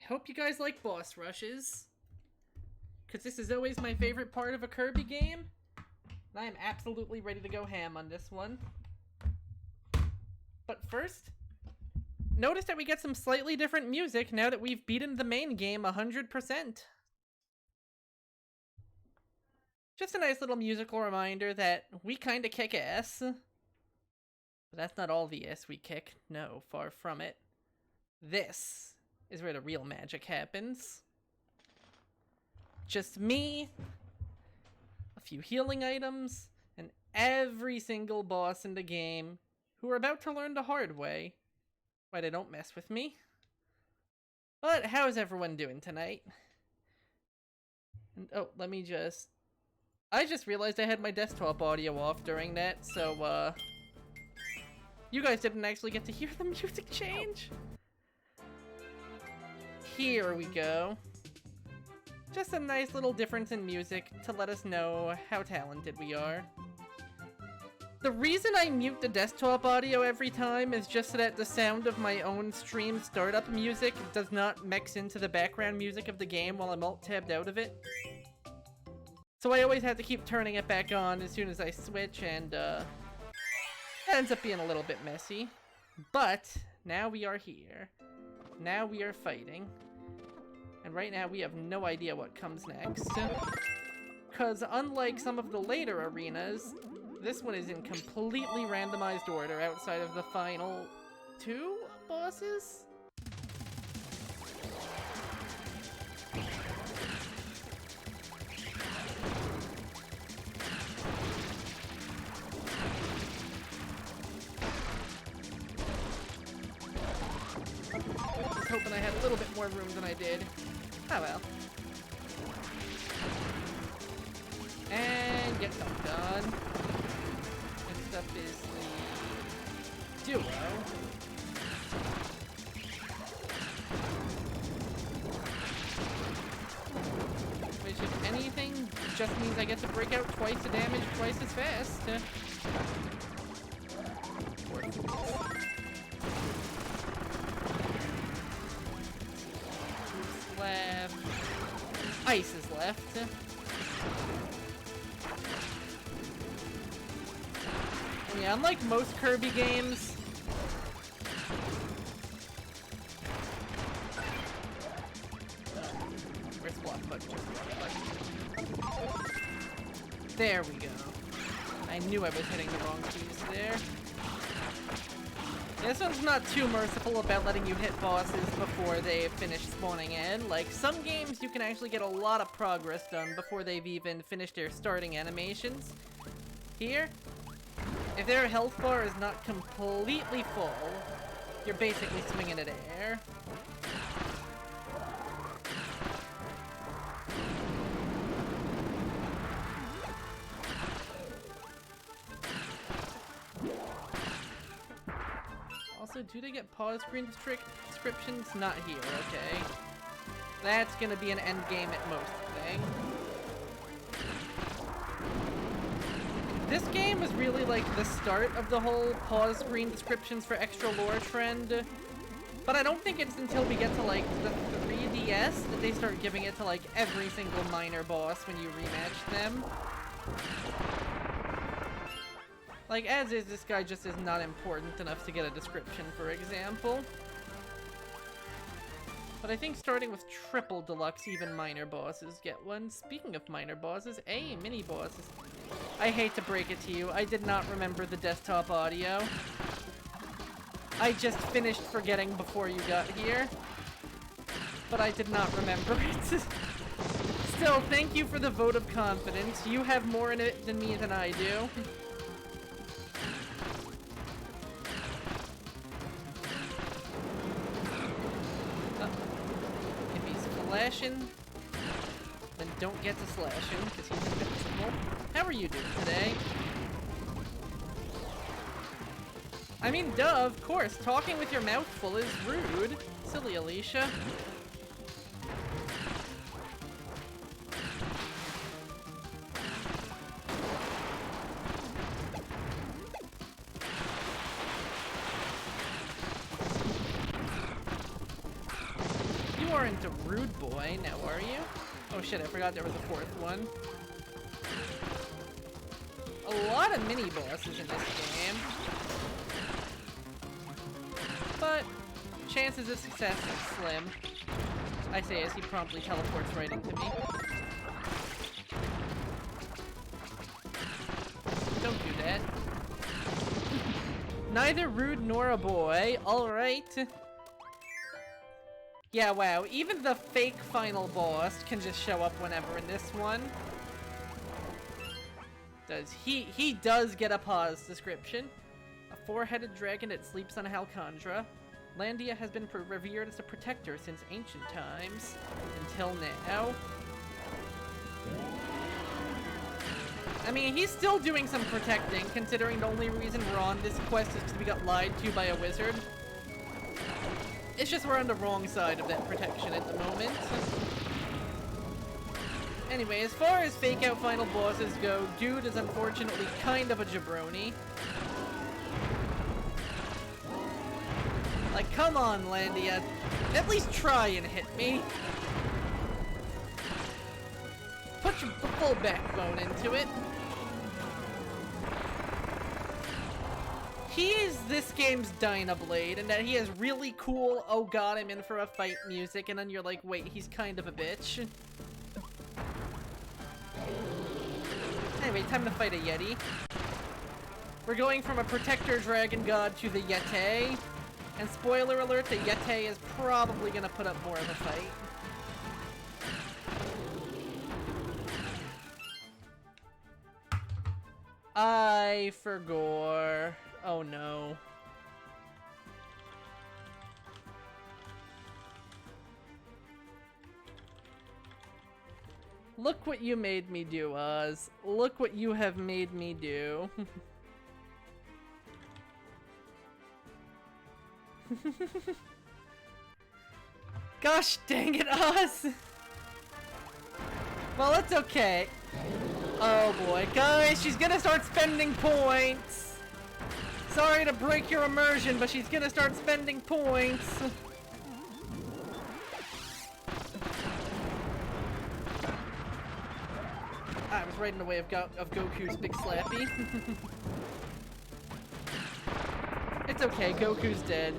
Hope you guys like boss rushes, because this is always my favorite part of a Kirby game, and I am absolutely ready to go ham on this one. But first, notice that we get some slightly different music now that we've beaten the main game 100%. Just a nice little musical reminder that we kinda kick ass. But that's not all the ass we kick. No, far from it. This is where the real magic happens. Just me, a few healing items, and every single boss in the game who are about to learn the hard way why they don't mess with me. But how's everyone doing tonight? And oh, I just realized I had my desktop audio off during that, so you guys didn't actually get to hear the music change. Here we go. Just a nice little difference in music to let us know how talented we are. The reason I mute the desktop audio every time is just so that the sound of my own stream startup music does not mix into the background music of the game while I'm alt-tabbed out of it. So I always have to keep turning it back on as soon as I switch, and it ends up being a little bit messy. But now we are here. Now we are fighting. And right now we have no idea what comes next. Because unlike some of the later arenas, this one is in completely randomized order outside of the final 2 bosses? I was hoping I had a little bit more room than I did. Oh well. And get dumped on. Next up is the duo. Which, if anything, just means I get to break out twice the damage twice as fast. Left. Ice is left. And yeah, unlike most Kirby games, where's block button? There we go. I knew I was hitting the wrong keys there. This one's not too merciful about letting you hit bosses before they finish spawning in. Like, some games you can actually get a lot of progress done before they've even finished their starting animations. Here, if their health bar is not completely full, you're basically swinging at air. Also, do they get pause screen descriptions? Not here, okay. That's gonna be an end game at most thing. This game was really like the start of the whole pause screen descriptions for extra lore trend. But I don't think it's until we get to like the 3DS that they start giving it to like every single minor boss when you rematch them. Like, as is, this guy just is not important enough to get a description, for example. But I think starting with triple deluxe, even minor bosses get one. Speaking of minor bosses, mini bosses. I hate to break it to you, I did not remember the desktop audio. I just finished forgetting before you got here. But I did not remember it. Still, thank you for the vote of confidence. You have more in it than me than I do. Slashing, then don't get to slashing because he's invincible. How are you doing today? I mean, duh, of course. Talking with your mouth full is rude. Silly Alicia. aren't a rude boy, now are you? Oh shit, I forgot there was a fourth one. A lot of mini-bosses in this game. But chances of success are slim. I say as he promptly teleports right into me. Don't do that. Neither rude nor a boy. Alright. Yeah, wow. Even the fake final boss can just show up whenever in this one. He does get a pause description. A four-headed dragon that sleeps on Halcondra. Landia has been revered as a protector since ancient times. Until now. I mean, he's still doing some protecting, considering the only reason we're on this quest is because we got lied to by a wizard. It's just we're on the wrong side of that protection at the moment. Anyway, as far as fake-out final bosses go, dude is unfortunately kind of a jabroni. Like, come on, Landia. At least try and hit me. Put your full backbone into it. He is this game's Dynablade, in that he has really cool, oh god, I'm in for a fight music, and then you're like, wait, he's kind of a bitch. Anyway, time to fight a Yeti. We're going from a Protector Dragon God to the Yeti. And spoiler alert, the Yeti is probably gonna put up more of a fight. I forgot. Oh no. Look what you made me do, Oz. Look what you have made me do. Gosh dang it, Oz! Well, it's okay. Oh boy, guys, she's gonna start spending points! Sorry to break your immersion, but she's gonna start spending points! I was right in the way of Goku's big slappy. It's okay, Goku's dead.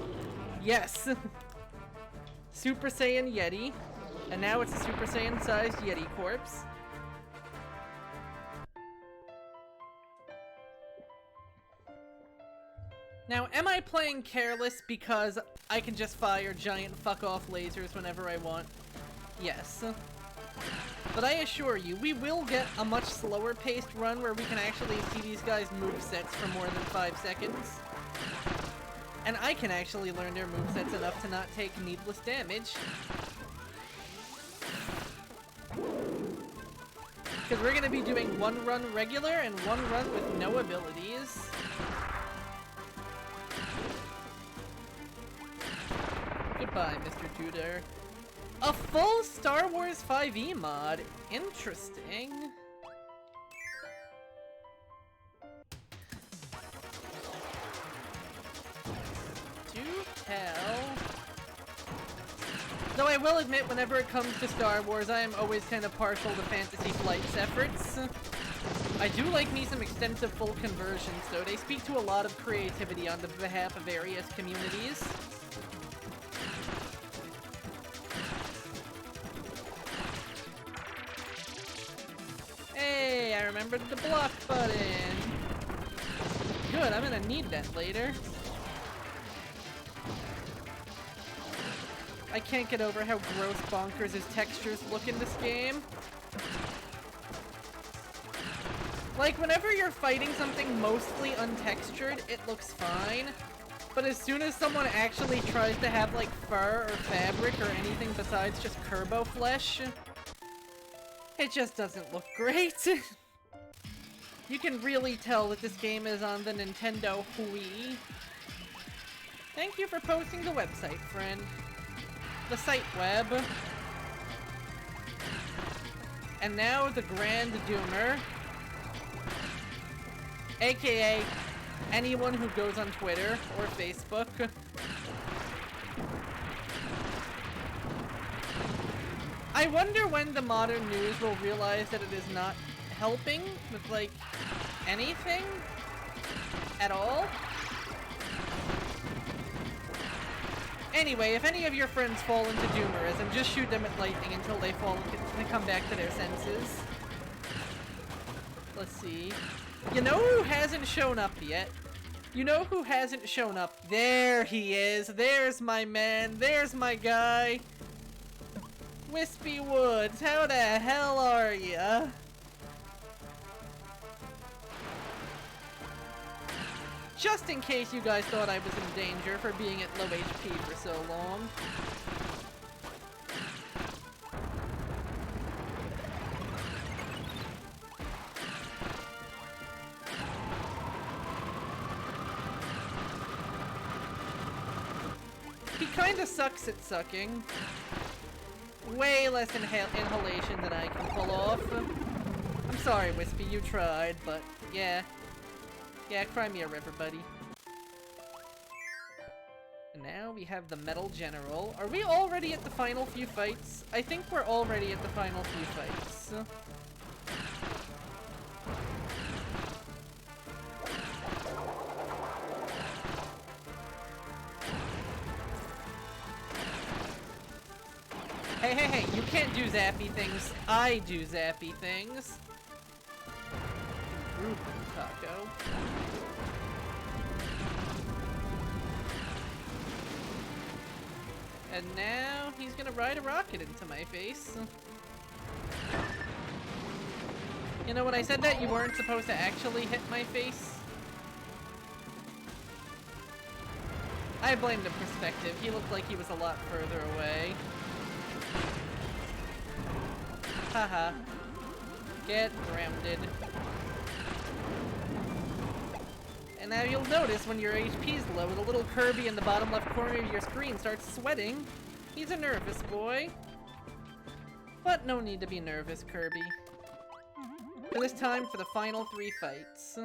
Yes! Super Saiyan Yeti. And now it's a Super Saiyan-sized Yeti corpse. Now, am I playing careless because I can just fire giant fuck-off lasers whenever I want? Yes. But I assure you, we will get a much slower-paced run where we can actually see these guys' movesets for more than 5 seconds. And I can actually learn their movesets enough to not take needless damage. Because we're going to be doing one run regular and one run with no abilities. Goodbye, Mr. Tudor. A full Star Wars 5e mod. Interesting. Do tell. Though I will admit, whenever it comes to Star Wars, I am always kind of partial to Fantasy Flight's efforts. I do like me some extensive full conversions, though. They speak to a lot of creativity on the behalf of various communities. Hey, I remembered the block button. Good, I'm gonna need that later. I can't get over how gross bonkers' textures look in this game. Like, whenever you're fighting something mostly untextured, it looks fine. But as soon as someone actually tries to have, like, fur or fabric or anything besides just Kirby flesh, it just doesn't look great. You can really tell that this game is on the Nintendo Wii. Thank you for posting the website, friend. The site web. And now the Grand Doomer. AKA anyone who goes on Twitter or Facebook. I wonder when the modern news will realize that it is not helping with, like, anything at all. Anyway, if any of your friends fall into doomerism, just shoot them at lightning until they come back to their senses. Let's see. You know who hasn't shown up yet? You know who hasn't shown up? There he is. There's my man. There's my guy. Wispy Woods, how the hell are ya? Just in case you guys thought I was in danger for being at low HP for so long. He kinda sucks at sucking. Way less inhalation than I can pull off. I'm sorry, Wispy, you tried, but yeah. Yeah, cry me a river, buddy. And now we have the Metal General. Are we already at the final few fights? I think we're already at the final few fights. Hey, you can't do zappy things. I do zappy things. Rude taco. And now he's gonna ride a rocket into my face. You know, when I said that, you weren't supposed to actually hit my face. I blame the perspective. He looked like he was a lot further away. Haha. Get grounded. And now you'll notice when your HP's low, the little Kirby in the bottom left corner of your screen starts sweating. He's a nervous boy. But no need to be nervous, Kirby. For this time, for the final 3 fights.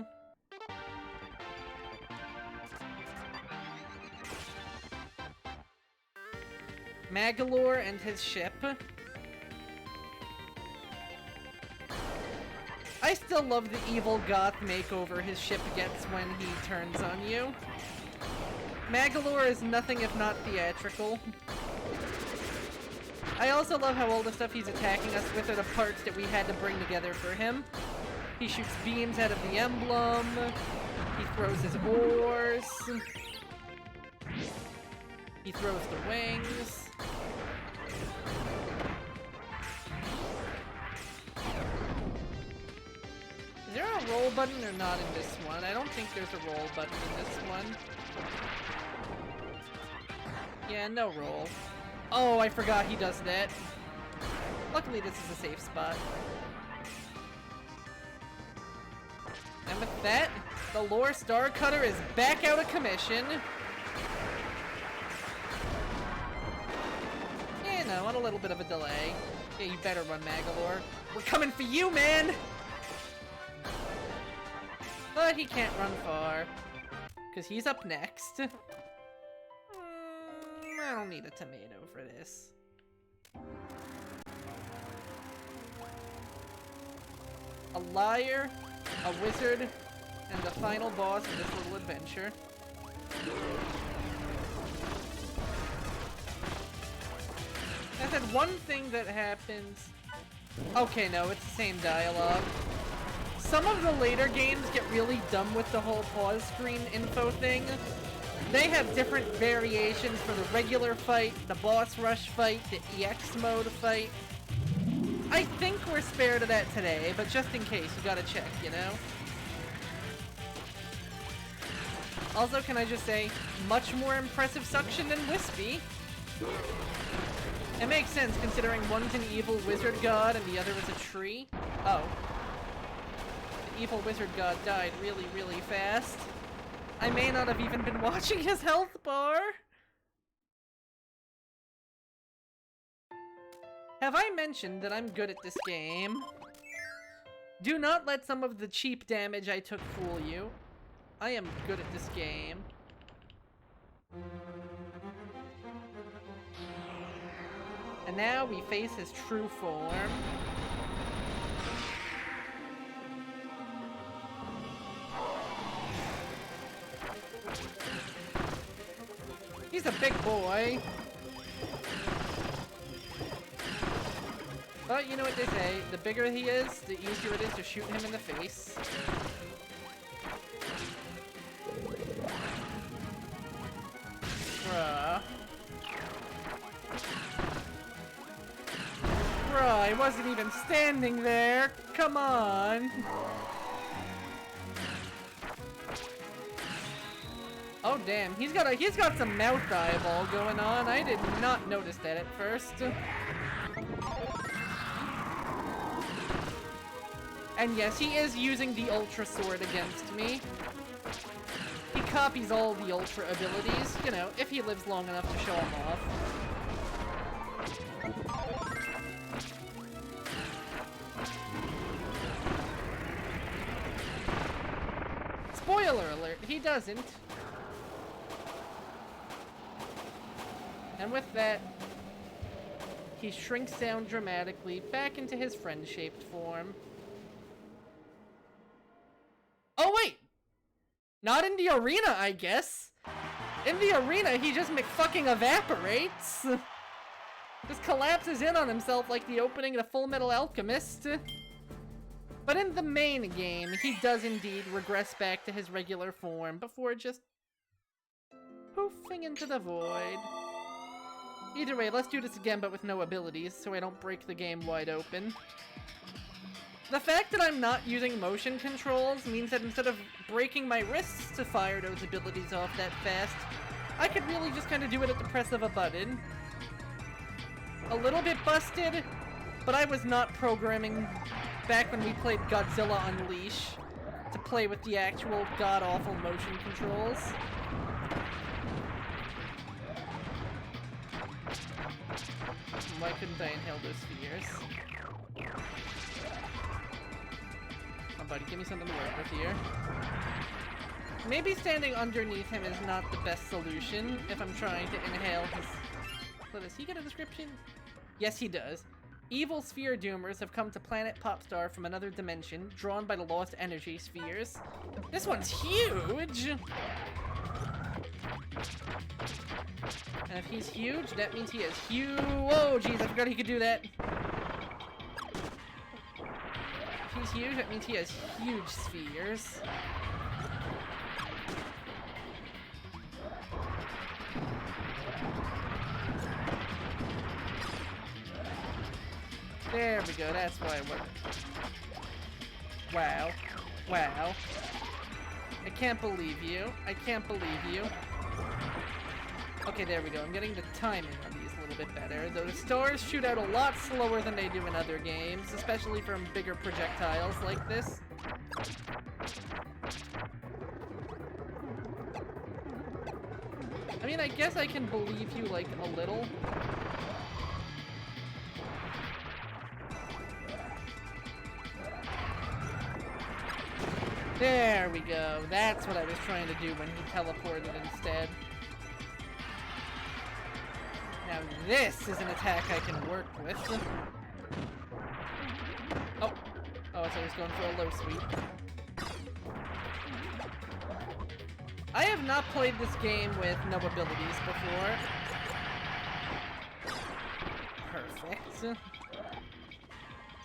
Magolor and his ship. I still love the evil goth makeover his ship gets when he turns on you. Magolor is nothing if not theatrical. I also love how all the stuff he's attacking us with are the parts that we had to bring together for him. He shoots beams out of the emblem. He throws his oars. He throws the wings. Is there a roll button or not in this one? I don't think there's a roll button in this one. Yeah, no roll. Oh, I forgot he does that. Luckily, this is a safe spot. And with that, the Lore Star Cutter is back out of commission. Yeah, no, on a little bit of a delay. Yeah, you better run, Magolor. We're coming for you, man! But he can't run far, because he's up next. I don't need a tomato for this. A liar, a wizard, and the final boss of this little adventure. I said one thing that happens... Okay, no, it's the same dialogue. Some of the later games get really dumb with the whole pause screen info thing. They have different variations for the regular fight, the boss rush fight, the EX mode fight. I think we're spared of that today, but just in case, you gotta check, you know? Also, can I just say, much more impressive suction than Wispy. It makes sense, considering one's an evil wizard god and the other is a tree. Oh. The evil wizard god died really, really fast. I may not have even been watching his health bar. Have I mentioned that I'm good at this game? Do not let some of the cheap damage I took fool you. I am good at this game. And now we face his true form. He's a big boy. But you know what they say, the bigger he is, the easier it is to shoot him in the face. Bruh. Bruh, he wasn't even standing there. Come on. Oh damn, he's got some mouth eyeball going on. I did not notice that at first. And yes, he is using the Ultra Sword against me. He copies all the Ultra abilities, you know, if he lives long enough to show them off. Spoiler alert, he doesn't. And with that, he shrinks down dramatically back into his friend-shaped form. Oh wait! Not in the arena, I guess! In the arena, he just fucking evaporates! Just collapses in on himself like the opening of Full Metal Alchemist. But in the main game, he does indeed regress back to his regular form before just poofing into the void. Either way, let's do this again but with no abilities so I don't break the game wide open. The fact that I'm not using motion controls means that instead of breaking my wrists to fire those abilities off that fast, I could really just kind of do it at the press of a button. A little bit busted, but I was not programming back when we played Godzilla Unleash to play with the actual god-awful motion controls. Why couldn't I inhale those spheres? Oh, buddy, give me something to work with here. Maybe standing underneath him is not the best solution if I'm trying to inhale his... Does he get a description? Yes, he does. Evil sphere doomers have come to planet Popstar from another dimension, drawn by the lost energy spheres. This one's huge! And if he's huge, that means he is huge. Whoa, jeez, I forgot he could do that. If he's huge, that means he has huge spheres. There we go, that's why it worked. Wow. Wow. I can't believe you. I can't believe you. Okay, there we go. I'm getting the timing on these a little bit better, though the stars shoot out a lot slower than they do in other games, especially from bigger projectiles like this. I mean, I guess I can believe you, like, a little. There we go. That's what I was trying to do when he teleported instead. Now this is an attack I can work with. Oh. Oh, so he's going for a low sweep. I have not played this game with no abilities before. Perfect.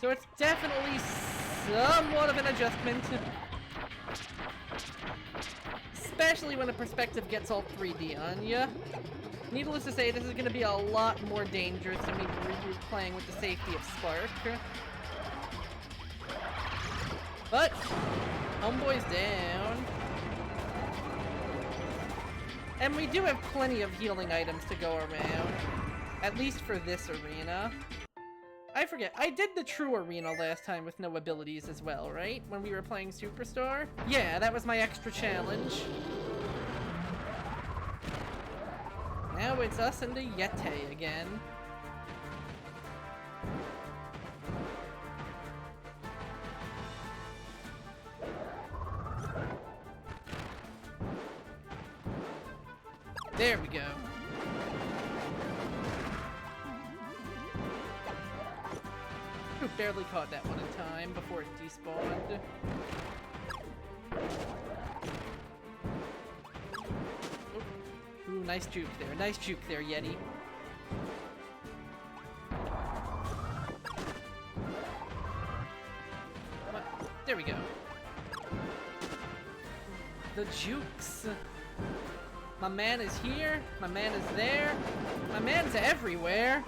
So it's definitely somewhat of an adjustment. Especially when the perspective gets all 3D on ya. Needless to say, this is going to be a lot more dangerous than me playing with the safety of Spark. But, homeboy's down. And we do have plenty of healing items to go around. At least for this arena. I forget, I did the true arena last time with no abilities as well, right? When we were playing Superstar? Yeah, that was my extra challenge. Now it's us and the Yeti again. There we go. Oop, barely caught that one in time before it despawned. Oop. Ooh, nice juke there. Nice juke there, Yeti. What? There we go. The jukes. My man is here. My man is there. My man's everywhere.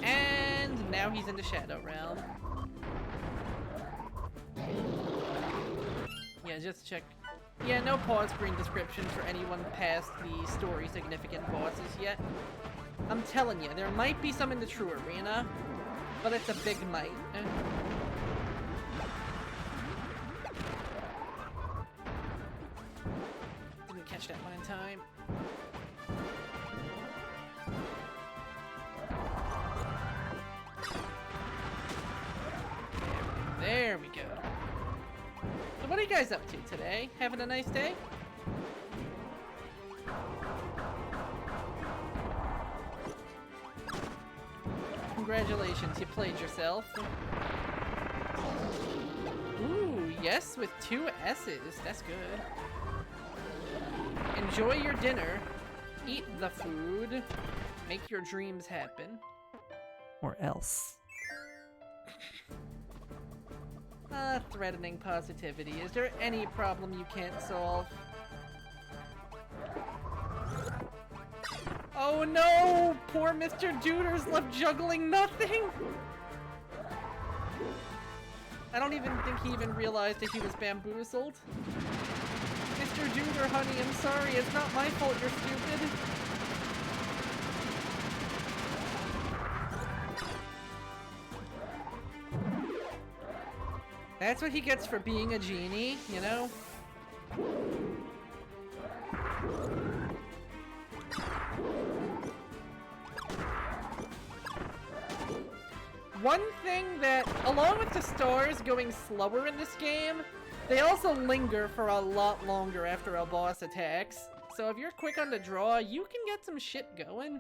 And now he's in the Shadow Realm. Yeah, just check. Yeah, no pause screen description for anyone past the story significant bosses yet. I'm telling you, there might be some in the true arena, but it's a big might. Didn't catch that one in time. There we go. So what are you guys up to today? Having a nice day? Congratulations, you played yourself. Ooh, yes, with 2 S's. That's good. Enjoy your dinner. Eat the food. Make your dreams happen. Or else. Threatening positivity. Is there any problem you can't solve? Oh no! Poor Mr. Duder's left juggling nothing! I don't even think he even realized that he was bamboozled. Mr. Duder, honey, I'm sorry. It's not my fault you're stupid. That's what he gets for being a genie, you know? One thing that, along with the stars going slower in this game, they also linger for a lot longer after a boss attacks. So if you're quick on the draw, you can get some shit going.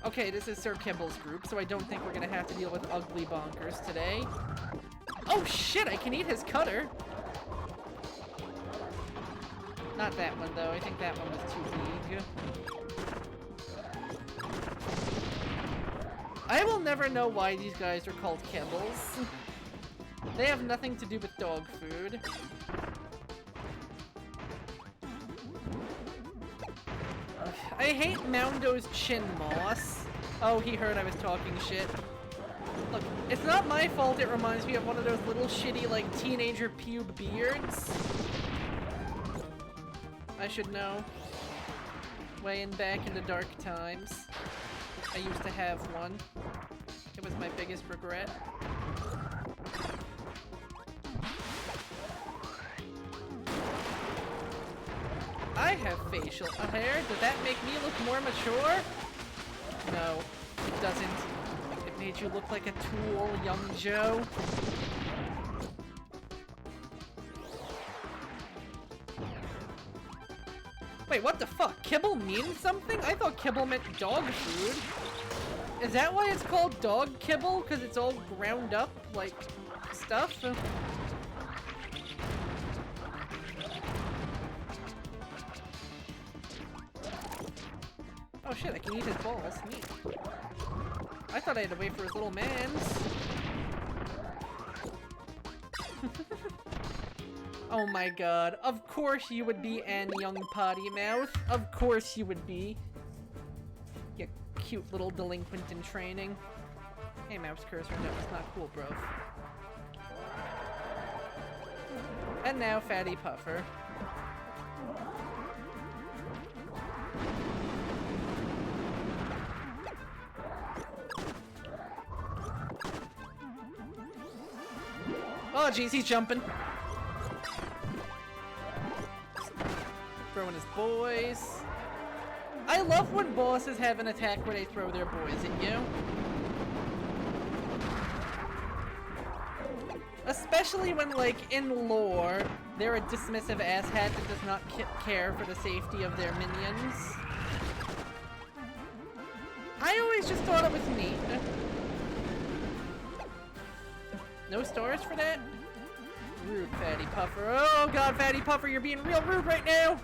Okay, this is Sir Kibble's group, so I don't think we're gonna have to deal with ugly bonkers today. Oh shit, I can eat his cutter! Not that one, though. I think that one was too big. I will never know why these guys are called Kibbles. They have nothing to do with dog food. I hate Moundo's chin moss. Oh, he heard I was talking shit. Look, it's not my fault it reminds me of one of those little shitty, like, teenager pube beards. I should know. Way in back in the dark times. I used to have one. It was my biggest regret. I have facial hair. Does that make me look more mature? No, it doesn't. It made you look like a tool, young Joe. Wait, what the fuck? Kibble means something? I thought kibble meant dog food. Is that why it's called dog kibble? Because it's all ground up, like, stuff? Oh shit, I can eat his balls. Neat. I thought I had to wait for his little mans. Oh my god. Of course you would be, Anne Young Potty Mouth. Of course you would be. You cute little delinquent in training. Hey, mouse cursor. No, it's not cool, bro. And now, Fatty Puffer. Oh, jeez, he's jumping. Throwing his boys. I love when bosses have an attack where they throw their boys at you. Especially when, like, in lore, they're a dismissive asshat that does not care for the safety of their minions. I always just thought it was neat. No stars for that? Rude, Fatty Puffer. Oh god, Fatty Puffer, you're being real rude right now!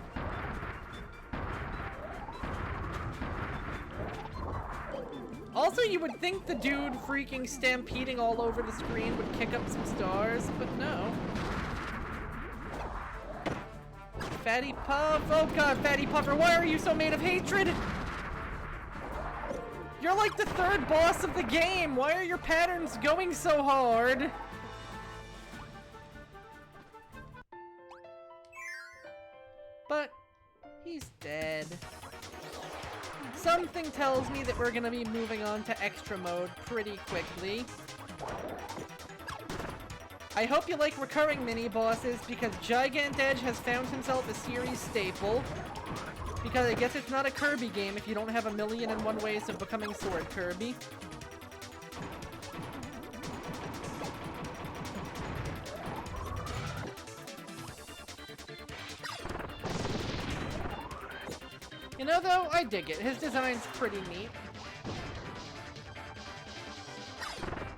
Also, you would think the dude freaking stampeding all over the screen would kick up some stars, but no. Fatty Puff! Oh god, Fatty Puffer, why are you so made of hatred? You're like the third boss of the game! Why are your patterns going so hard? But he's dead. Something tells me that we're gonna be moving on to extra mode pretty quickly. I hope you like recurring mini-bosses, because Gigant Edge has found himself a series staple. Because I guess it's not a Kirby game if you don't have 1,000,001 ways of becoming Sword Kirby. You know, though, I dig it. His design's pretty neat.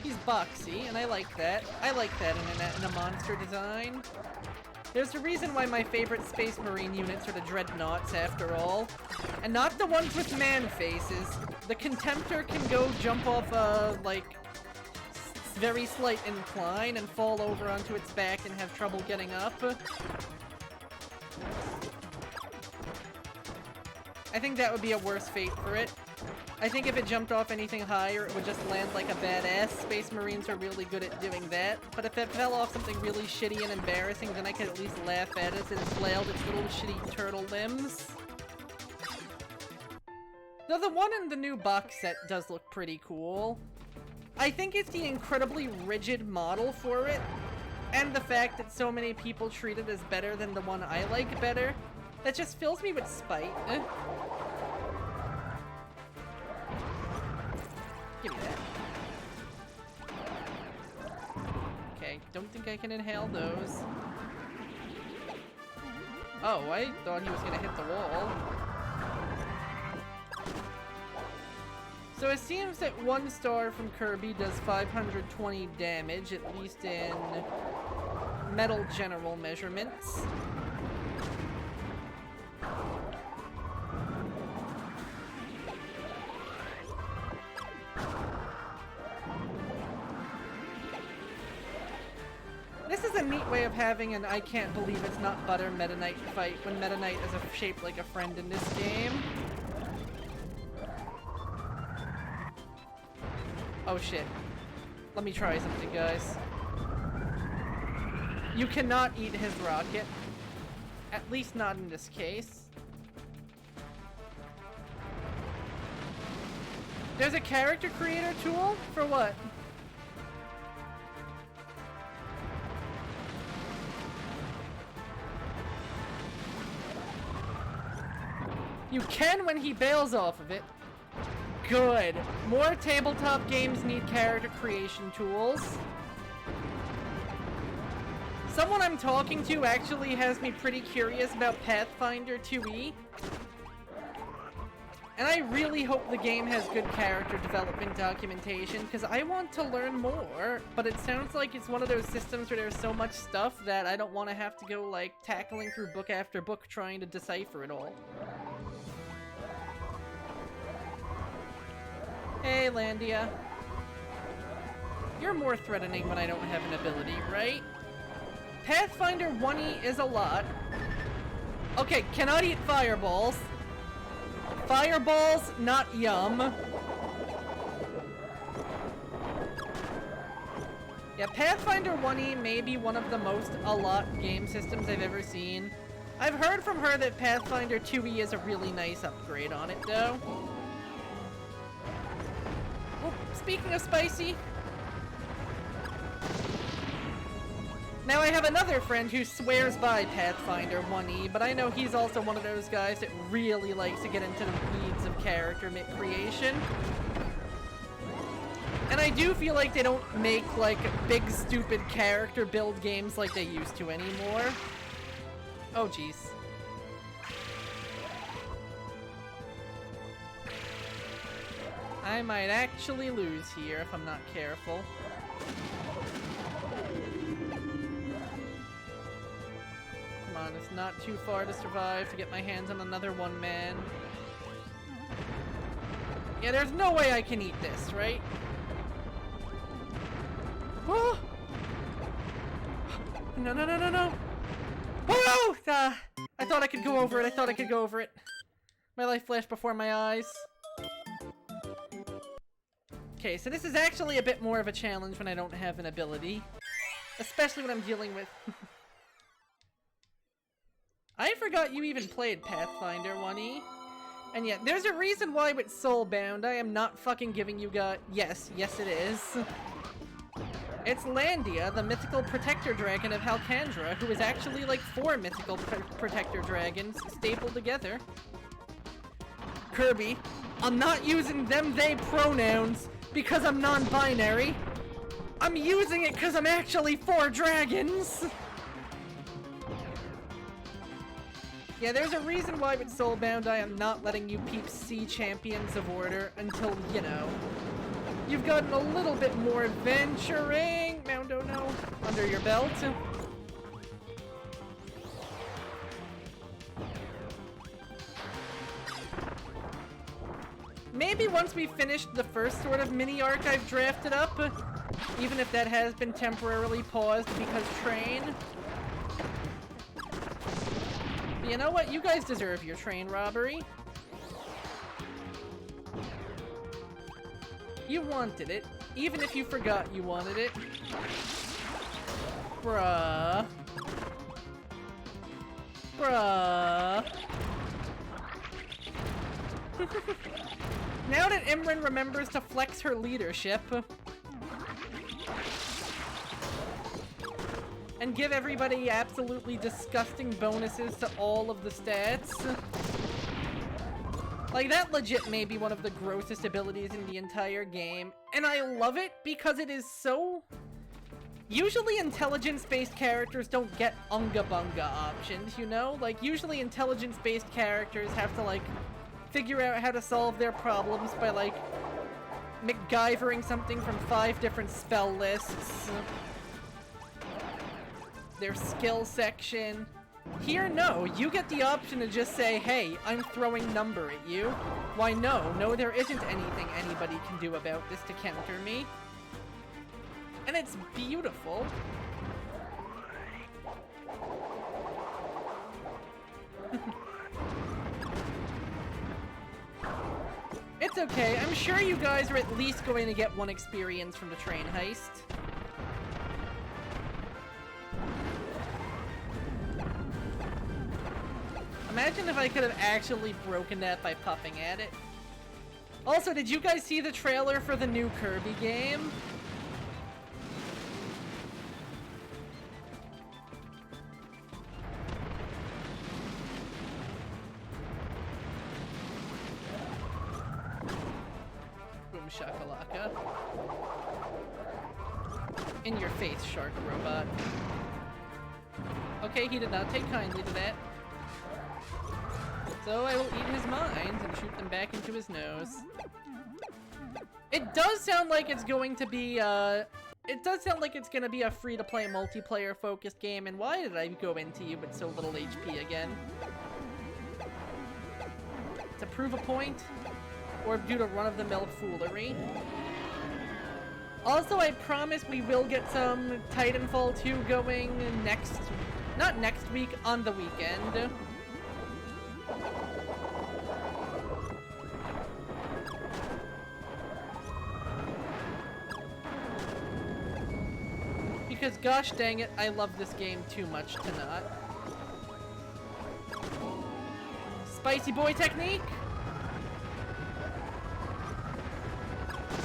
He's boxy, and I like that. I like that in a monster design. There's a reason why my favorite Space Marine units are the Dreadnoughts, after all. And not the ones with man faces. The Contemptor can go jump off a, like, very slight incline and fall over onto its back and have trouble getting up. I think that would be a worse fate for it. I think if it jumped off anything higher, it would just land like a badass. Space Marines are really good at doing that. But if it fell off something really shitty and embarrassing, then I could at least laugh at it as it flailed its little shitty turtle limbs. Though the one in the new box set does look pretty cool. I think it's the incredibly rigid model for it, and the fact that so many people treat it as better than the one I like better, that just fills me with spite. Give me that. Okay, don't think I can inhale those. Oh, I thought he was gonna hit the wall. So it seems that 1 star from Kirby does 520 damage, at least in metal general measurements. This is a neat way of having an I can't believe it's not butter Meta Knight fight when Meta Knight is shaped like a friend in this game. Oh shit. Let me try something, guys. You cannot eat his rocket. At least not in this case. There's a character creator tool? For what? You can when he bails off of it. Good. More tabletop games need character creation tools. Someone I'm talking to actually has me pretty curious about Pathfinder 2e. And I really hope the game has good character development documentation, because I want to learn more, but it sounds like it's one of those systems where there's so much stuff that I don't want to have to go, like, tackling through book after book trying to decipher it all. Hey, Landia. You're more threatening when I don't have an ability, right? Pathfinder 1e is a lot. Okay, cannot eat fireballs. Fireballs, not yum. Yeah, Pathfinder 1e may be one of the most a-lot game systems I've ever seen. I've heard from her that Pathfinder 2e is a really nice upgrade on it, though. Oh, speaking of spicy... Now I have another friend who swears by Pathfinder 1e, but I know he's also one of those guys that really likes to get into the weeds of character creation. And I do feel like they don't make, like, big, stupid character build games like they used to anymore. Oh, jeez. I might actually lose here if I'm not careful. Come on, it's not too far to survive to get my hands on another one man. Yeah, there's no way I can eat this, right? Oh! No, no, no, no, no! Oh! I thought I could go over it, I thought I could go over it. My life flashed before my eyes. Okay, so this is actually a bit more of a challenge when I don't have an ability. Especially when I'm dealing with... I forgot you even played Pathfinder 1E. And yet, there's a reason why with Soulbound I am not fucking giving you guys... Yes, yes it is. It's Landia, the mythical protector dragon of Halcandra, who is actually like 4 mythical protector dragons stapled together. Kirby, I'm not using them, they pronouns because I'm non-binary. I'm using it because I'm actually 4 dragons. Yeah, there's a reason why with Soulbound I am not letting you peeps see Champions of Order until, you know, you've gotten a little bit more adventuring, Moundo no, under your belt. Maybe once we finish the first sort of mini arc I've drafted up, even if that has been temporarily paused because train. But you know what? You guys deserve your train robbery. You wanted it, even if you forgot you wanted it. Bruh. Bruh. Now that Imran remembers to flex her leadership and give everybody absolutely disgusting bonuses to all of the stats. Like, that legit may be one of the grossest abilities in the entire game, and I love it because it is so... Usually intelligence-based characters don't get unga-bunga options, you know? Like, usually intelligence-based characters have to, like, figure out how to solve their problems by, like, MacGyvering something from 5 different spell lists. Their skill section. Here, no. You get the option to just say, hey, I'm throwing number at you. Why, no. No, there isn't anything anybody can do about this to counter me. And it's beautiful. It's okay. I'm sure you guys are at least going to get 1 experience from the train heist. Imagine if I could have actually broken that by puffing at it. Also, did you guys see the trailer for the new Kirby game? Boom shakalaka. In your face, shark robot. Okay, he did not take kindly to that. So I will eat his minds and shoot them back into his nose. It does sound like it's going to be, it does sound like it's going to be a free-to-play multiplayer-focused game, and why did I go into you with so little HP again? To prove a point? Or due to run-of-the-mill foolery? Also, I promise we will get some Titanfall 2 going not next week, on the weekend. Because gosh dang it, I love this game too much to not. Spicy boy technique?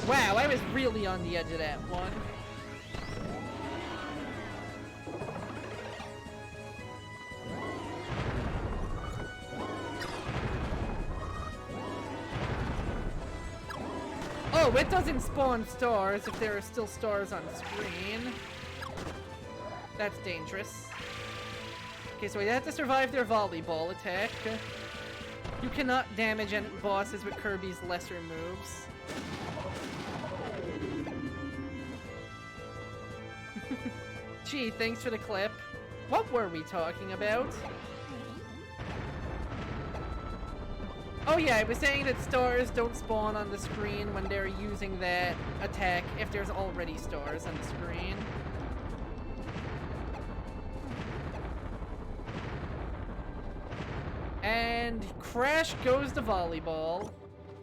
Wow, I was really on the edge of that one. Oh, it doesn't spawn stars if there are still stars on screen. That's dangerous. Okay, so we have to survive their volleyball attack. You cannot damage any bosses with Kirby's lesser moves. Gee, thanks for the clip. What were we talking about? Oh yeah, I was saying that stars don't spawn on the screen when they're using that attack if there's already stars on the screen. And crash goes the volleyball. Wow,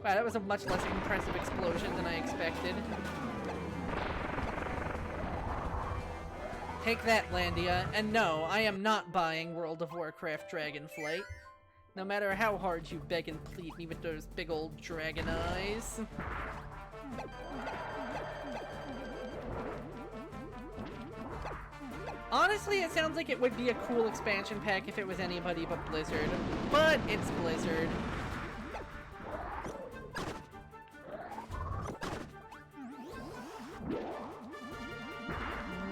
that was a much less impressive explosion than I expected. Take that, Landia. And no, I am not buying World of Warcraft Dragonflight. No matter how hard you beg and plead me with those big old dragon eyes. Honestly, it sounds like it would be a cool expansion pack if it was anybody but Blizzard. But it's Blizzard.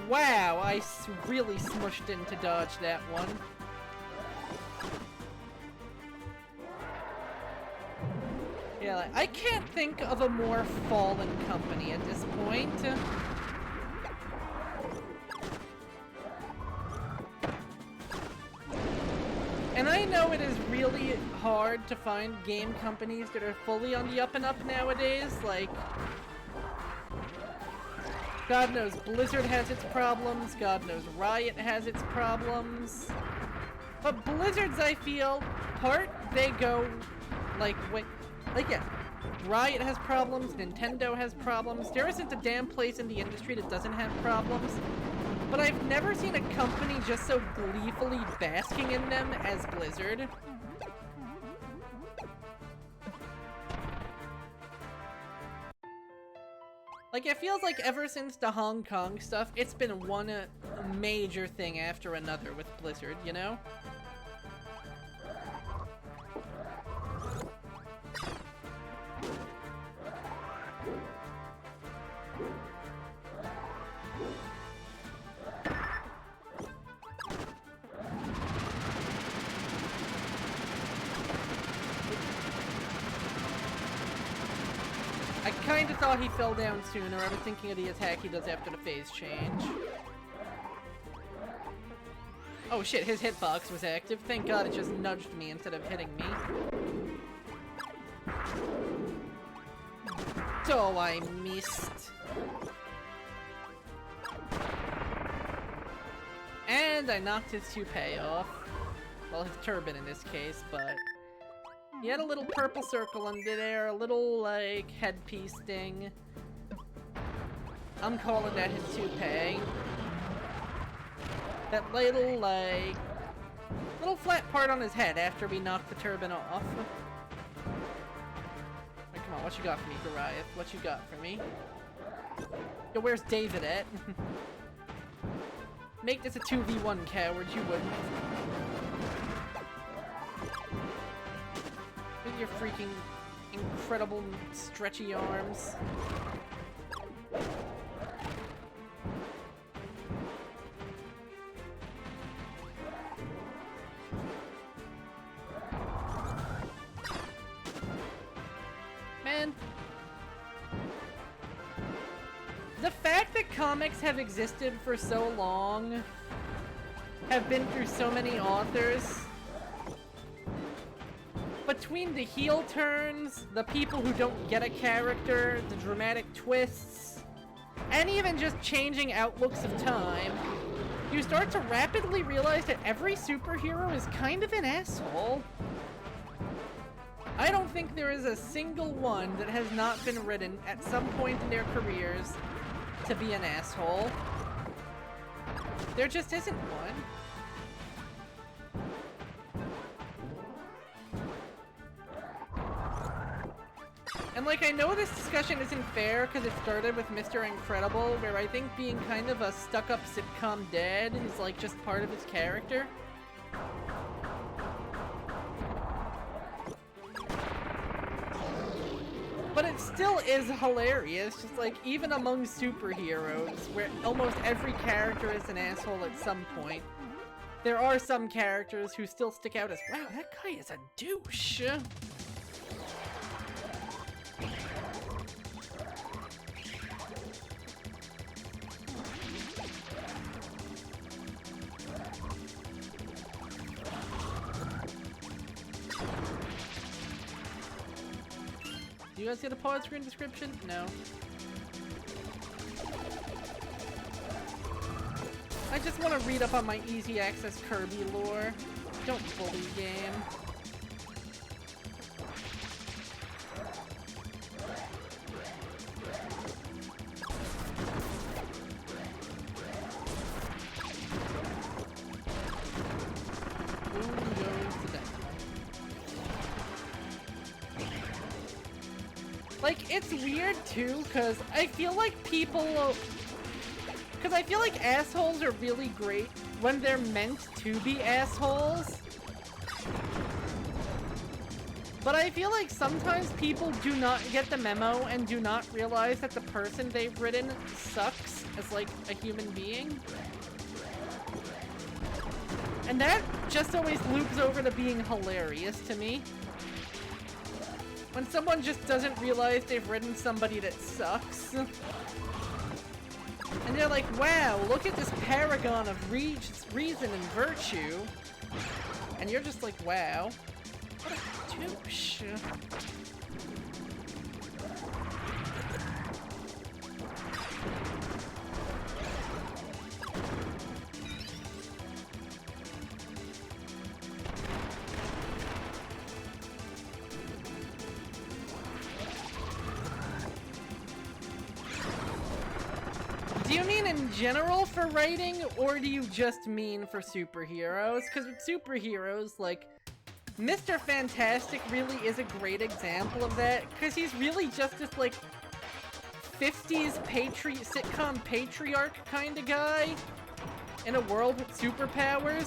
Wow, I really smushed in to dodge that one. Yeah, like, I can't think of a more fallen company at this point. And I know it is really hard to find game companies that are fully on the up and up nowadays, like... God knows Blizzard has its problems, God knows Riot has its problems. But Blizzard's, I feel, they go, like, yeah, Riot has problems, Nintendo has problems, there isn't a damn place in the industry that doesn't have problems. But I've never seen a company just so gleefully basking in them as Blizzard. Like, it feels like ever since the Hong Kong stuff, it's been one major thing after another with Blizzard, you know? I kinda thought he fell down sooner. I was thinking of the attack he does after the phase change. Oh shit, his hitbox was active. Thank God it just nudged me instead of hitting me. Oh, I missed. And I knocked his toupee off. Well, his turban in this case, but... He had a little purple circle under there, a little, like, headpiece thing. I'm calling that his toupee. That little, like, little flat part on his head after we knocked the turban off. Wait, come on, what you got for me, Goliath? What you got for me? Yo, where's David at? Make this a 2v1, coward, you wouldn't. Look at your freaking incredible stretchy arms. Man. The fact that comics have existed for so long, have been through so many authors, between the heel turns, the people who don't get a character, the dramatic twists, and even just changing outlooks of time, you start to rapidly realize that every superhero is kind of an asshole. I don't think there is a single one that has not been written at some point in their careers to be an asshole. There just isn't one. And like, I know this discussion isn't fair because it started with Mr. Incredible, where I think being kind of a stuck-up sitcom dad is like just part of his character. But it still is hilarious, just like, even among superheroes, where almost every character is an asshole at some point, there are some characters who still stick out as, wow, that guy is a douche. Do you guys get a pause screen description? No. I just want to read up on my easy access Kirby lore. Don't bully game. Like, it's weird too, cause I feel like assholes are really great when they're meant to be assholes. But I feel like sometimes people do not get the memo and do not realize that the person they've written sucks as, like, a human being. And that just always loops over to being hilarious to me. When someone just doesn't realize they've written somebody that sucks. And they're like, wow, look at this paragon of reason and virtue. And you're just like, wow. What a douche. Do you mean in general for writing, or do you just mean for superheroes? Because with superheroes, like, Mr. Fantastic really is a great example of that, because he's really just this, like, 50s sitcom patriarch kind of guy in a world with superpowers.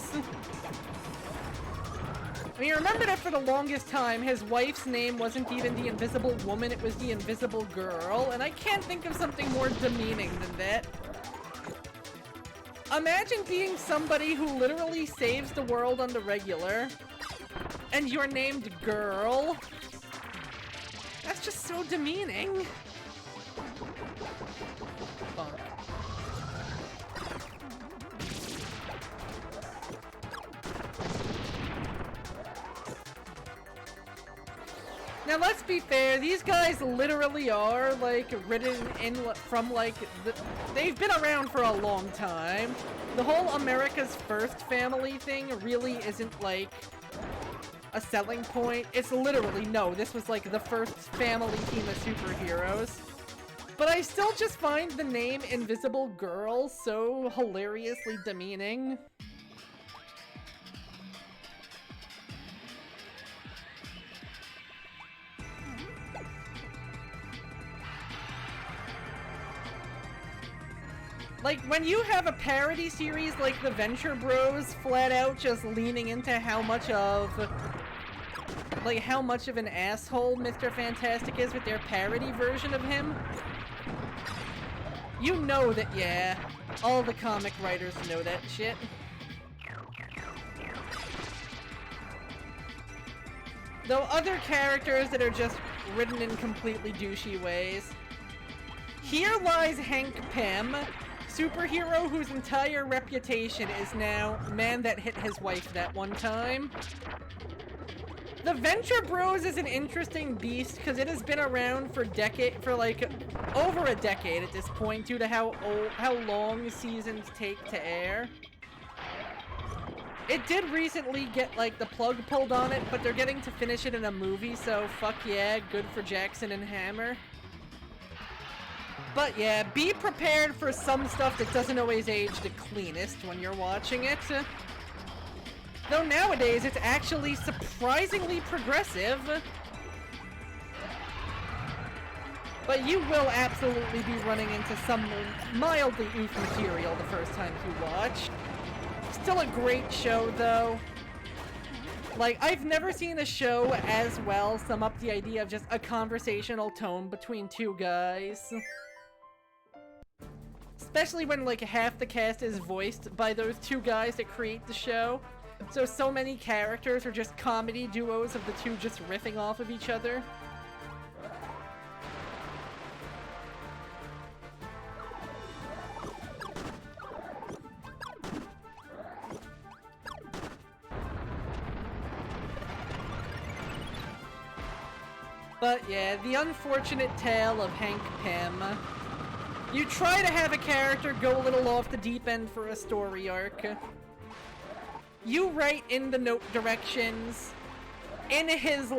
I mean, remember that for the longest time, his wife's name wasn't even the Invisible Woman, it was the Invisible Girl, and I can't think of something more demeaning than that. Imagine being somebody who literally saves the world on the regular, and you're named Girl. That's just so demeaning. Bonk. Now let's be fair, these guys literally are, like, written in from, like, they've been around for a long time. The whole America's First Family thing really isn't, like, a selling point. It's literally, no, this was, like, the first family team of superheroes. But I still just find the name Invisible Girl so hilariously demeaning. Like, when you have a parody series like the Venture Bros flat out just leaning into how much of an asshole Mr. Fantastic is with their parody version of him, you know that, yeah, all the comic writers know that shit. Though other characters that are just written in completely douchey ways. Here lies Hank Pym, superhero whose entire reputation is now man that hit his wife that one time. The Venture Bros is an interesting beast because it has been around for like over a decade at this point due to how long seasons take to air. It did recently get, like, the plug pulled on it, but they're getting to finish it in a movie, so fuck yeah, good for Jackson and Hammer. But yeah, be prepared for some stuff that doesn't always age the cleanest when you're watching it. Though nowadays, it's actually surprisingly progressive. But you will absolutely be running into some mildly oof material the first time you watch. Still a great show, though. Like, I've never seen a show as well sum up the idea of just a conversational tone between two guys. Especially when, like, half the cast is voiced by those two guys that create the show. So many characters are just comedy duos of the two just riffing off of each other. But yeah, the unfortunate tale of Hank Pym. You try to have a character go a little off the deep end for a story arc. You write in the note directions, in his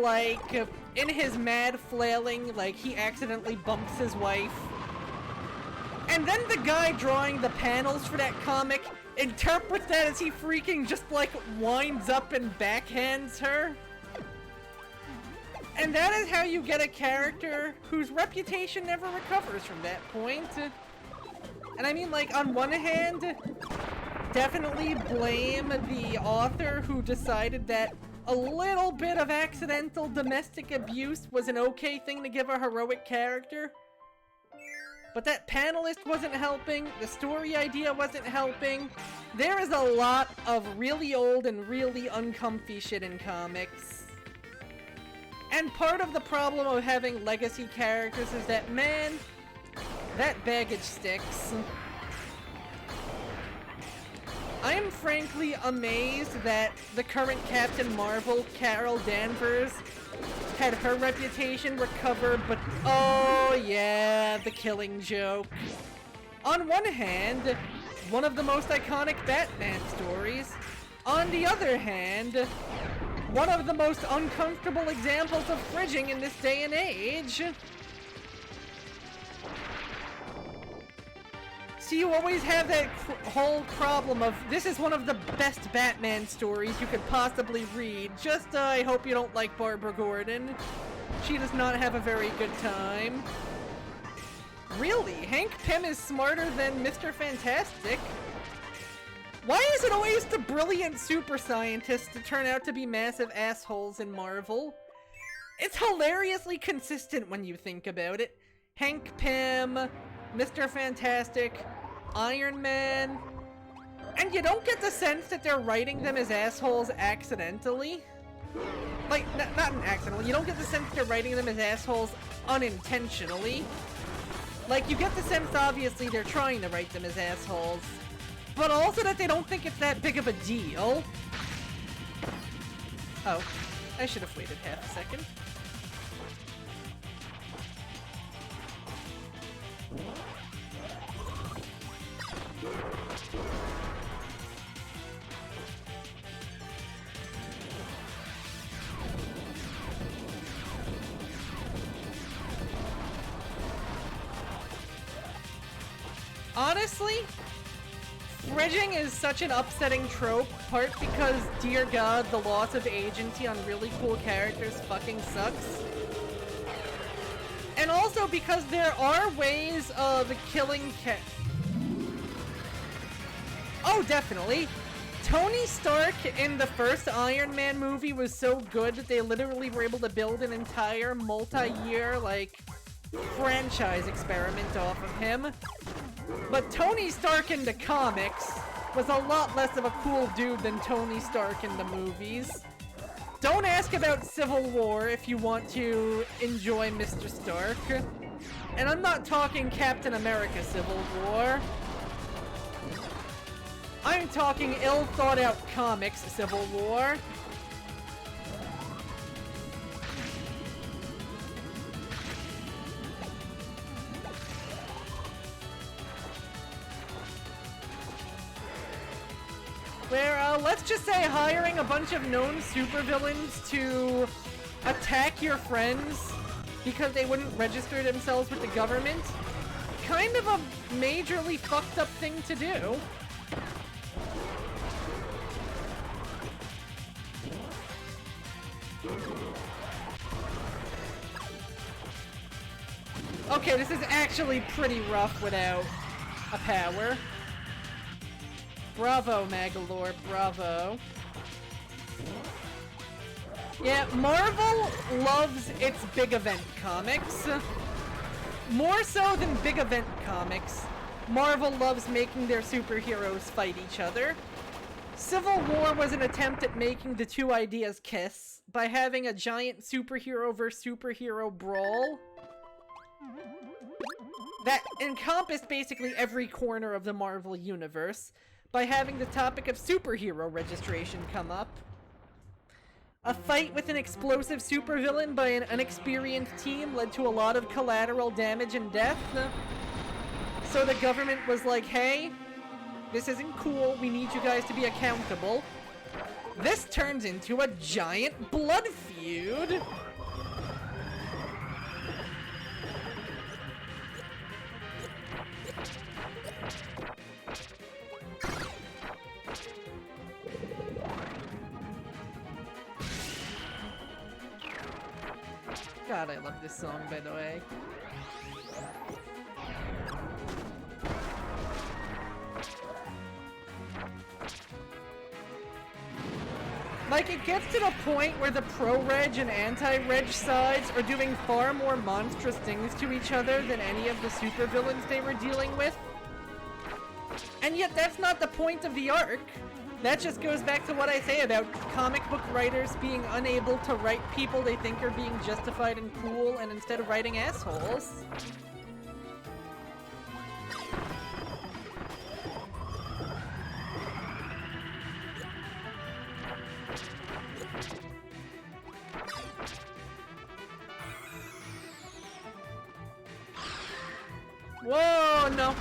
mad flailing, like he accidentally bumps his wife. And then the guy drawing the panels for that comic interprets that as he freaking just like winds up and backhands her. And that is how you get a character whose reputation never recovers from that point. And I mean, like, on one hand, definitely blame the author who decided that a little bit of accidental domestic abuse was an okay thing to give a heroic character. But that panelist wasn't helping, the story idea wasn't helping. There is a lot of really old and really uncomfy shit in comics. And part of the problem of having legacy characters is that, man, that baggage sticks. I am frankly amazed that the current Captain Marvel, Carol Danvers, had her reputation recovered, but oh yeah, the Killing Joke. On one hand, one of the most iconic Batman stories. On the other hand, one of the most uncomfortable examples of fridging in this day and age. So you always have that whole problem of, this is one of the best Batman stories you could possibly read. Just, I hope you don't like Barbara Gordon. She does not have a very good time. Really? Hank Pym is smarter than Mr. Fantastic? Why is it always the brilliant super scientists that turn out to be massive assholes in Marvel? It's hilariously consistent when you think about it. Hank Pym, Mr. Fantastic, Iron Man, and you don't get the sense that they're writing them as assholes accidentally. Like, not an accident. You don't get the sense they're writing them as assholes unintentionally. Like, you get the sense, obviously, they're trying to write them as assholes. But also that they don't think it's that big of a deal. Oh, I should have waited half a second. Honestly, fridging is such an upsetting trope, part because, dear god, the loss of agency on really cool characters fucking sucks. And also because there are ways of killing Oh, definitely. Tony Stark in the first Iron Man movie was so good that they literally were able to build an entire multi-year, like, franchise experiment off of him. But Tony Stark in the comics was a lot less of a cool dude than Tony Stark in the movies. Don't ask about Civil War if you want to enjoy Mr. Stark. And I'm not talking Captain America Civil War. I'm talking ill-thought-out comics Civil War. Where, let's just say hiring a bunch of known supervillains to attack your friends because they wouldn't register themselves with the government. Kind of a majorly fucked up thing to do. Okay, this is actually pretty rough without a power. Bravo, Magalore, bravo. Yeah, Marvel loves its big event comics. More so than big event comics, Marvel loves making their superheroes fight each other. Civil War was an attempt at making the two ideas kiss by having a giant superhero versus superhero brawl that encompassed basically every corner of the Marvel universe by having the topic of superhero registration come up. A fight with an explosive supervillain by an unexperienced team led to a lot of collateral damage and death. So the government was like, hey, this isn't cool, we need you guys to be accountable. This turns into a giant blood feud. God, I love this song, by the way. Like, it gets to the point where the pro-reg and anti-reg sides are doing far more monstrous things to each other than any of the supervillains they were dealing with. And yet that's not the point of the arc. That just goes back to what I say about comic book writers being unable to write people they think are being justified and cool, and instead of writing assholes. Whoa, no!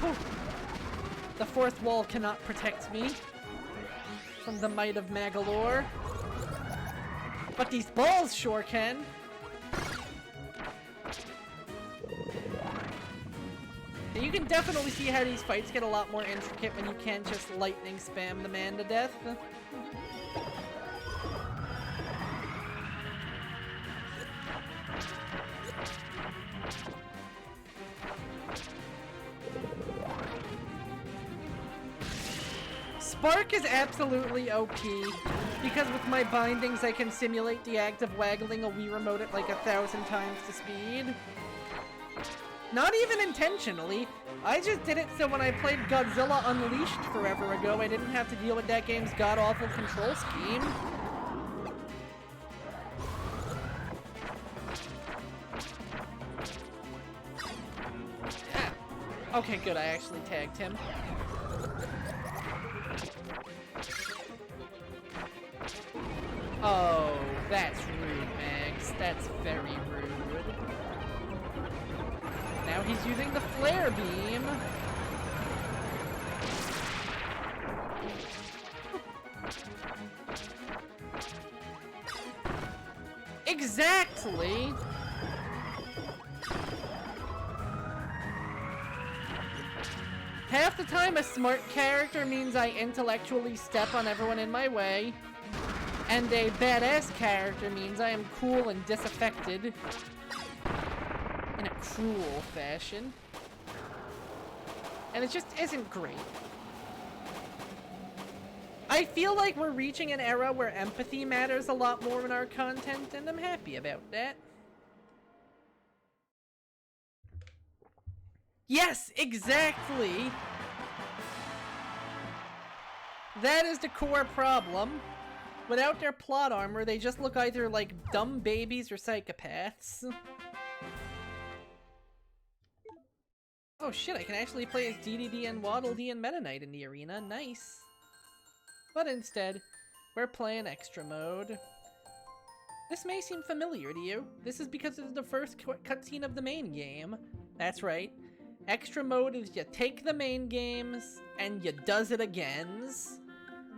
The fourth wall cannot protect me from the might of Magalore. But these balls sure can. And you can definitely see how these fights get a lot more intricate when you can't just lightning spam the man to death. Spark is absolutely OP, because with my bindings I can simulate the act of waggling a Wii Remote at like 1,000 times the speed. Not even intentionally, I just did it so when I played Godzilla Unleashed forever ago, I didn't have to deal with that game's god-awful control scheme. Okay, good, I actually tagged him. Oh, that's rude, Mags. That's very rude. Now he's using the flare beam. Exactly! Half the time a smart character means I intellectually step on everyone in my way. And a badass character means I am cool and disaffected in a cruel fashion. And it just isn't great. I feel like we're reaching an era where empathy matters a lot more in our content, and I'm happy about that. Yes, exactly! That is the core problem. Without their plot armor, they just look either like dumb babies or psychopaths. Oh shit, I can actually play as DDD and Waddle Dee and Meta Knight in the arena. Nice. But instead, we're playing extra mode. This may seem familiar to you. This is because it's the first cutscene of the main game. That's right. Extra mode is you take the main games and you does it agains.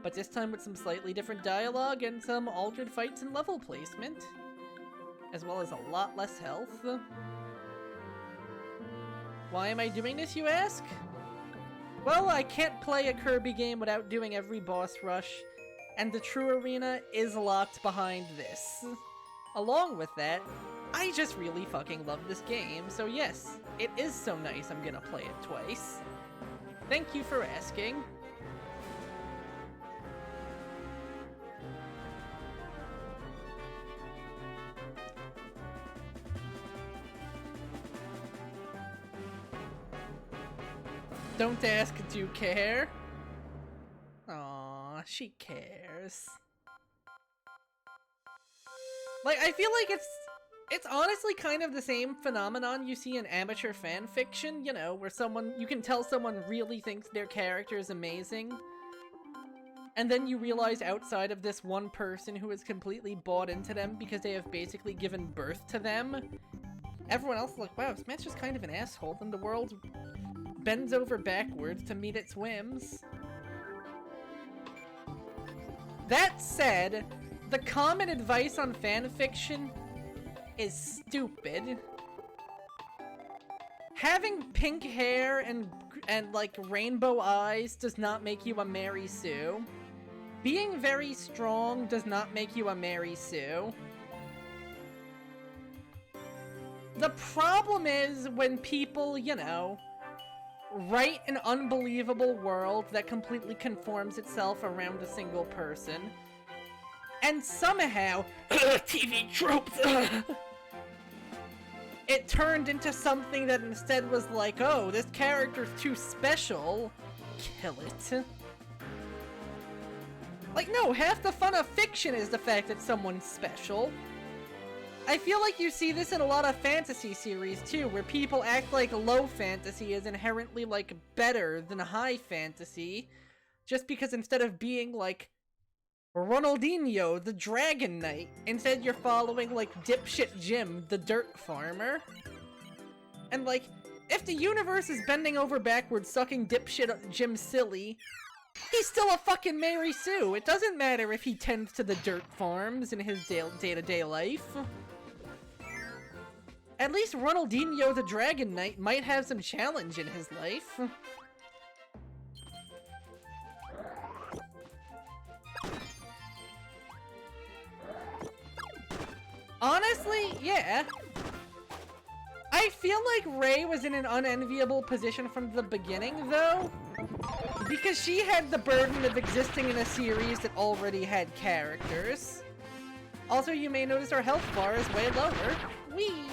But this time with some slightly different dialogue and some altered fights and level placement. As well as a lot less health. Why am I doing this, you ask? Well, I can't play a Kirby game without doing every boss rush, and the true arena is locked behind this. Along with that, I just really fucking love this game, so yes, it is so nice I'm gonna play it twice. Thank you for asking. Don't ask, do you care? Aw, she cares. Like, I feel like it's honestly kind of the same phenomenon you see in amateur fan fiction, you know, where you can tell someone really thinks their character is amazing, and then you realize outside of this one person who has completely bought into them because they have basically given birth to them, everyone else is like, wow, this man's just kind of an asshole, and the world bends over backwards to meet its whims. That said, the common advice on fanfiction is stupid. Having pink hair and like rainbow eyes does not make you a Mary Sue. Being very strong does not make you a Mary Sue. The problem is when people, you know, write an unbelievable world that completely conforms itself around a single person, and somehow, TV tropes, it turned into something that instead was like, oh, this character's too special, kill it. Like, no, half the fun of fiction is the fact that someone's special. I feel like you see this in a lot of fantasy series, too, where people act like low fantasy is inherently, like, better than high fantasy, just because instead of being, like, Ronaldinho, the Dragon Knight, instead you're following, like, dipshit Jim, the dirt farmer. And, like, if the universe is bending over backwards sucking dipshit Jim silly, he's still a fucking Mary Sue. It doesn't matter if he tends to the dirt farms in his day-to-day life. At least Ronaldinho the Dragon Knight might have some challenge in his life. Honestly, yeah. I feel like Rei was in an unenviable position from the beginning, though, because she had the burden of existing in a series that already had characters. Also, you may notice our health bar is way lower. Whee!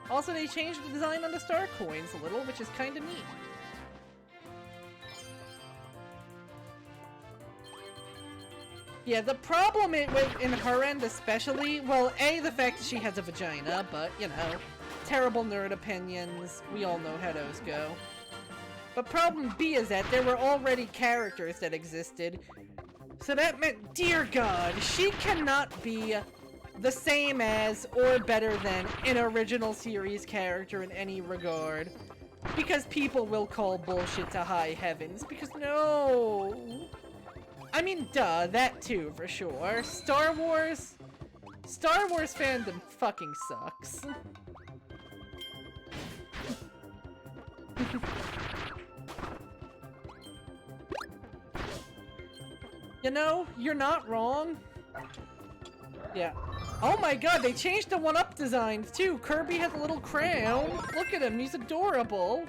Also, they changed the design on the star coins a little, which is kinda neat. Yeah, the problem in her end especially, well, A, the fact that she has a vagina, but, you know, terrible nerd opinions, we all know how those go. But problem B is that there were already characters that existed, so that meant, dear God, she cannot be the same as or better than an original series character in any regard, because people will call bullshit to high heavens, because no... I mean, duh, that too, for sure. Star Wars fandom fucking sucks. You know, you're not wrong. Yeah. Oh my god, they changed the 1-up designs too! Kirby has a little crown! Look at him, he's adorable!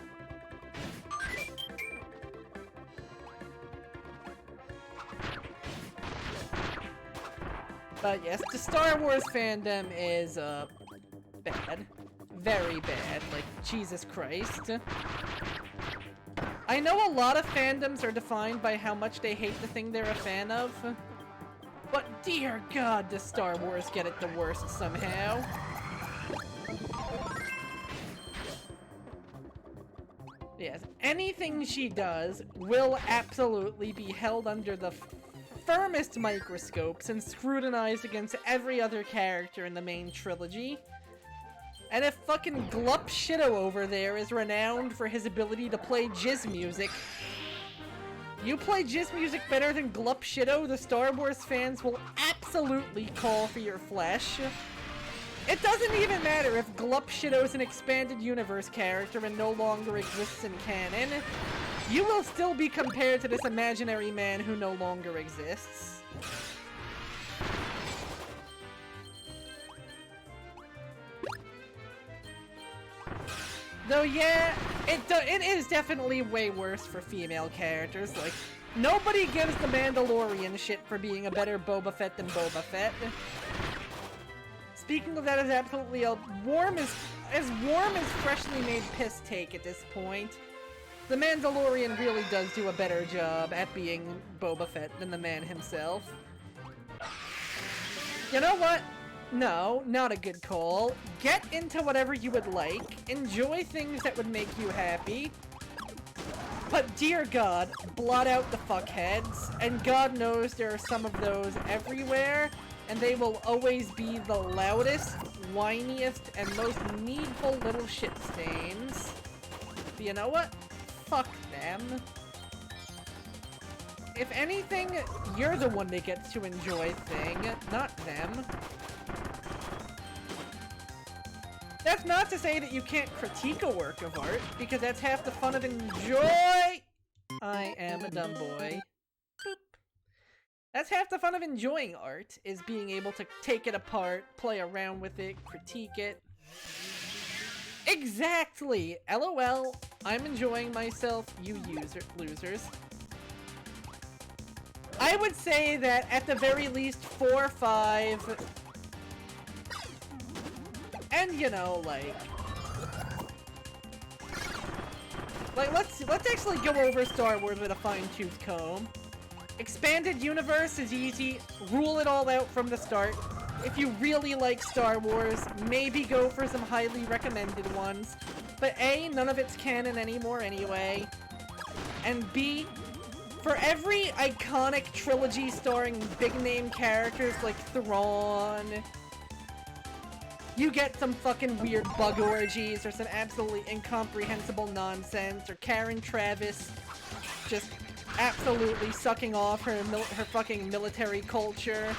But yes, the Star Wars fandom is, bad. Very bad, like, Jesus Christ. I know a lot of fandoms are defined by how much they hate the thing they're a fan of, but dear God, does Star Wars get it the worst somehow. Yes, anything she does will absolutely be held under the firmest microscopes and scrutinized against every other character in the main trilogy. And if fucking Glup Shido over there is renowned for his ability to play jizz music, you play jizz music better than Glup Shido, the Star Wars fans will absolutely call for your flesh. It doesn't even matter if Glup Shido is an expanded universe character and no longer exists in canon. You will still be compared to this imaginary man who no longer exists. Though, yeah, it is definitely way worse for female characters. Like, nobody gives the Mandalorian shit for being a better Boba Fett than Boba Fett. Speaking of that, is absolutely as warm as freshly made piss take at this point. The Mandalorian really does do a better job at being Boba Fett than the man himself. You know what? No, not a good call. Get into whatever you would like. Enjoy things that would make you happy. But dear God, blot out the fuckheads. And God knows there are some of those everywhere. And they will always be the loudest, whiniest, and most needful little shit stains. But you know what? Fuck them. If anything, you're the one that gets to enjoy thing, not them. That's not to say that you can't critique a work of art, because that's half the fun of enjoy. I am a dumb boy. Boop. That's half the fun of enjoying art, is being able to take it apart, play around with it, critique it. Exactly! LOL, I'm enjoying myself, you losers. I would say that at the very least 4 or 5... And you know, like let's actually go over Star Wars with a fine-tooth comb. Expanded universe is easy. Rule it all out from the start. If you really like Star Wars, maybe go for some highly recommended ones. But A, none of it's canon anymore anyway. And B, for every iconic trilogy starring big-name characters like Thrawn, you get some fucking weird bug orgies or some absolutely incomprehensible nonsense, or Karen Travis just absolutely sucking off her fucking military culture.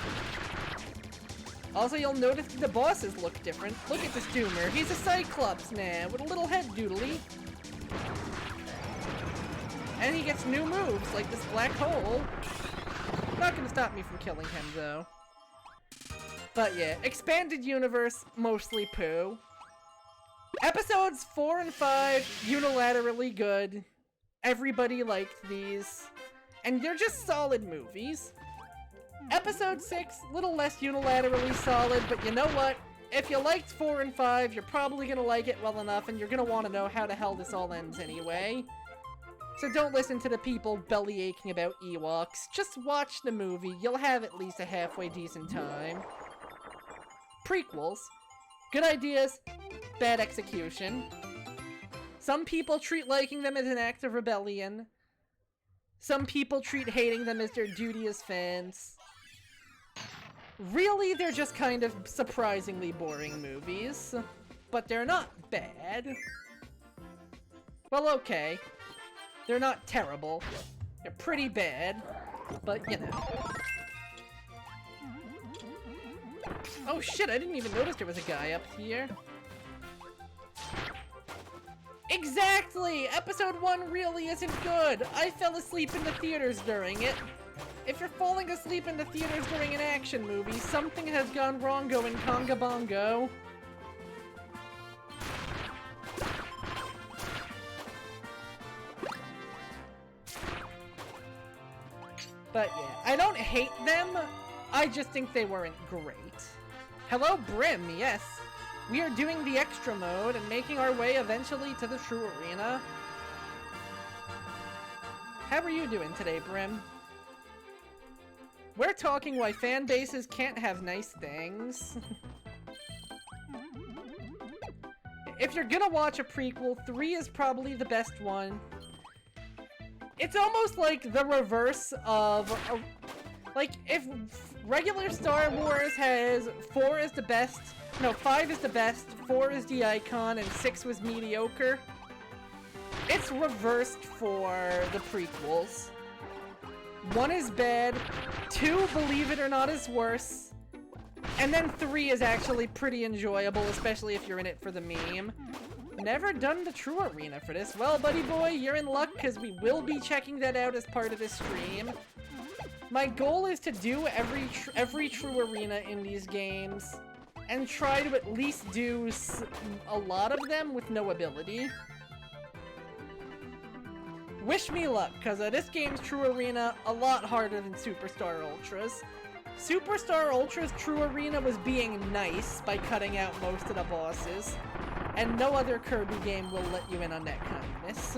Also, you'll notice that the bosses look different. Look at this Doomer. He's a Cyclops man with a little head doodly. And he gets new moves, like this black hole. Not gonna stop me from killing him, though. But yeah, expanded universe, mostly poo. Episodes 4 and 5, unilaterally good. Everybody liked these. And they're just solid movies. Episode 6, little less unilaterally solid, but you know what? If you liked 4 and 5, you're probably gonna like it well enough, and you're gonna want to know how the hell this all ends anyway. So don't listen to the people belly aching about Ewoks. Just watch the movie. You'll have at least a halfway decent time. Prequels. Good ideas, bad execution. Some people treat liking them as an act of rebellion. Some people treat hating them as their duty as fans. Really, they're just kind of surprisingly boring movies. But they're not bad. Well, okay. They're not terrible. They're pretty bad. But, you know. Oh shit, I didn't even notice there was a guy up here. Exactly! Episode 1 really isn't good! I fell asleep in the theaters during it. If you're falling asleep in the theaters during an action movie, something has gone wrong going conga bongo. But yeah, I don't hate them, I just think they weren't great. Hello, Brim, yes. We are doing the extra mode and making our way eventually to the true arena. How are you doing today, Brim? We're talking why fan bases can't have nice things. If you're gonna watch a prequel, 3 is probably the best one. It's almost like the reverse of... like, if regular Star Wars has 4 is the best... No, 5 is the best, 4 is the icon, and 6 was mediocre. It's reversed for the prequels. 1 is bad, 2, believe it or not, is worse. And then 3 is actually pretty enjoyable, especially if you're in it for the meme. Never done the true arena for this. Well, buddy boy, you're in luck, because we will be checking that out as part of this stream. My goal is to do every true arena in these games, and try to at least do a lot of them with no ability. Wish me luck, because this game's true arena a lot harder than Superstar Ultra's. Superstar Ultra's true arena was being nice by cutting out most of the bosses, and no other Kirby game will let you in on that kindness.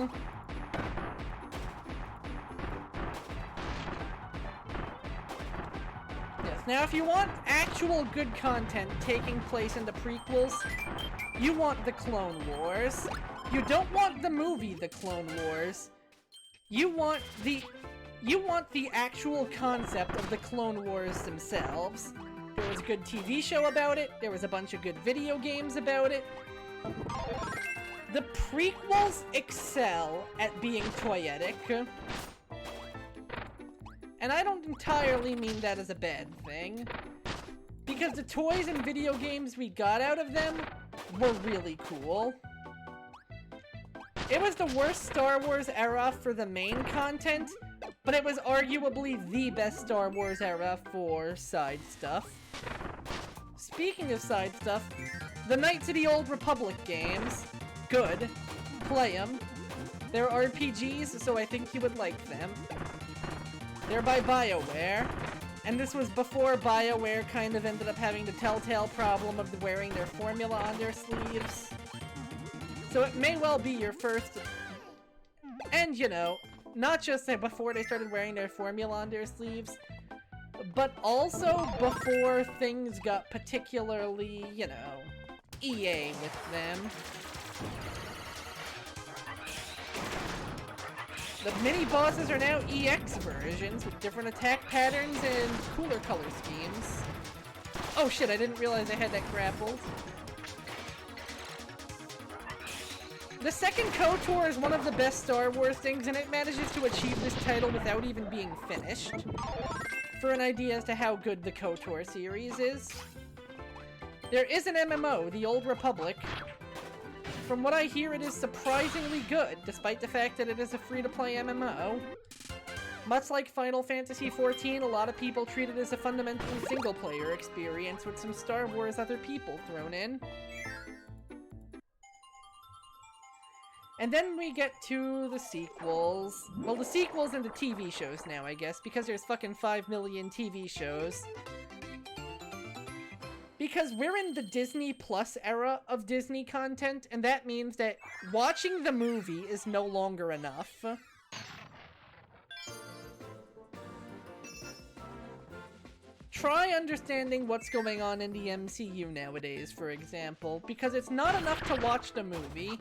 Now, if you want actual good content taking place in the prequels, you want the Clone Wars. You don't want the movie The Clone Wars. You want the actual concept of the Clone Wars themselves. There was a good TV show about it. There was a bunch of good video games about it. The prequels excel at being toyetic. And I don't entirely mean that as a bad thing. Because the toys and video games we got out of them were really cool. It was the worst Star Wars era for the main content, but it was arguably the best Star Wars era for side stuff. Speaking of side stuff, the Knights of the Old Republic games, good. Play them. They're RPGs, so I think you would like them. They're by BioWare, and this was before BioWare kind of ended up having the telltale problem of wearing their formula on their sleeves. So it may well be your first, and you know, not just before they started wearing their formula on their sleeves, but also before things got particularly, you know, EA with them. The mini-bosses are now EX versions with different attack patterns and cooler color schemes. Oh shit, I didn't realize I had that grappled. The second KOTOR is one of the best Star Wars things, and it manages to achieve this title without even being finished. For an idea as to how good the KOTOR series is. There is an MMO, The Old Republic. From what I hear, it is surprisingly good, despite the fact that it is a free-to-play MMO. Much like Final Fantasy XIV, a lot of people treat it as a fundamentally single-player experience with some Star Wars other people thrown in. And then we get to the sequels. Well, the sequels and the TV shows now, I guess, because there's fucking 5 million TV shows. Because we're in the Disney Plus era of Disney content, and that means that watching the movie is no longer enough. Try understanding what's going on in the MCU nowadays, for example, because it's not enough to watch the movie.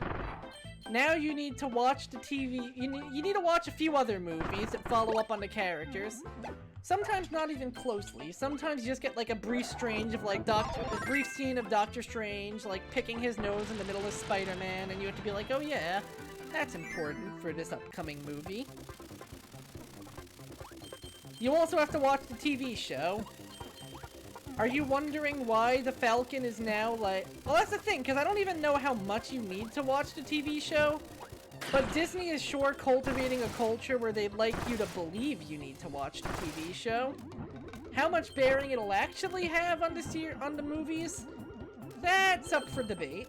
Now you need to watch the TV, you need to watch a few other movies that follow up on the characters. Sometimes not even closely. Sometimes you just get like a brief scene of Doctor Strange, like picking his nose in the middle of Spider-Man, and you have to be like, oh yeah, that's important for this upcoming movie. You also have to watch the TV show. Are you wondering why the Falcon is now like... Well, that's the thing, because I don't even know how much you need to watch the TV show. But Disney is sure cultivating a culture where they'd like you to believe you need to watch the TV show. How much bearing it'll actually have on the movies? That's up for debate.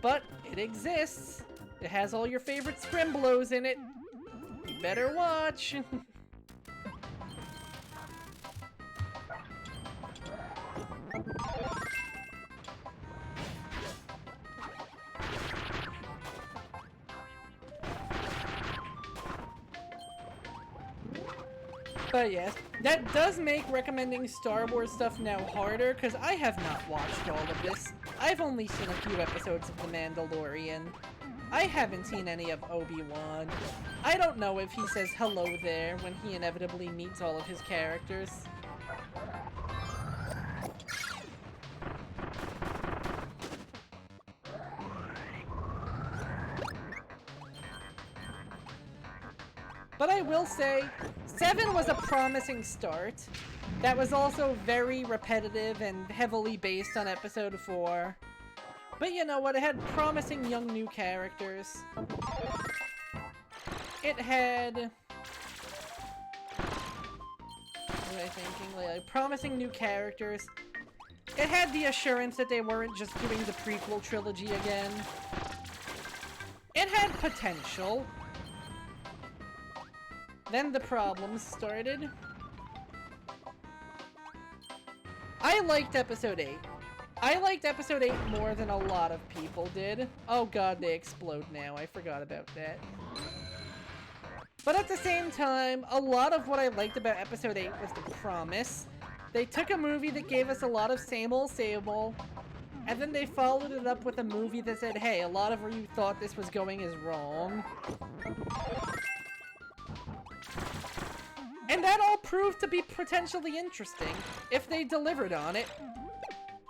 But it exists. It has all your favorite Scrimblows in it. You better watch. But yes, that does make recommending Star Wars stuff now harder, because I have not watched all of this. I've only seen a few episodes of The Mandalorian. I haven't seen any of Obi-Wan. I don't know if he says hello there when he inevitably meets all of his characters. But I will say, 7 was a promising start. That was also very repetitive and heavily based on episode 4. But you know what, it had promising young new characters. It had... What was I thinking? Like, promising new characters. It had the assurance that they weren't just doing the prequel trilogy again. It had potential. Then the problems started. I liked episode 8. I liked episode 8 more than a lot of people did. Oh god, they explode now. I forgot about that. But at the same time, a lot of what I liked about episode 8 was the promise. They took a movie that gave us a lot of same old, and then they followed it up with a movie that said, hey, a lot of where you thought this was going is wrong. And that all proved to be potentially interesting, if they delivered on it.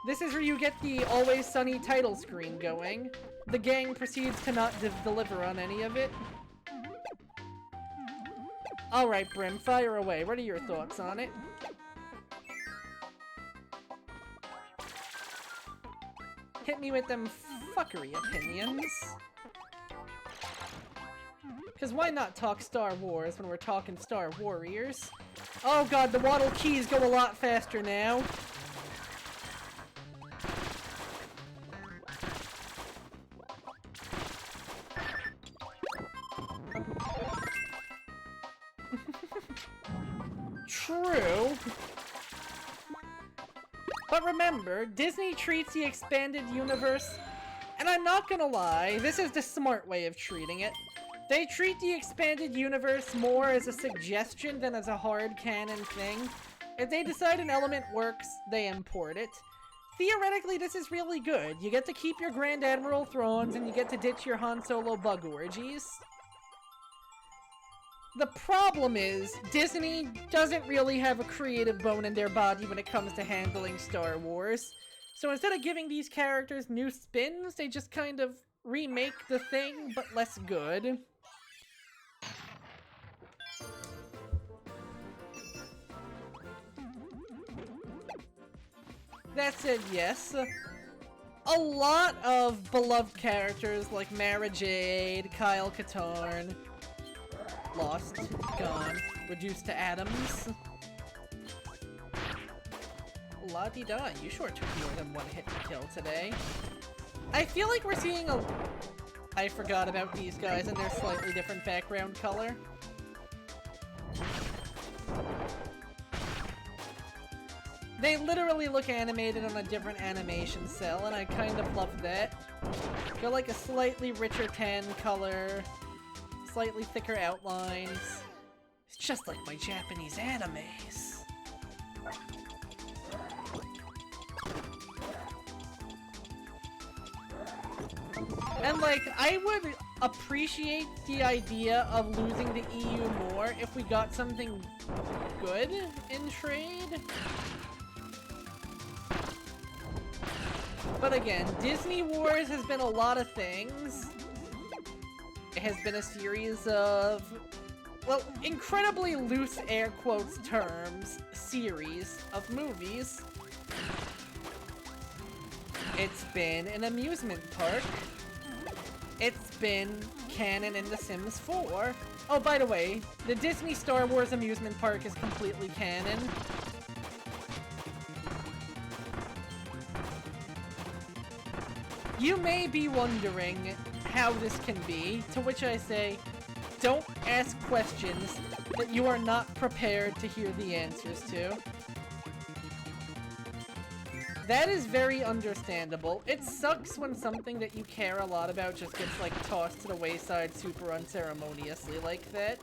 This is where you get the Always Sunny title screen going. The gang proceeds to not deliver on any of it. Alright, Brim, fire away. What are your thoughts on it? Hit me with them fuckery opinions. Because why not talk Star Wars when we're talking Star Warriors? Oh god, the Waddle keys go a lot faster now. True. But remember, Disney treats the expanded universe, and I'm not gonna lie, this is the smart way of treating it. They treat the expanded universe more as a suggestion than as a hard canon thing. If they decide an element works, they import it. Theoretically, this is really good. You get to keep your Grand Admiral Thrawn's, and you get to ditch your Han Solo bug orgies. The problem is, Disney doesn't really have a creative bone in their body when it comes to handling Star Wars. So instead of giving these characters new spins, they just kind of remake the thing, but less good. That said, yes, a lot of beloved characters like Mara Jade, Kyle Katarn, lost, gone, reduced to atoms. La-di-da, you sure took more than one hit to kill today. I feel like we're seeing a... I forgot about these guys and their slightly different background color. They literally look animated on a different animation cell, and I kind of love that. They're like a slightly richer tan color, slightly thicker outlines. It's just like my Japanese animes. And like, I would appreciate the idea of losing the EU more if we got something good in trade. But again, Disney Wars has been a lot of things. It has been a series of, well, incredibly loose air quotes terms, series of movies. It's been an amusement park. It's been canon in The Sims 4. Oh, by the way, the Disney Star Wars amusement park is completely canon. You may be wondering how this can be, to which I say, don't ask questions that you are not prepared to hear the answers to. That is very understandable. It sucks when something that you care a lot about just gets, like, tossed to the wayside super unceremoniously like that.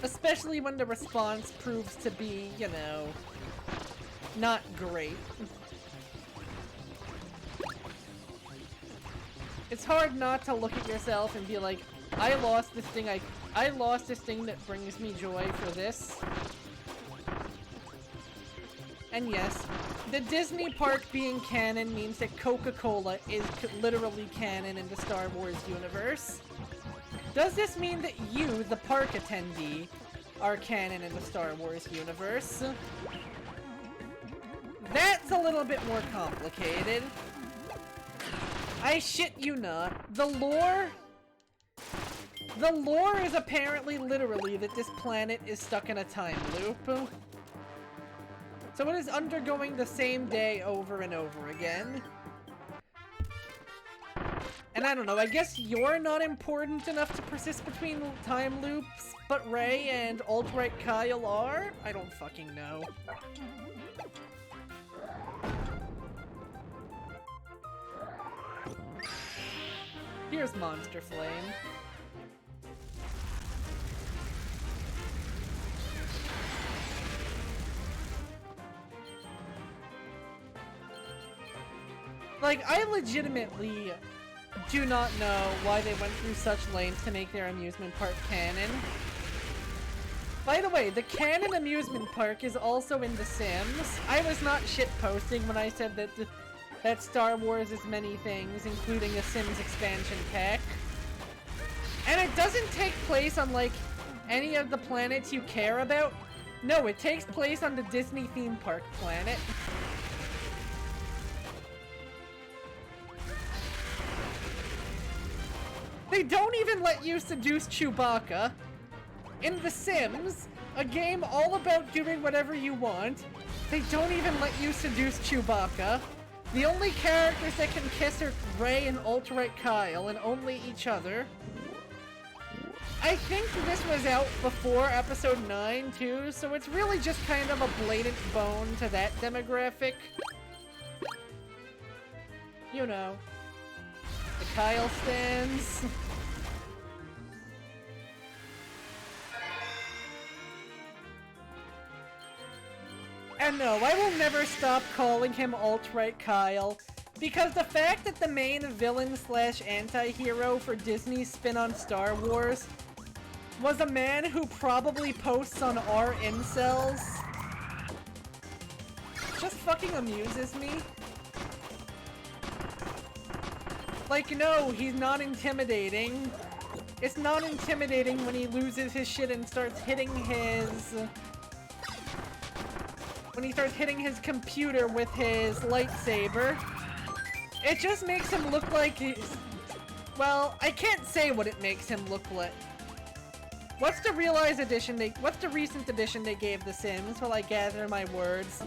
Especially when the response proves to be, you know, not great. It's hard not to look at yourself and be like, I lost this thing that brings me joy for this. And yes, the Disney park being canon means that Coca-Cola is literally canon in the Star Wars universe. Does this mean that you, the park attendee, are canon in the Star Wars universe? That's a little bit more complicated. I shit you not. The lore is apparently literally that this planet is stuck in a time loop. So it is undergoing the same day over and over again. And I don't know, I guess you're not important enough to persist between time loops, but Ray and Alt-Right Kyle are? I don't fucking know. Here's Monster Flame. Like, I legitimately do not know why they went through such lengths to make their amusement park canon. By the way, the canon amusement park is also in The Sims. I was not shitposting when I said that Star Wars is many things, including a Sims expansion pack. And it doesn't take place on, like, any of the planets you care about. No, it takes place on the Disney theme park planet. They don't even let you seduce Chewbacca. In The Sims, a game all about doing whatever you want, they don't even let you seduce Chewbacca. The only characters that can kiss are Rey and Alt-Right Kyle, and only each other. I think this was out before episode 9 too, so it's really just kind of a blatant bone to that demographic. You know. The Kyle stands. And no, I will never stop calling him Alt-Right Kyle, because the fact that the main villain slash anti-hero for Disney's spin on Star Wars was a man who probably posts on r incels just fucking amuses me. Like, no, he's not intimidating. It's not intimidating when he loses his shit and starts hitting his... when he starts hitting his computer with his lightsaber. It just makes him look like he's... Well, I can't say what it makes him look like. What's the what's the recent edition they gave The Sims while I gather my words?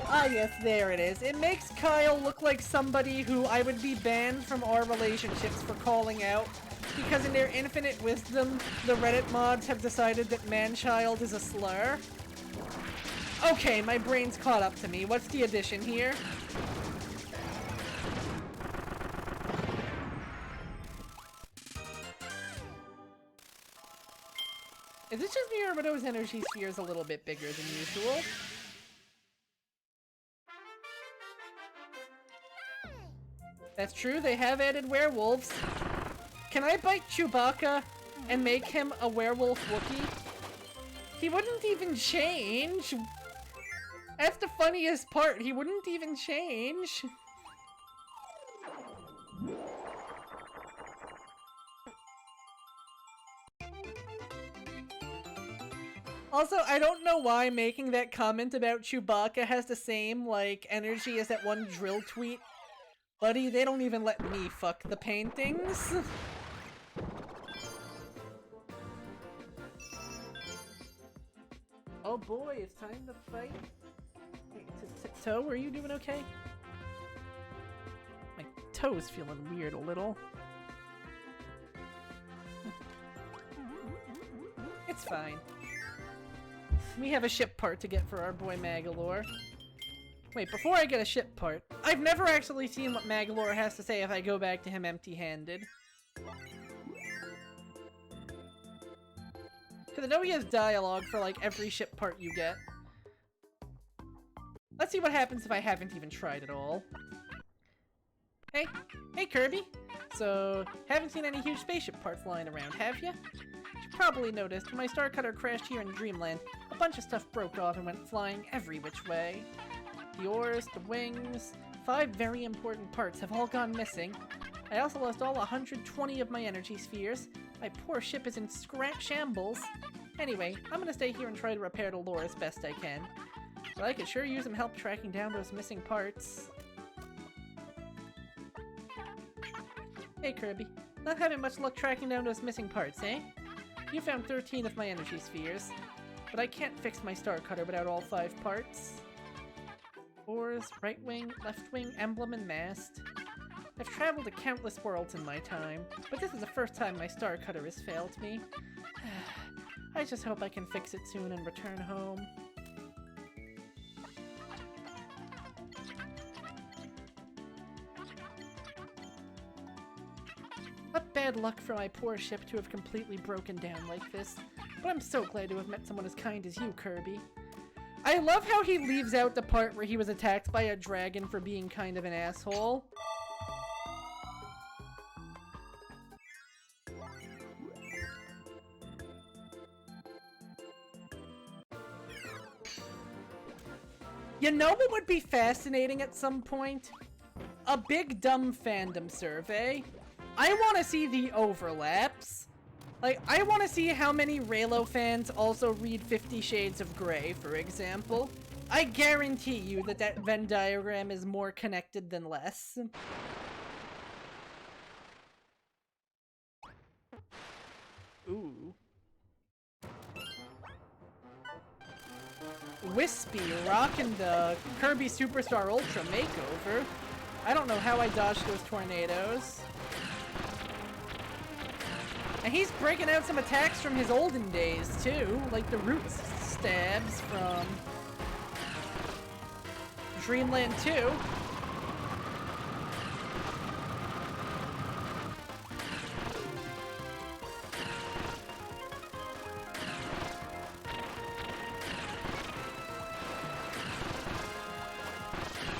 Ah yes, there it is. It makes Kyle look like somebody who I would be banned from our relationships for calling out, because in their infinite wisdom, the Reddit mods have decided that man-child is a slur. Okay, my brain's caught up to me. What's the addition here? Is it just me or are those energy spheres a little bit bigger than usual? That's true, they have added werewolves. Can I bite Chewbacca and make him a werewolf Wookiee? He wouldn't even change! That's the funniest part, he wouldn't even change. Also, I don't know why making that comment about Chewbacca has the same, like, energy as that one drill tweet. Buddy, they don't even let me fuck the paintings. Oh boy, it's time to fight. Wait, Toe, are you doing okay? My toe's feeling weird a little. It's fine. We have a ship part to get for our boy Magalore. Wait, before I get a ship part, I've never actually seen what Magalore has to say if I go back to him empty-handed. Because I know he has dialogue for, like, every ship part you get. Let's see what happens if I haven't even tried at all. Hey. Hey, Kirby. So, haven't seen any huge spaceship parts lying around, have you? You probably noticed when my Star Cutter crashed here in Dreamland, a bunch of stuff broke off and went flying every which way. The oars, the wings, 5 very important parts have all gone missing. I also lost all 120 of my energy spheres. My poor ship is in shambles. Anyway, I'm gonna stay here and try to repair the lore as best I can. But I could sure use some help tracking down those missing parts. Hey Kirby, not having much luck tracking down those missing parts, eh? You found 13 of my energy spheres, but I can't fix my Star Cutter without all 5 parts. Oars, right wing, left wing, emblem, and mast. I've traveled to countless worlds in my time, but this is the first time my Star Cutter has failed me. I just hope I can fix it soon and return home. What bad luck for my poor ship to have completely broken down like this, but I'm so glad to have met someone as kind as you, Kirby. I love how he leaves out the part where he was attacked by a dragon for being kind of an asshole. You know what would be fascinating at some point? A big dumb fandom survey. I want to see the overlaps. Like, I want to see how many Raylo fans also read 50 Shades of Grey, for example. I guarantee you that that Venn diagram is more connected than less. Ooh. Wispy rocking the Kirby Superstar Ultra makeover. I don't know how I dodged those tornadoes. And he's breaking out some attacks from his olden days, too. Like the root stabs from Dreamland 2.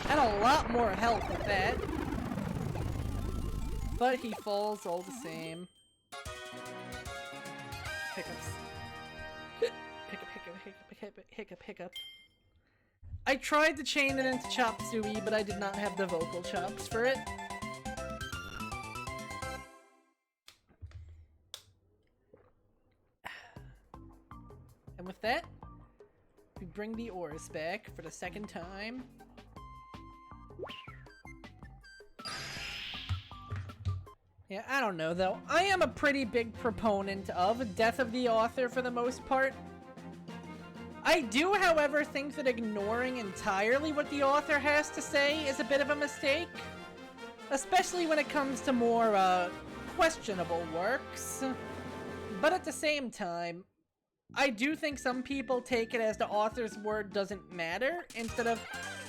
And a lot more health with that. But he falls all the same. Hiccups. Hiccup. I tried to chain it into Chop Suey, but I did not have the vocal chops for it. And with that, we bring the ores back for the second time. Yeah, I don't know though. I am a pretty big proponent of Death of the Author for the most part. I do, however, think that ignoring entirely what the author has to say is a bit of a mistake. Especially when it comes to more, questionable works. But at the same time, I do think some people take it as the author's word doesn't matter, instead of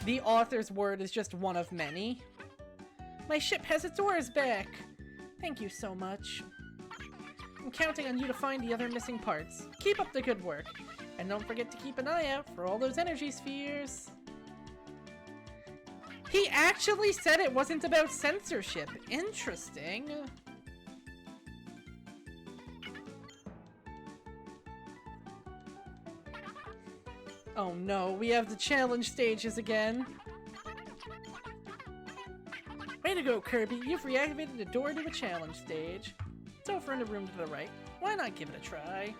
the author's word is just one of many. My ship has its ores back! Thank you so much. I'm counting on you to find the other missing parts. Keep up the good work. And don't forget to keep an eye out for all those energy spheres. He actually said it wasn't about censorship. Interesting. Oh no, we have the challenge stages again. Way to go, Kirby! You've reactivated the door to the challenge stage. It's over in the room to the right. Why not give it a try?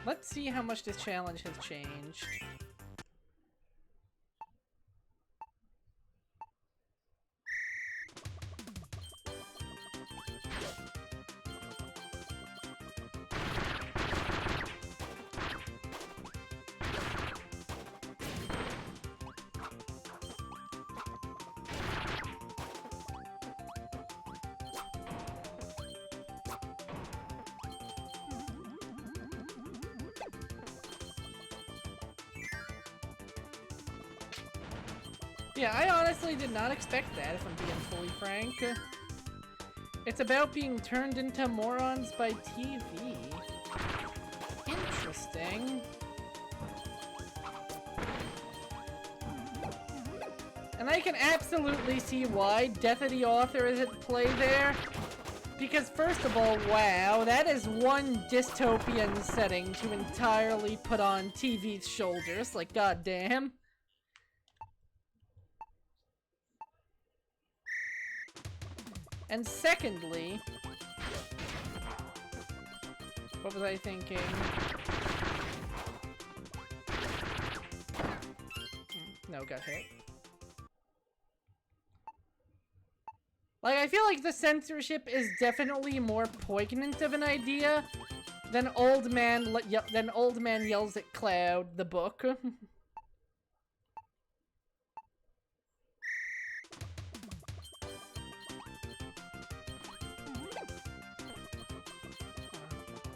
Let's see how much this challenge has changed. Yeah, I honestly did not expect that, if I'm being fully frank. It's about being turned into morons by TV. Interesting. And I can absolutely see why Death of the Author is at play there. Because first of all, wow, that is one dystopian setting to entirely put on TV's shoulders, like goddamn. And secondly, what was I thinking? No, got hit. Like, I feel like the censorship is definitely more poignant of an idea than Old Man Yells at Cloud, the book.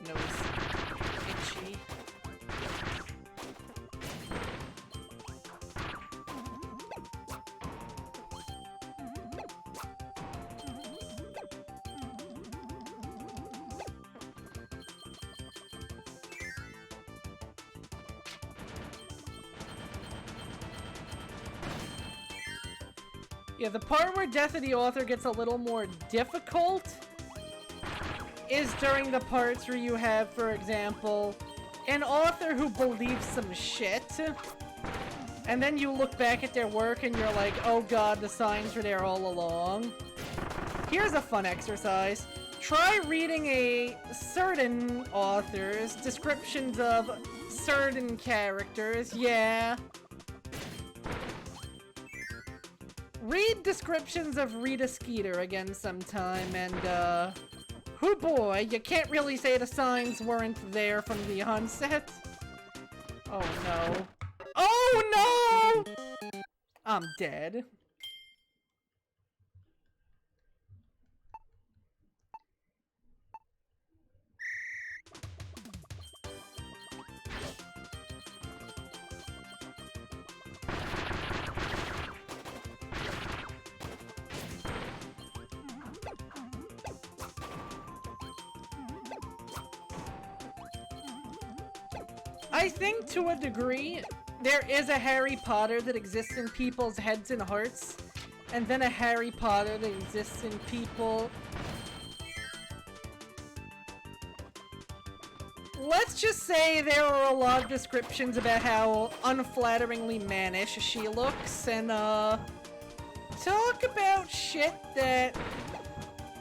Nose itchy. Yeah, the part where death of the author gets a little more difficult is during the parts where you have, for example, an author who believes some shit, and then you look back at their work and you're like, oh god, the signs were there all along. Here's a fun exercise. Try reading a certain author's descriptions of certain characters, yeah. Read descriptions of Rita Skeeter again sometime, and, oh boy, you can't really say the signs weren't there from the onset. Oh no. Oh no! I'm dead. I think to a degree, there is a Harry Potter that exists in people's heads and hearts, and then a Harry Potter that exists in people. Let's just say there are a lot of descriptions about how unflatteringly mannish she looks, and talk about shit that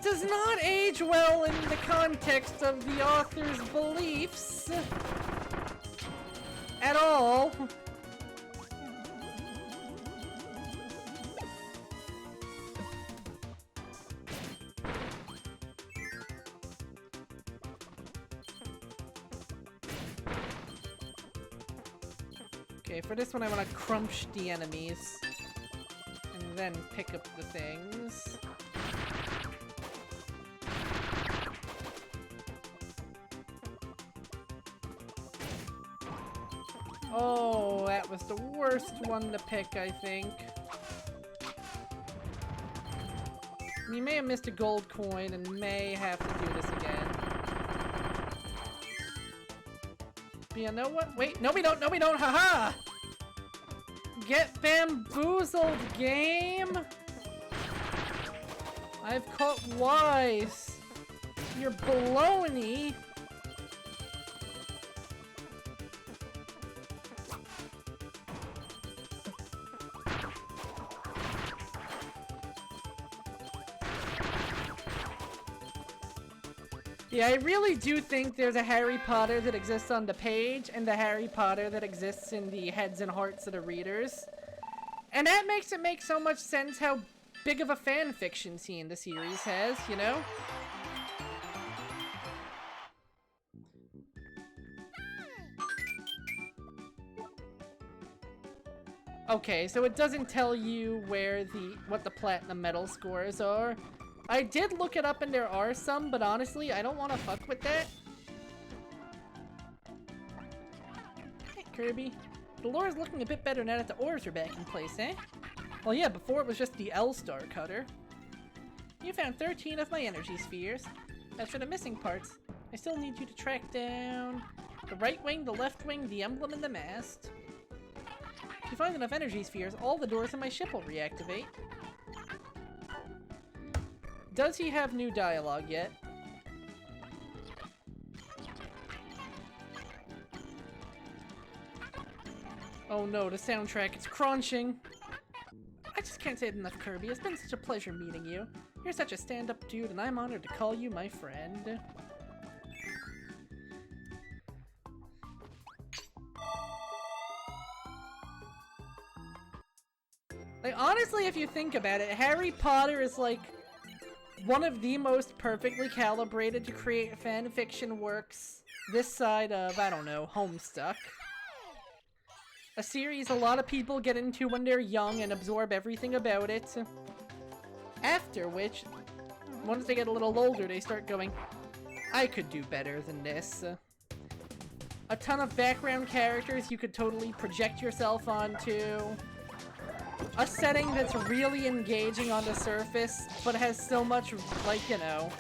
does not age well in the context of the author's beliefs. At all. Okay, for this one I want to crunch the enemies. And then pick up the things. Oh, that was the worst one to pick, I think. We may have missed a gold coin and may have to do this again. But you know what? Wait, no we don't, no we don't, haha! Get bamboozled, game! I've caught wise. You're baloney. Yeah, I really do think there's a Harry Potter that exists on the page and a Harry Potter that exists in the heads and hearts of the readers. And that makes it make so much sense how big of a fan fiction scene the series has, you know? Okay, so it doesn't tell you where what the platinum medal scores are. I did look it up and there are some, but honestly, I don't want to fuck with that. Hey, Kirby. The lore's looking a bit better now that the ores are back in place, eh? Well, yeah, before it was just the L-Star cutter. You found 13 of my energy spheres. As for the missing parts, I still need you to track down the right wing, the left wing, the emblem, and the mast. If you find enough energy spheres, all the doors in my ship will reactivate. Does he have new dialogue yet? Oh no, the soundtrack is crunching. I just can't say it enough, Kirby. It's been such a pleasure meeting you. You're such a stand-up dude, and I'm honored to call you my friend. Like, honestly, if you think about it, Harry Potter is like one of the most perfectly calibrated to create fan fiction works this side of, I don't know, Homestuck. A series a lot of people get into when they're young and absorb everything about it. After which, once they get a little older, they start going, I could do better than this. A ton of background characters you could totally project yourself onto. A setting that's really engaging on the surface, but has so much, like, you know,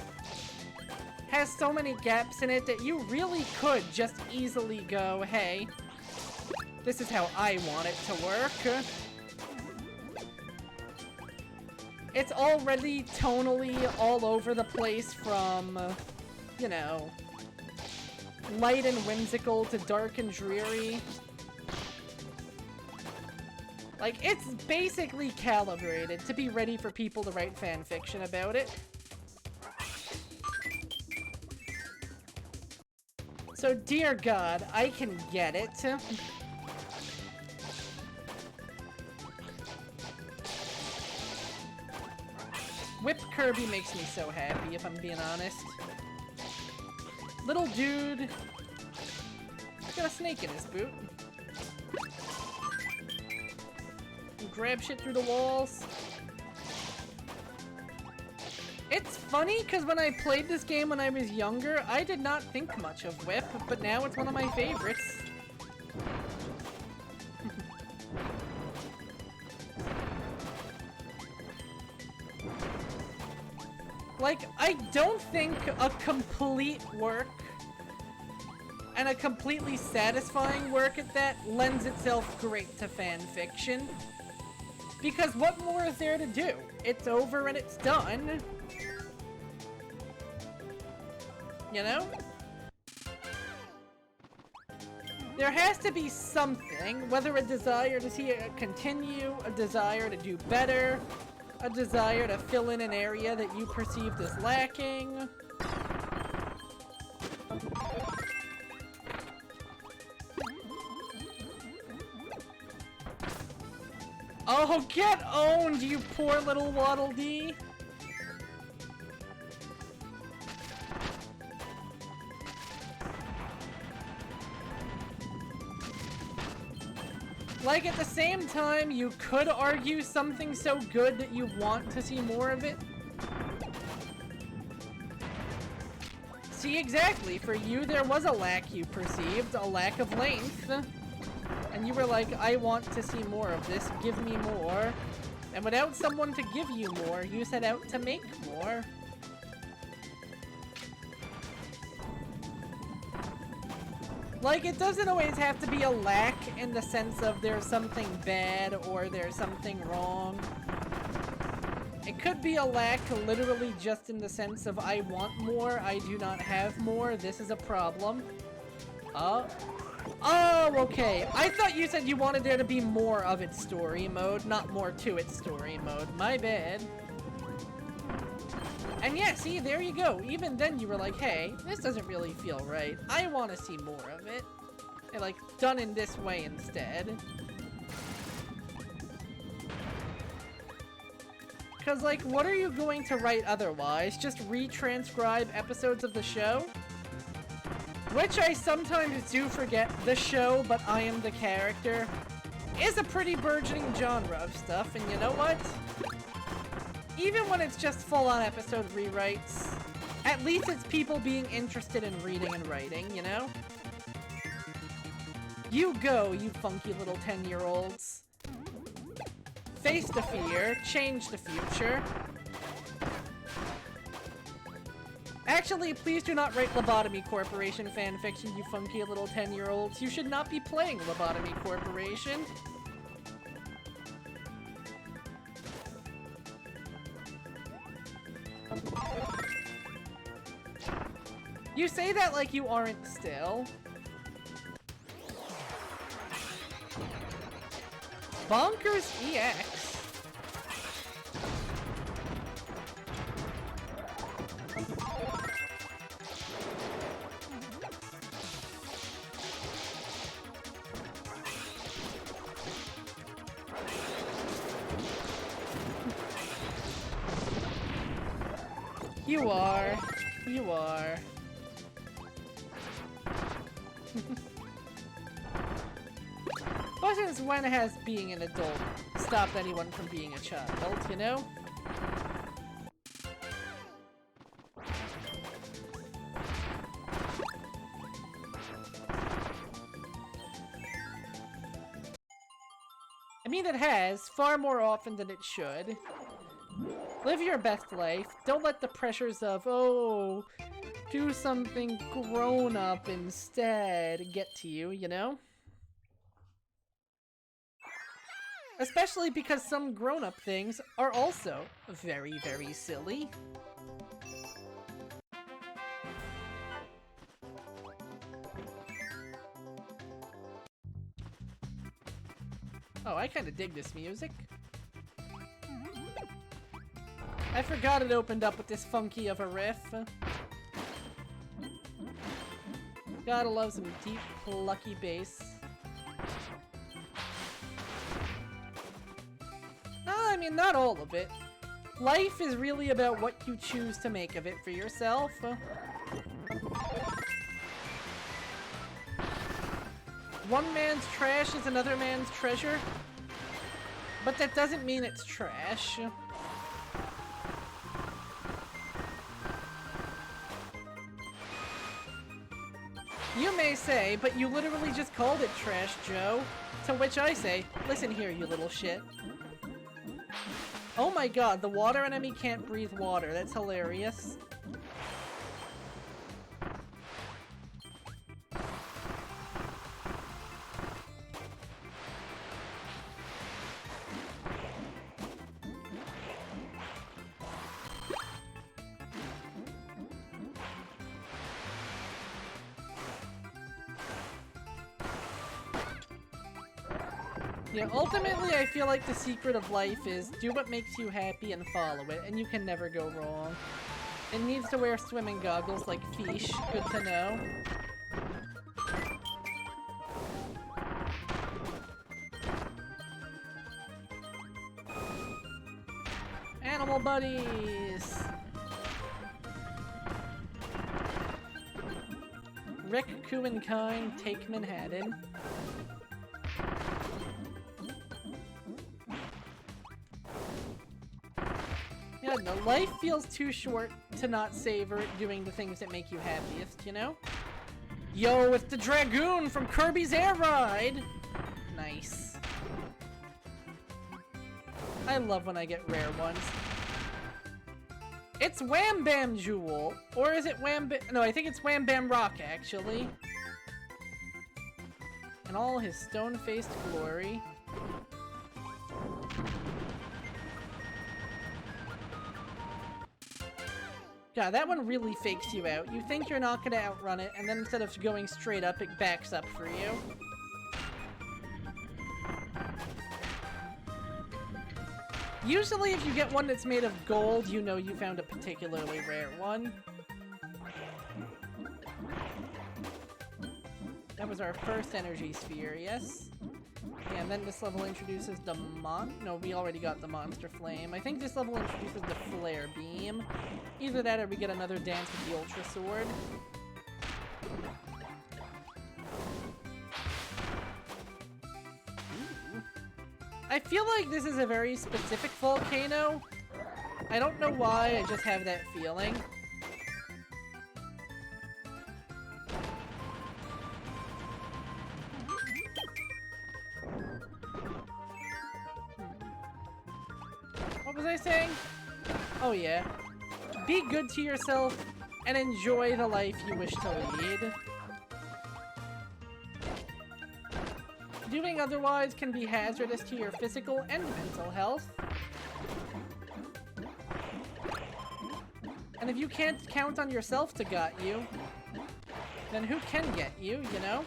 has so many gaps in it that you really could just easily go, hey, this is how I want it to work. It's already tonally all over the place from, you know, light and whimsical to dark and dreary. Like, it's basically calibrated to be ready for people to write fanfiction about it. So, dear God, I can get it. Whip Kirby makes me so happy, if I'm being honest. Little dude. Got a snake in his boot. You grab shit through the walls. It's funny, because when I played this game when I was younger, I did not think much of Whip, but now it's one of my favorites. Like, I don't think a complete work and a completely satisfying work at that lends itself great to fanfiction. Because what more is there to do? It's over and it's done. You know? There has to be something, whether a desire to see it continue, a desire to do better, a desire to fill in an area that you perceived as lacking. Oh, get owned, you poor little Waddle Dee! Like, at the same time, you could argue something so good that you want to see more of it. See, exactly. For you, there was a lack you perceived, a lack of length. And you were like, I want to see more of this, give me more. And without someone to give you more, you set out to make more. Like, it doesn't always have to be a lack in the sense of there's something bad or there's something wrong. It could be a lack literally just in the sense of I want more, I do not have more, this is a problem. Oh, okay. I thought you said you wanted there to be more of its story mode, not more to its story mode. My bad. And yeah, see, there you go. Even then you were like, hey, this doesn't really feel right. I want to see more of it. And like, done in this way instead. Because like, what are you going to write otherwise? Just retranscribe episodes of the show? Which I sometimes do forget the show, but I am the character. Is a pretty burgeoning genre of stuff, and you know what? Even when it's just full-on episode rewrites, at least it's people being interested in reading and writing, you know? You go, you funky little 10-year-olds. Face the fear, change the future. Actually, please do not write Lobotomy Corporation fanfiction, you funky little 10-year-olds. You should not be playing Lobotomy Corporation. You say that like you aren't still. Bonkers EX. You are. You are. But since when has being an adult stopped anyone from being a child, you know? I mean, it has, far more often than it should. Live your best life. Don't let the pressures of, oh, do something grown-up instead get to you, you know? Especially because some grown-up things are also very, very silly. Oh, I kinda dig this music. I forgot it opened up with this funky of a riff. Gotta love some deep, plucky bass. No, I mean, not all of it. Life is really about what you choose to make of it for yourself. One man's trash is another man's treasure, but that doesn't mean it's trash. You may say, but you literally just called it trash, Joe. To which I say, listen here, you little shit. Oh my god, the water enemy can't breathe water. That's hilarious. Yeah, ultimately I feel like the secret of life is do what makes you happy and follow it, and you can never go wrong. It needs to wear swimming goggles like fish, good to know. Animal buddies! Rick, Kuenkind, take Manhattan. Yeah, no, life feels too short to not savor it doing the things that make you happiest, you know? Yo, it's the Dragoon from Kirby's Air Ride! Nice. I love when I get rare ones. It's Wham Bam Jewel! Or is it Wham Bam... No, I think it's Wham Bam Rock, actually. In all his stone-faced glory. God, that one really fakes you out. You think you're not gonna outrun it, and then instead of going straight up, it backs up for you. Usually if you get one that's made of gold, you know you found a particularly rare one. That was our first energy sphere, yes? Yeah, and then this level introduces the No, we already got the Monster Flame. I think this level introduces the Flare Beam. Either that or we get another dance with the Ultra Sword. Ooh. I feel like this is a very specific volcano. I don't know why, I just have that feeling. What was I saying? Oh yeah. Be good to yourself and enjoy the life you wish to lead. Doing otherwise can be hazardous to your physical and mental health. And if you can't count on yourself to get you, then who can get you, you know?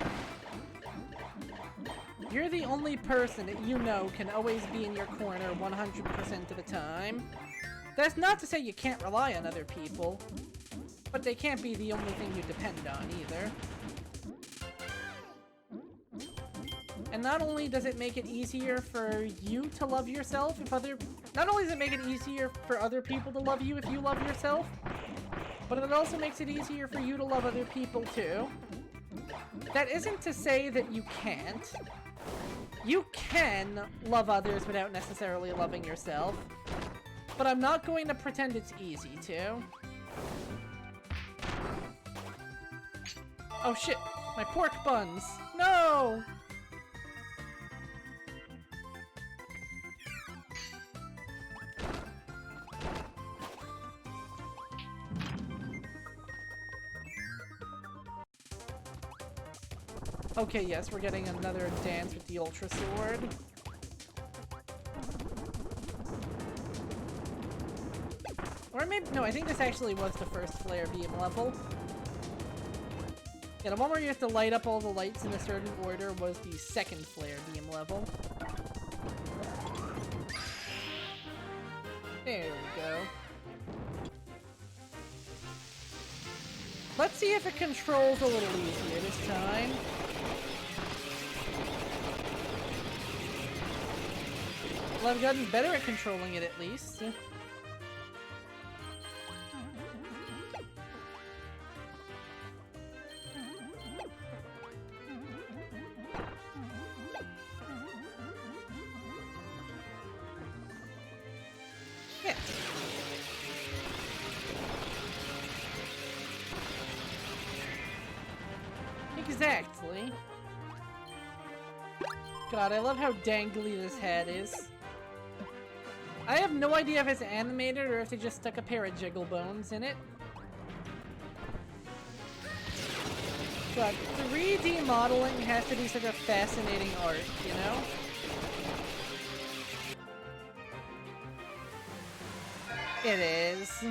You're the only person that you know can always be in your corner 100% of the time. That's not to say you can't rely on other people, but they can't be the only thing you depend on either. And not only does it make it easier for you to love yourself not only does it make it easier for other people to love you if you love yourself, but it also makes it easier for you to love other people too. That isn't to say that you can't. You can love others without necessarily loving yourself, but I'm not going to pretend it's easy to. Oh shit, my pork buns! No! Okay, yes, we're getting another dance with the Ultra Sword. Or maybe, no, I think this actually was the first flare beam level. Yeah, the one where you have to light up all the lights in a certain order was the second flare beam level. There we go. Let's see if it controls a little easier this time. Well, I've gotten better at controlling it at least. Yeah. Exactly. God, I love how dangly this head is. I have no idea if it's animated or if they just stuck a pair of jiggle bones in it. God, 3D modeling has to be such a fascinating art, you know? It is.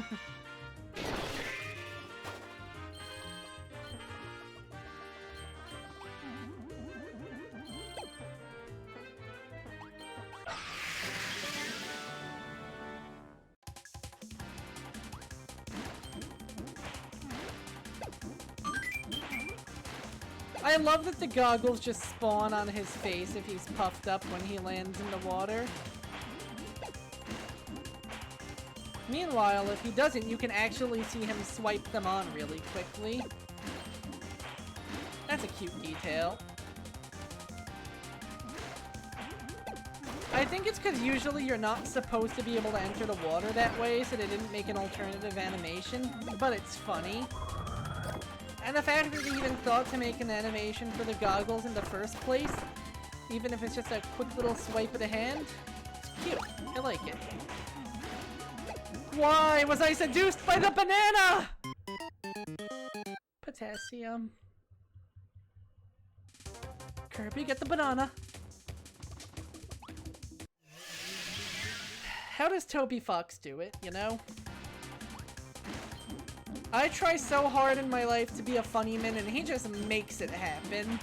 I love that the goggles just spawn on his face if he's puffed up when he lands in the water. Meanwhile, if he doesn't, you can actually see him swipe them on really quickly. That's a cute detail. I think it's because usually you're not supposed to be able to enter the water that way, so they didn't make an alternative animation, but it's funny. And the fact that they even thought to make an animation for the goggles in the first place, even if it's just a quick little swipe of the hand, it's cute. I like it. Why was I seduced by the banana? Potassium. Kirby, get the banana. How does Toby Fox do it, you know? I try so hard in my life to be a funny man, and he just makes it happen.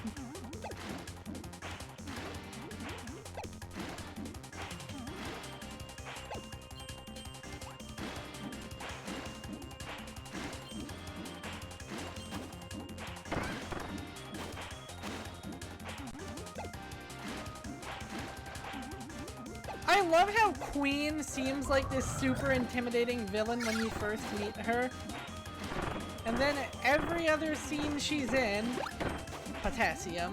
I love how Queen seems like this super intimidating villain when you first meet her. And then every other scene she's in, Potassium.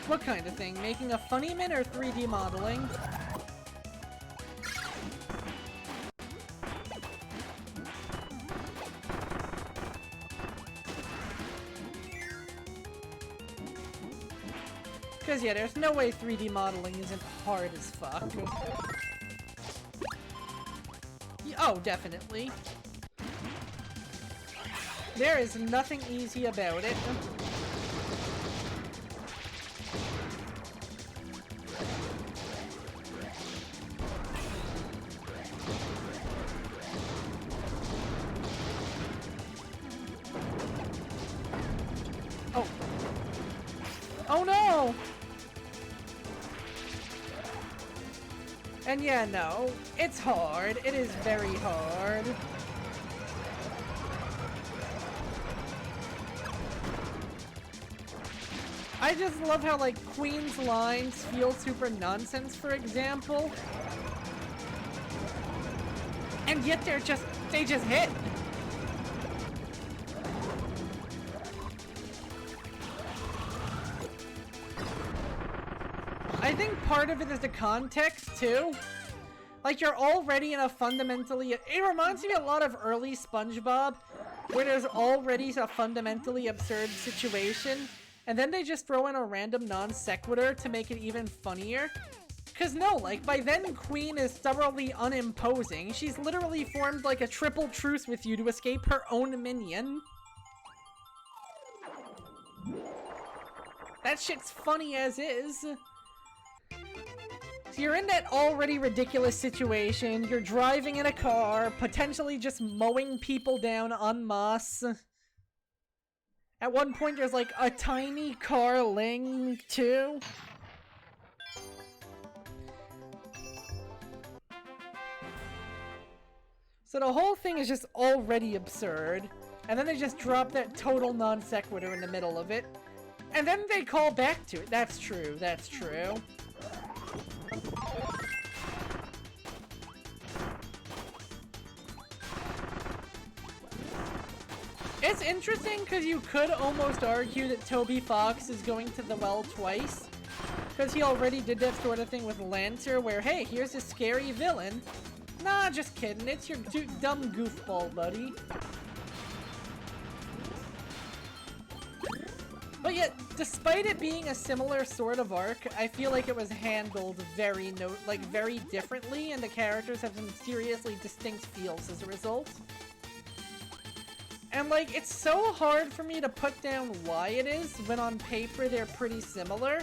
What kind of thing? Making a funny man or 3D modeling? Because yeah, there's no way 3D modeling isn't hard as fuck. Oh, definitely. There is nothing easy about it. Oh. Oh no! And yeah, no, it's hard. It is very hard. I just love how, like, Queen's lines feel super nonsense, for example. And yet they just hit. I think part of it is the context, too. Like, you're already in a fundamentally... It reminds me a lot of early SpongeBob, where there's already a fundamentally absurd situation, and then they just throw in a random non sequitur to make it even funnier. Cause no, like, by then Queen is thoroughly unimposing. She's literally formed like a triple truce with you to escape her own minion. That shit's funny as is. So you're in that already ridiculous situation. You're driving in a car, potentially just mowing people down en masse. At one point, there's like a tiny car-ling, too. So the whole thing is just already absurd. And then they just drop that total non sequitur in the middle of it. And then they call back to it. That's true, that's true. It's interesting because you could almost argue that Toby Fox is going to the well twice. Because he already did that sort of thing with Lancer where, hey, here's a scary villain. Nah, just kidding. It's your dumb goofball buddy. But yet, despite it being a similar sort of arc, I feel like it was handled very very differently, and the characters have some seriously distinct feels as a result. And like, it's so hard for me to put down why it is when on paper they're pretty similar.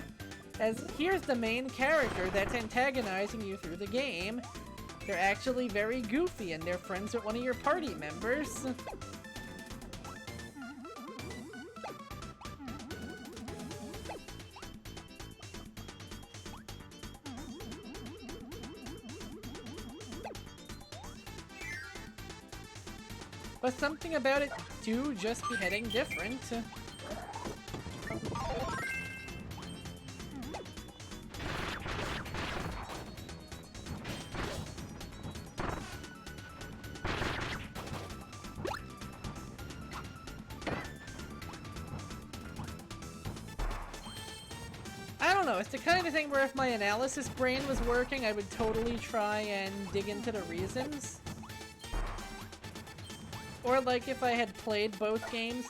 As here's the main character that's antagonizing you through the game. They're actually very goofy and they're friends with one of your party members. But something about it do just be hitting different. I don't know, it's the kind of thing where if my analysis brain was working, I would totally try and dig into the reasons. Or like if I had played both games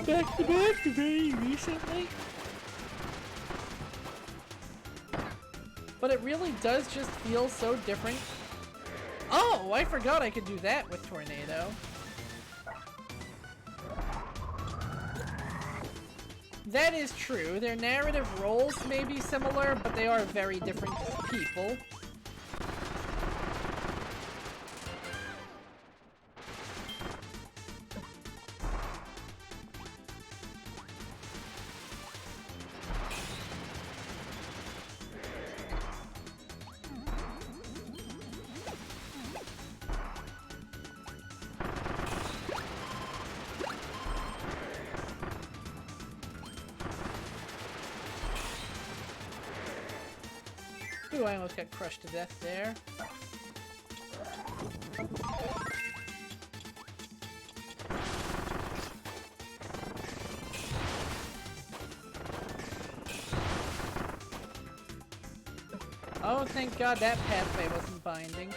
back to back very recently. But it really does just feel so different. Oh, I forgot I could do that with Tornado. That is true. Their narrative roles may be similar, but they are very different people. Ooh, I almost got crushed to death there. Oh, thank God that pathway wasn't binding.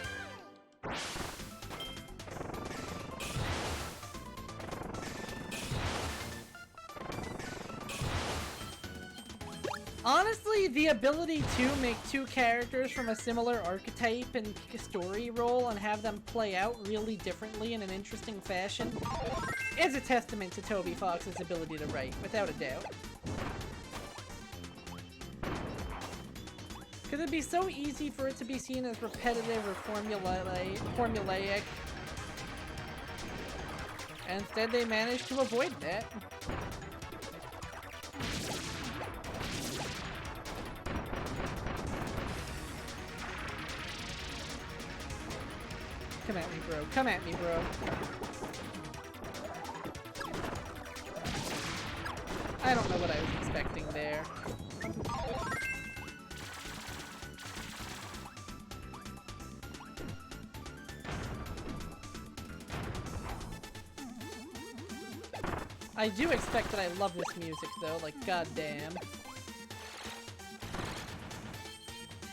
Honestly, the ability to make two characters from a similar archetype and story role and have them play out really differently in an interesting fashion is a testament to Toby Fox's ability to write, without a doubt. Because it'd be so easy for it to be seen as repetitive or formulaic. And instead they managed to avoid that. Come at me, bro. Come at me, bro. I don't know what I was expecting there. I do expect that I love this music, though. Like, goddamn.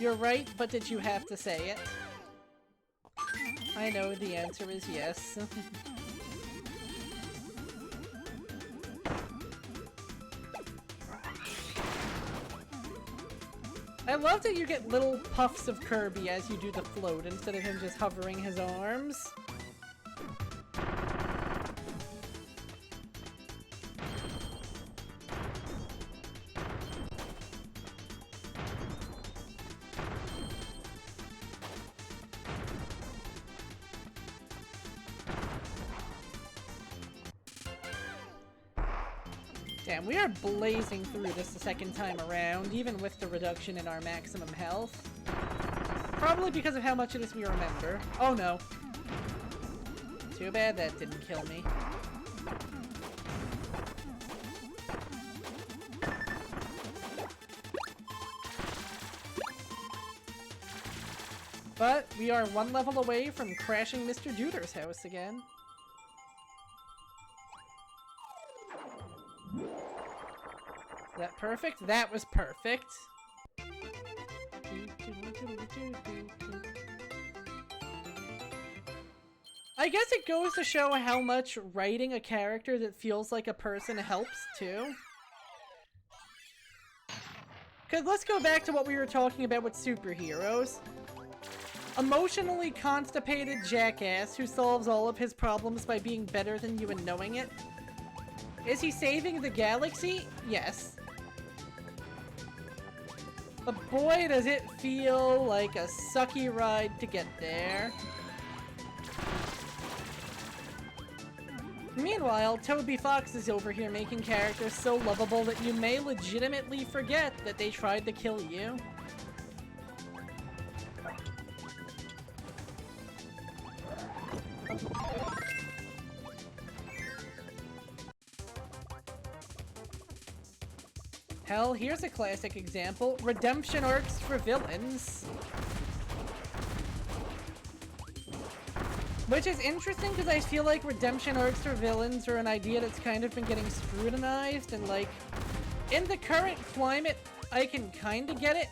You're right, but did you have to say it? I know the answer is yes. I love that you get little puffs of Kirby as you do the float instead of him just hovering his arms. Damn, we are blazing through this the second time around, even with the reduction in our maximum health. Probably because of how much of this we remember. Oh no. Too bad that didn't kill me. But we are one level away from crashing Mr. Duder's house again. Is that perfect? That was perfect. I guess it goes to show how much writing a character that feels like a person helps, too. Because let's go back to what we were talking about with superheroes. Emotionally constipated jackass who solves all of his problems by being better than you and knowing it. Is he saving the galaxy? Yes. But boy, does it feel like a sucky ride to get there. Meanwhile, Toby Fox is over here making characters so lovable that you may legitimately forget that they tried to kill you. Hell, here's a classic example. Redemption arcs for villains. Which is interesting because I feel like redemption arcs for villains are an idea that's kind of been getting scrutinized, and like, in the current climate, I can kind of get it.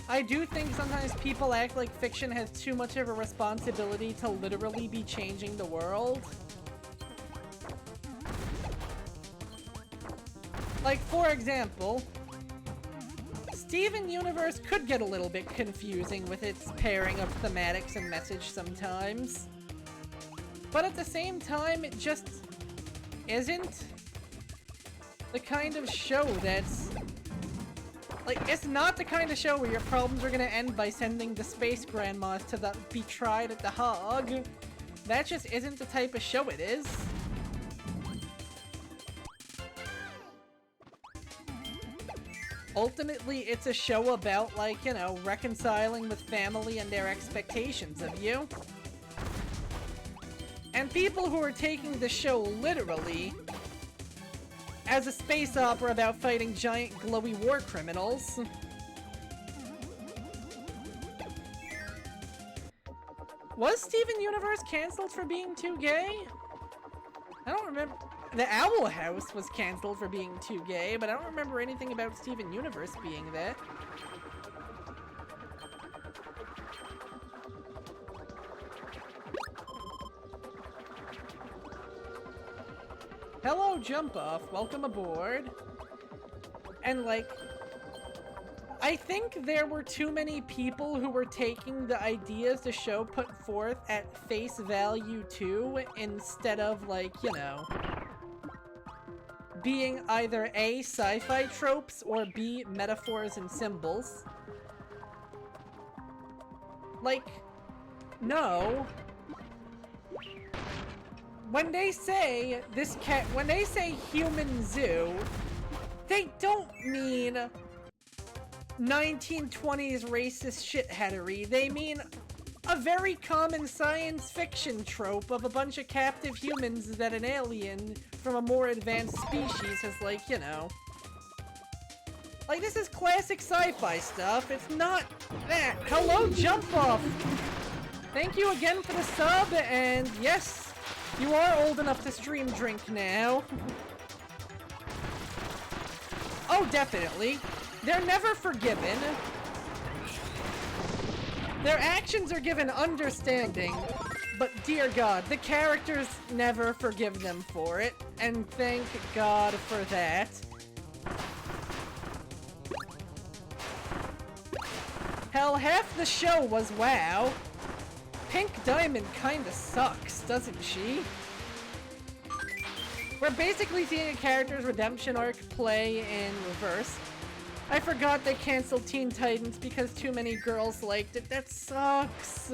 I do think sometimes people act like fiction has too much of a responsibility to literally be changing the world. Like, for example, Steven Universe could get a little bit confusing with its pairing of thematics and message sometimes. But at the same time, it just isn't the kind of show that's... Like, it's not the kind of show where your problems are gonna end by sending the space grandmas to be tried at the Hague. That just isn't the type of show it is. Ultimately, it's a show about, like, you know, reconciling with family and their expectations of you. And people who are taking the show literally as a space opera about fighting giant glowy war criminals. Was Steven Universe cancelled for being too gay? I don't remember. The Owl House was cancelled for being too gay, but I don't remember anything about Steven Universe being that. Hello, Jump Off. Welcome aboard. And, like, I think there were too many people who were taking the ideas the show put forth at face value, too, instead of, like, you know, being either A, sci-fi tropes, or B, metaphors and symbols. Like, no. When they say when they say human zoo, they don't mean 1920s racist shitheadery. They mean a very common science fiction trope of a bunch of captive humans that an alien from a more advanced species has, like, you know. Like, this is classic sci-fi stuff. It's not that. Hello, Jump Off! Thank you again for the sub, and yes, you are old enough to stream drink now. Oh, definitely. They're never forgiven. Their actions are given understanding, but dear God, the characters never forgive them for it, and thank God for that. Hell, half the show was WoW. Pink Diamond kinda sucks, doesn't she? We're basically seeing a character's redemption arc play in reverse. I forgot they canceled Teen Titans because too many girls liked it. That sucks.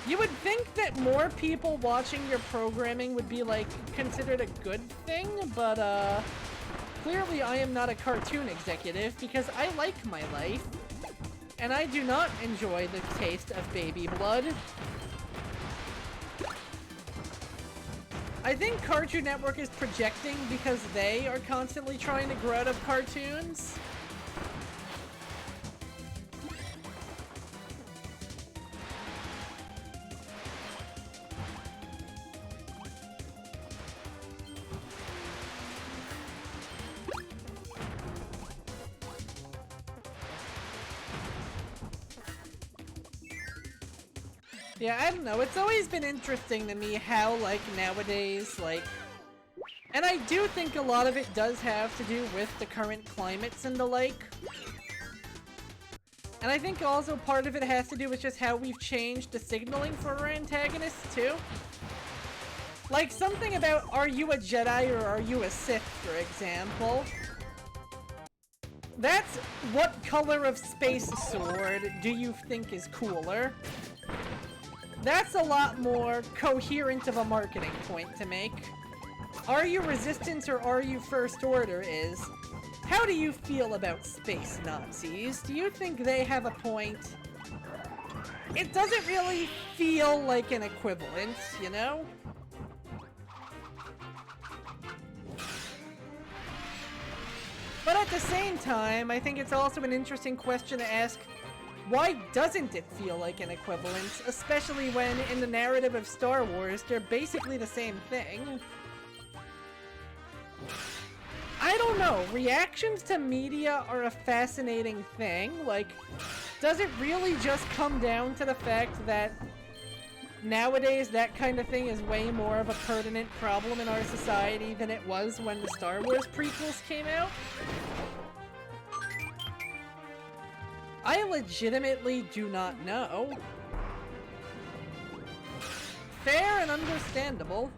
You would think that more people watching your programming would be, like, considered a good thing, but, clearly I am not a cartoon executive because I like my life, and I do not enjoy the taste of baby blood. I think Cartoon Network is projecting because they are constantly trying to grow out of cartoons. Yeah, I don't know. It's always been interesting to me how, like, nowadays, like... And I do think a lot of it does have to do with the current climates and the like. And I think also part of it has to do with just how we've changed the signaling for our antagonists, too. Like, something about, are you a Jedi or are you a Sith, for example? That's, what color of space sword do you think is cooler? That's a lot more coherent of a marketing point to make. Are you Resistance or are you First Order is, how do you feel about space Nazis? Do you think they have a point? It doesn't really feel like an equivalent, you know? But at the same time, I think it's also an interesting question to ask, why doesn't it feel like an equivalent, especially when, in the narrative of Star Wars, they're basically the same thing? I don't know, reactions to media are a fascinating thing. Like, does it really just come down to the fact that nowadays that kind of thing is way more of a pertinent problem in our society than it was when the Star Wars prequels came out? I legitimately do not know. Fair and understandable.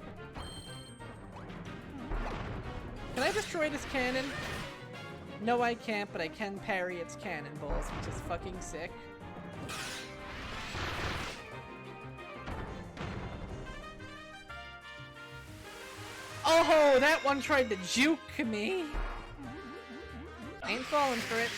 Can I destroy this cannon? No, I can't, but I can parry its cannonballs, which is fucking sick. Oh, that one tried to juke me. Ain't falling for it.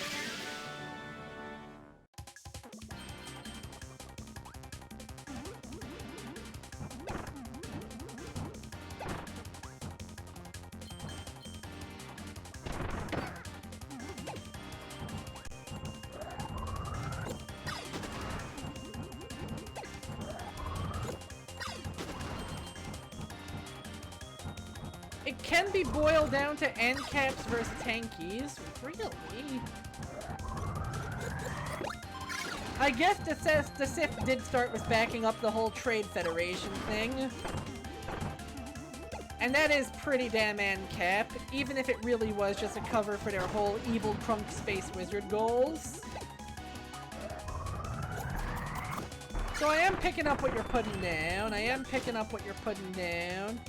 It can be boiled down to ANCAPs versus tankies. Really? I guess the Sith did start with backing up the whole Trade Federation thing. And that is pretty damn ANCAP, even if it really was just a cover for their whole evil crunk space wizard goals. So I am picking up what you're putting down. I am picking up what you're putting down.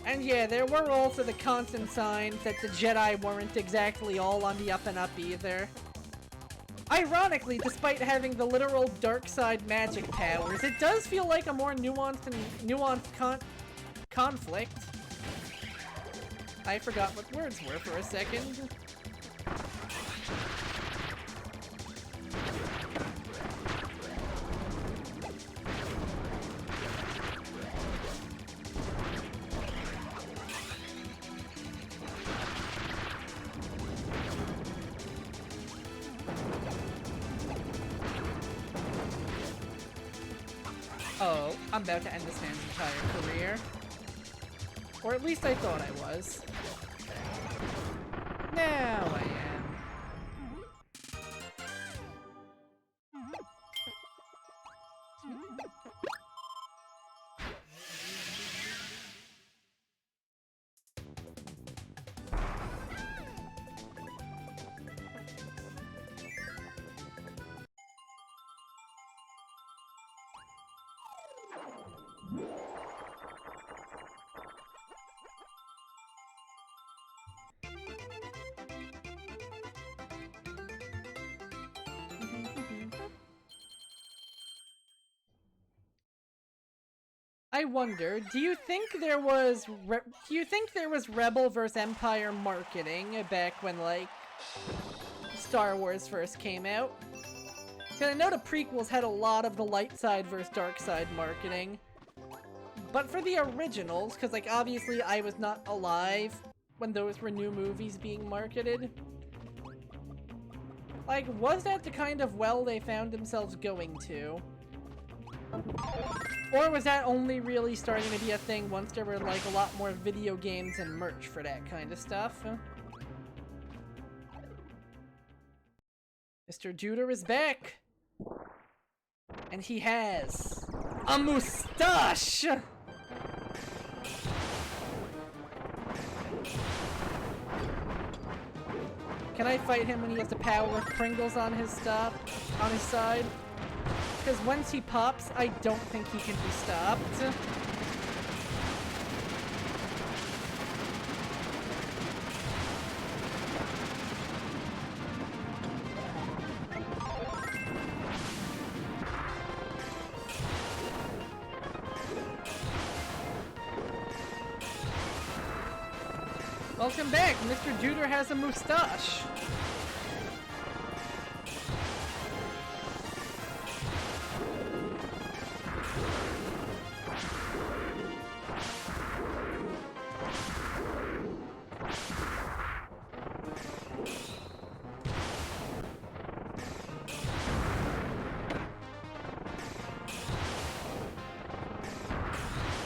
And yeah, there were also the constant signs that the Jedi weren't exactly all on the up and up either. Ironically, despite having the literal dark side magic powers, it does feel like a more nuanced conflict. I forgot what words were for a second. Oh, I'm about to end this man's entire career. Or at least I thought I was. Now I am. I wonder, do you think there was Rebel vs. Empire marketing back when, like, Star Wars first came out? Because I know the prequels had a lot of the light side versus dark side marketing. But for the originals, because, like, obviously I was not alive when those were new movies being marketed. Like, was that the kind of well they found themselves going to? Or was that only really starting to be a thing once there were, like, a lot more video games and merch for that kind of stuff? Mr. Juder is back! And he has a moustache! Can I fight him when he has the power of Pringles on his side? Because once he pops, I don't think he can be stopped. Welcome back! Mr. Juder has a moustache!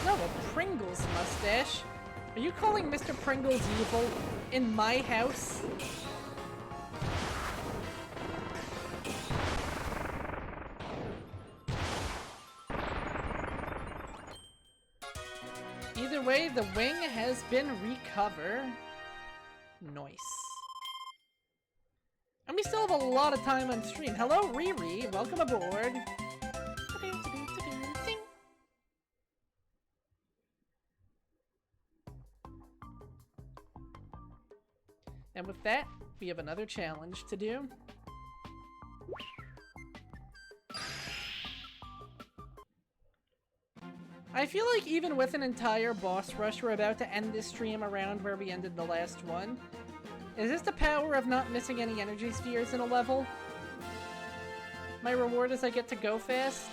No, a Pringles mustache? Are you calling Mr. Pringles evil in my house? Either way, the wing has been recovered. Nice. And we still have a lot of time on stream. Hello, Riri. Welcome aboard. And with that, we have another challenge to do. I feel like even with an entire boss rush, we're about to end this stream around where we ended the last one. Is this the power of not missing any energy spheres in a level? My reward is I get to go fast?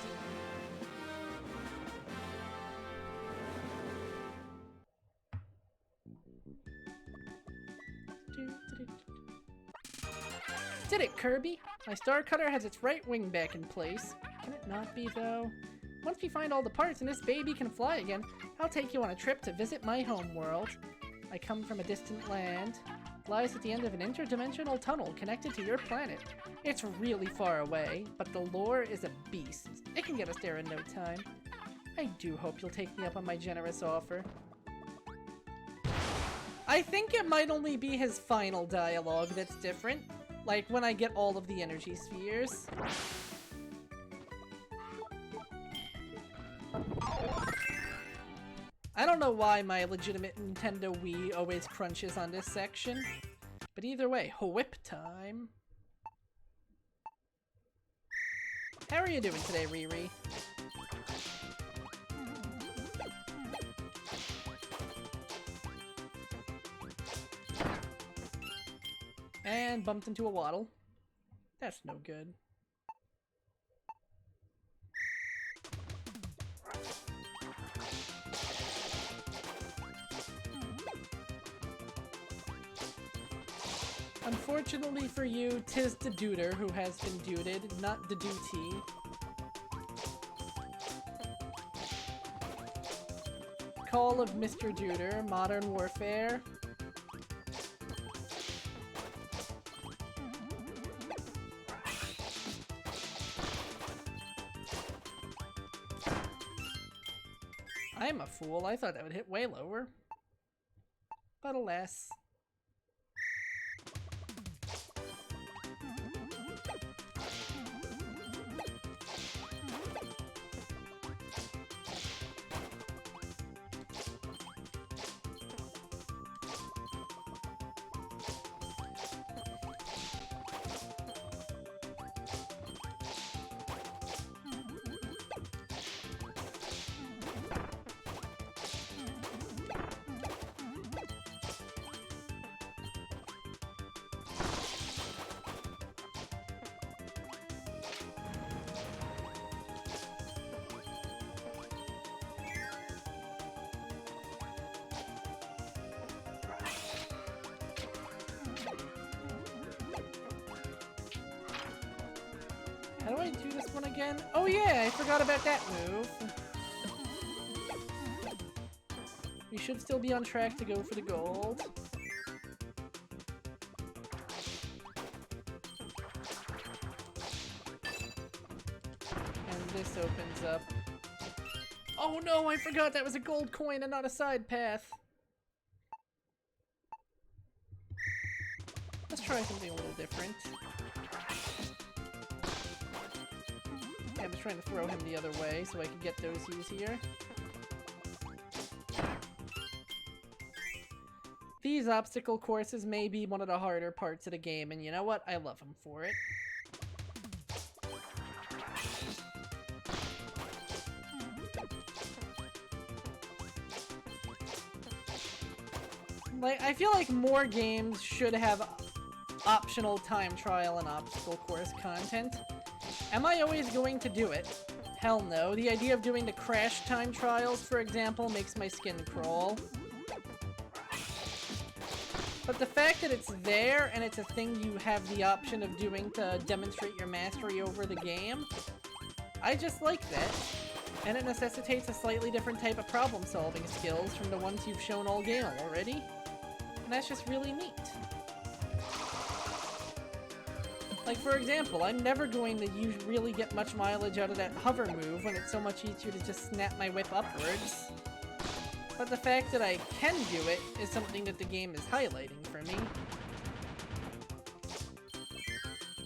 Did it, Kirby! My star cutter has its right wing back in place. Can it not be, though? Once we find all the parts and this baby can fly again, I'll take you on a trip to visit my home world. I come from a distant land. It lies at the end of an interdimensional tunnel connected to your planet. It's really far away, but the lore is a beast. It can get us there in no time. I do hope you'll take me up on my generous offer. I think it might only be his final dialogue that's different. Like, when I get all of the energy spheres. I don't know why my legitimate Nintendo Wii always crunches on this section. But either way, whip time. How are you doing today, Riri? And bumped into a waddle. That's no good. Unfortunately for you, 'tis the duder who has been duded, not the duty. Call of Mr. Duder, Modern Warfare. I'm a fool. I thought that would hit way lower. But alas. How do I do this one again? Oh yeah, I forgot about that move. We should still be on track to go for the gold. And this opens up. Oh no, I forgot that was a gold coin and not a side path. Let's try something a little different. Yeah, I was trying to throw him the other way so I could get those easier. These obstacle courses may be one of the harder parts of the game, and you know what? I love them for it. Like, I feel like more games should have optional time trial and obstacle course content. Am I always going to do it? Hell no. The idea of doing the crash time trials, for example, makes my skin crawl. But the fact that it's there and it's a thing you have the option of doing to demonstrate your mastery over the game, I just like that. And it necessitates a slightly different type of problem-solving skills from the ones you've shown all game already. And that's just really neat. Like, for example, I'm never going to really get much mileage out of that hover move when it's so much easier to just snap my whip upwards. But the fact that I can do it is something that the game is highlighting for me.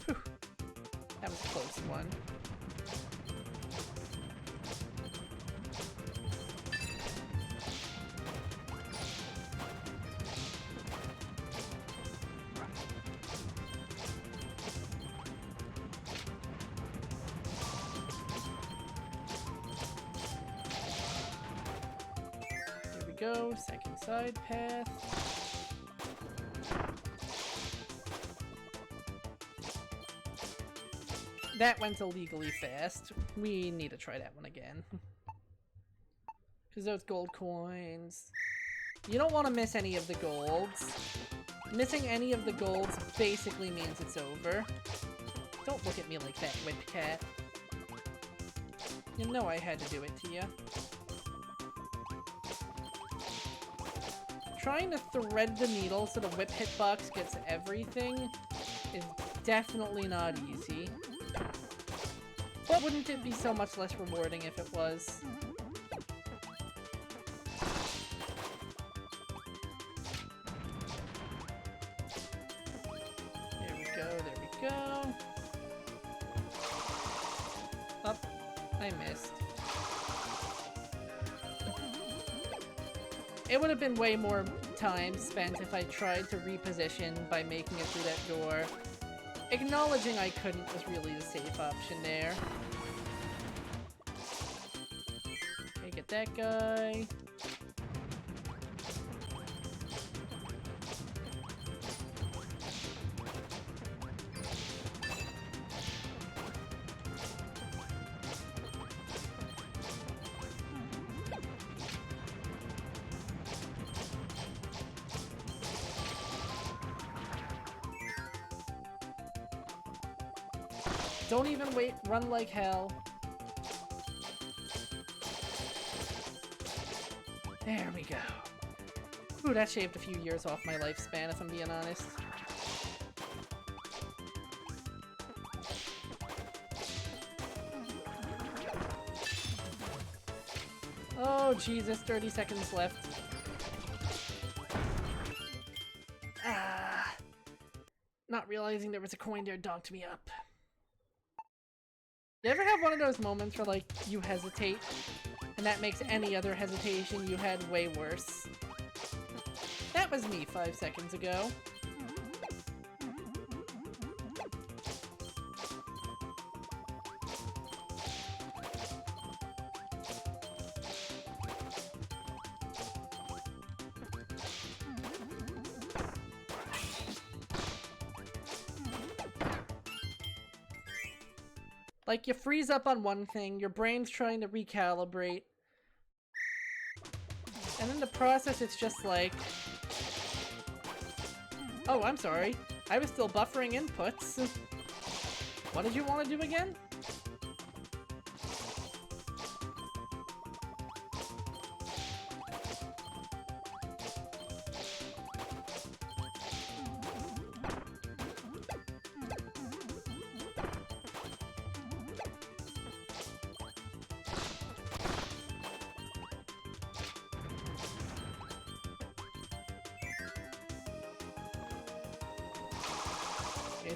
Whew. That was a close one. Go, second side path. That went illegally fast. We need to try that one again. Because those gold coins... You don't want to miss any of the golds. Missing any of the golds basically means it's over. Don't look at me like that, whip cat. You know I had to do it to you. Trying to thread the needle so the whip hitbox gets everything is definitely not easy. But wouldn't it be so much less rewarding if it was? There we go, there we go. Up, I missed. It would have been way more time spent if I tried to reposition by making it through that door. Acknowledging I couldn't was really the safe option there. Okay, get that guy. Don't even wait, run like hell. There we go. Ooh, that shaved a few years off my lifespan, if I'm being honest. Oh, Jesus, 30 seconds left. Ah. Not realizing there was a coin there donked me up. You ever have one of those moments where, like, you hesitate, and that makes any other hesitation you had way worse? That was me 5 seconds ago. Like, you freeze up on one thing, your brain's trying to recalibrate, and in the process it's just like... Oh, I'm sorry. I was still buffering inputs. What did you want to do again?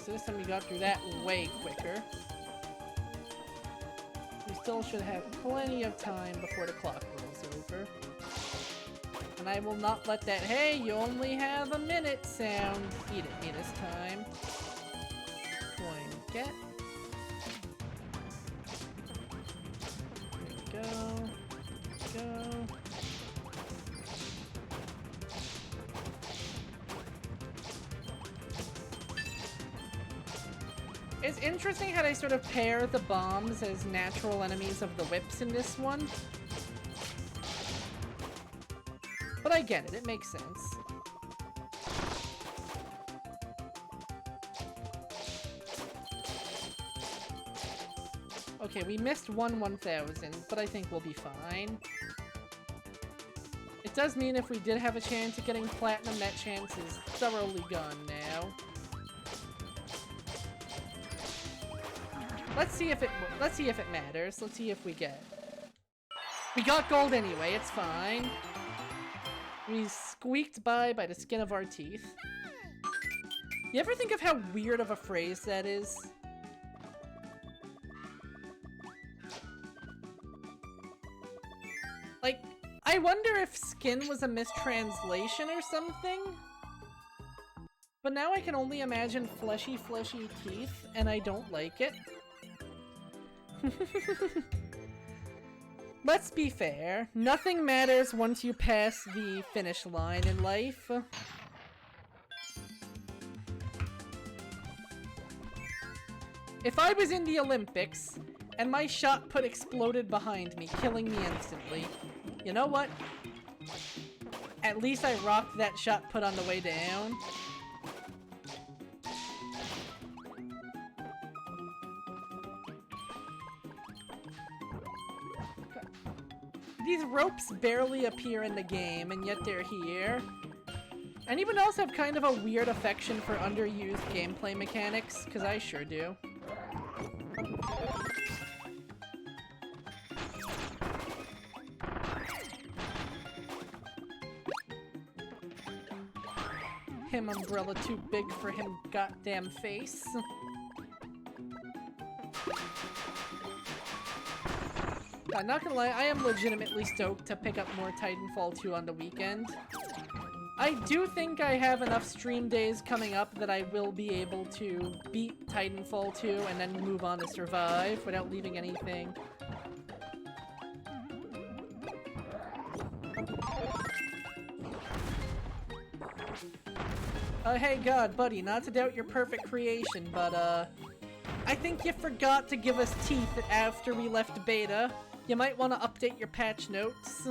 paralysis, and we got through that way quicker. We still should have plenty of time before the clock rolls over. And I will not let that, hey, you only have a minute sound eat at me this time. Going to get. There we go. Go. It's interesting how they sort of pair the bombs as natural enemies of the whips in this one. But I get it, it makes sense. Okay, we missed 1,000, but I think we'll be fine. It does mean if we did have a chance at getting platinum, that chance is thoroughly gone now. Let's see if it matters. Let's see if we get. We got gold anyway, it's fine. We squeaked by the skin of our teeth. You ever think of how weird of a phrase that is? Like, I wonder if skin was a mistranslation or something? But now I can only imagine fleshy teeth, and I don't like it. Let's be fair. Nothing matters once you pass the finish line in life. If I was in the Olympics, and my shot put exploded behind me, killing me instantly, you know what? At least I rocked that shot put on the way down. These ropes barely appear in the game, and yet they're here. Anyone else have kind of a weird affection for underused gameplay mechanics? Because I sure do. Him umbrella too big for him goddamn face. I'm not gonna lie, I am legitimately stoked to pick up more Titanfall 2 on the weekend. I do think I have enough stream days coming up that I will be able to beat Titanfall 2 and then move on to Survive without leaving anything. Hey God, buddy, not to doubt your perfect creation, but I think you forgot to give us teeth after we left beta. You might want to update your patch notes.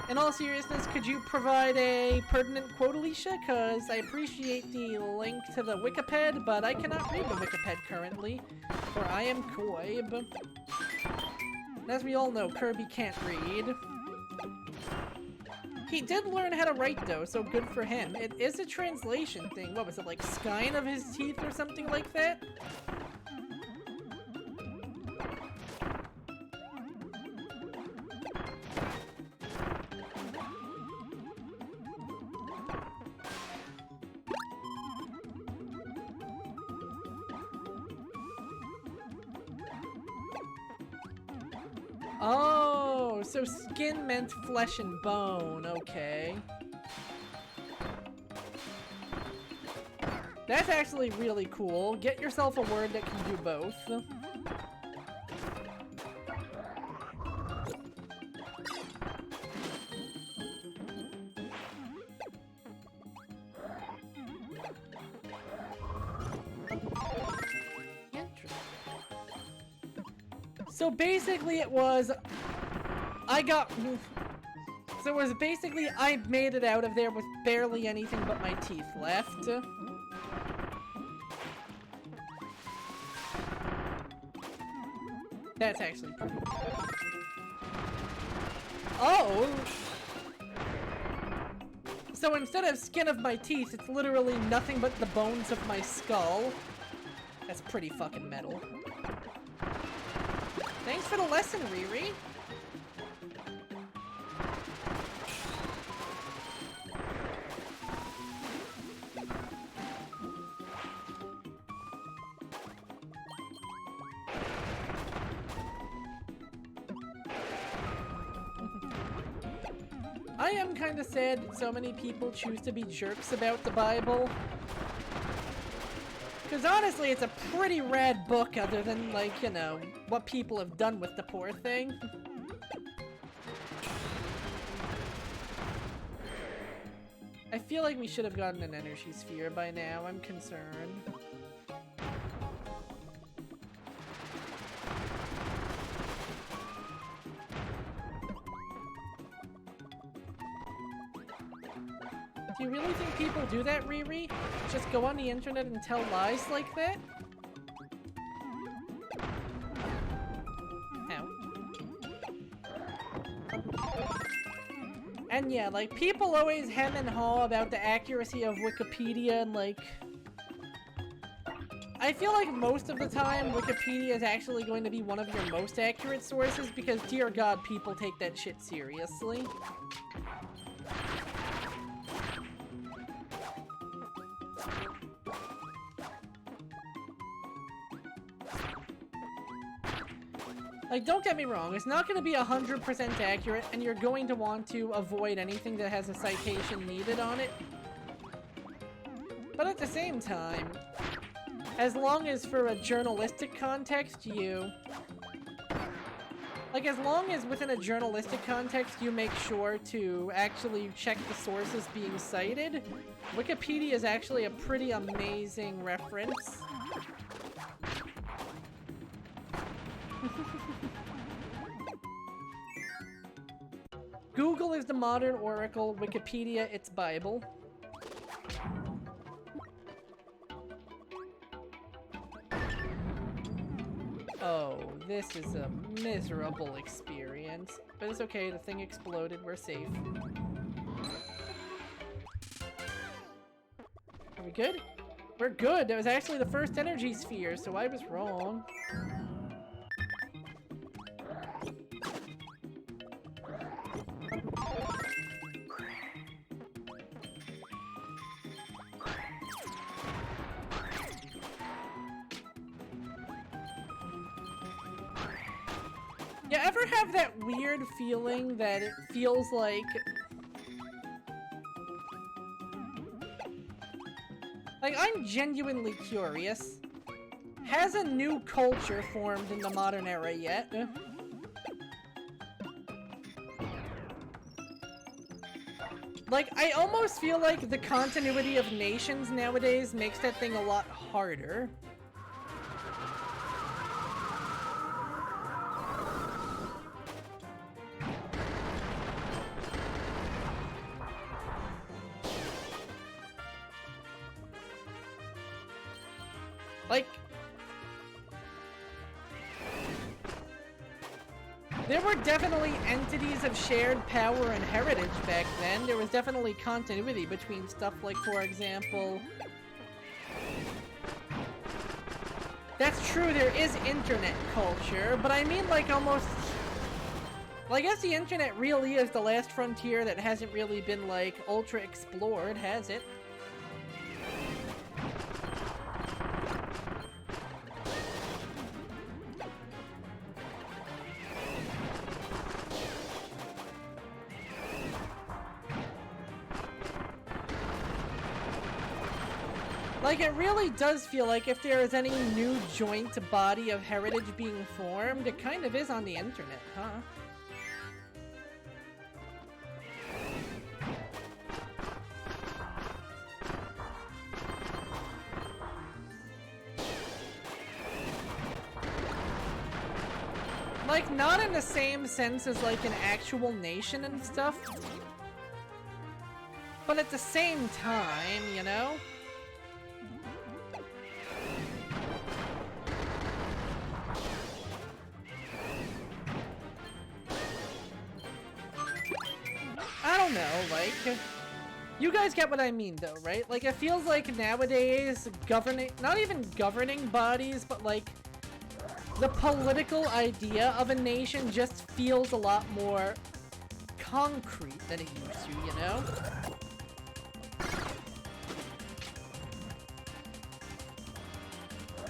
In all seriousness, could you provide a pertinent quote, Alicia? Because I appreciate the link to the Wikiped, but I cannot read the Wikiped currently, for I am Koib. As we all know, Kirby can't read. He did learn how to write, though, so good for him. It is a translation thing. What was it, like skein of his teeth or something like that? Oh, so skin meant flesh and bone, okay. That's actually really cool. Get yourself a word that can do both. So basically it was, I made it out of there with barely anything but my teeth left. That's actually pretty cool. Oh! So instead of skin of my teeth, it's literally nothing but the bones of my skull. That's pretty fucking metal. Thanks for the lesson, Riri. I am kind of sad that so many people choose to be jerks about the Bible. Because honestly, it's a pretty rad book other than, like, you know, what people have done with the poor thing. I feel like we should have gotten an energy sphere by now. I'm concerned. Do you really think people do that, Riri? Just go on the internet and tell lies like that? Ow. And yeah, like, people always hem and haw about the accuracy of Wikipedia and, like... I feel like most of the time, Wikipedia is actually going to be one of your most accurate sources because, dear God, people take that shit seriously. Like, don't get me wrong, it's not going to be 100% accurate, and you're going to want to avoid anything that has a citation needed on it. But at the same time, as long as for a journalistic context, as long as within a journalistic context you make sure to actually check the sources being cited, Wikipedia is actually a pretty amazing reference. Google is the modern oracle, Wikipedia its Bible. Oh, this is a miserable experience. But it's okay, the thing exploded, we're safe. Are we good? We're good! That was actually the first energy sphere, so I was wrong. You ever have that weird feeling that it feels like I'm genuinely curious. Has a new culture formed in the modern era yet? Like, I almost feel like the continuity of nations nowadays makes that thing a lot harder. Like, there were definitely entities of shared power and heritage back then. There was definitely continuity between stuff like, for example... That's true, there is internet culture, but I mean, like, almost... Well, I guess the internet really is the last frontier that hasn't really been, like, ultra explored, has it? Like, it really does feel like if there is any new joint body of heritage being formed, it kind of is on the internet, huh? Like, not in the same sense as, like, an actual nation and stuff, but at the same time, you know? I don't know, like, you guys get what I mean though, right? Like, it feels like nowadays not even governing bodies, but like, the political idea of a nation just feels a lot more concrete than it used to, you know?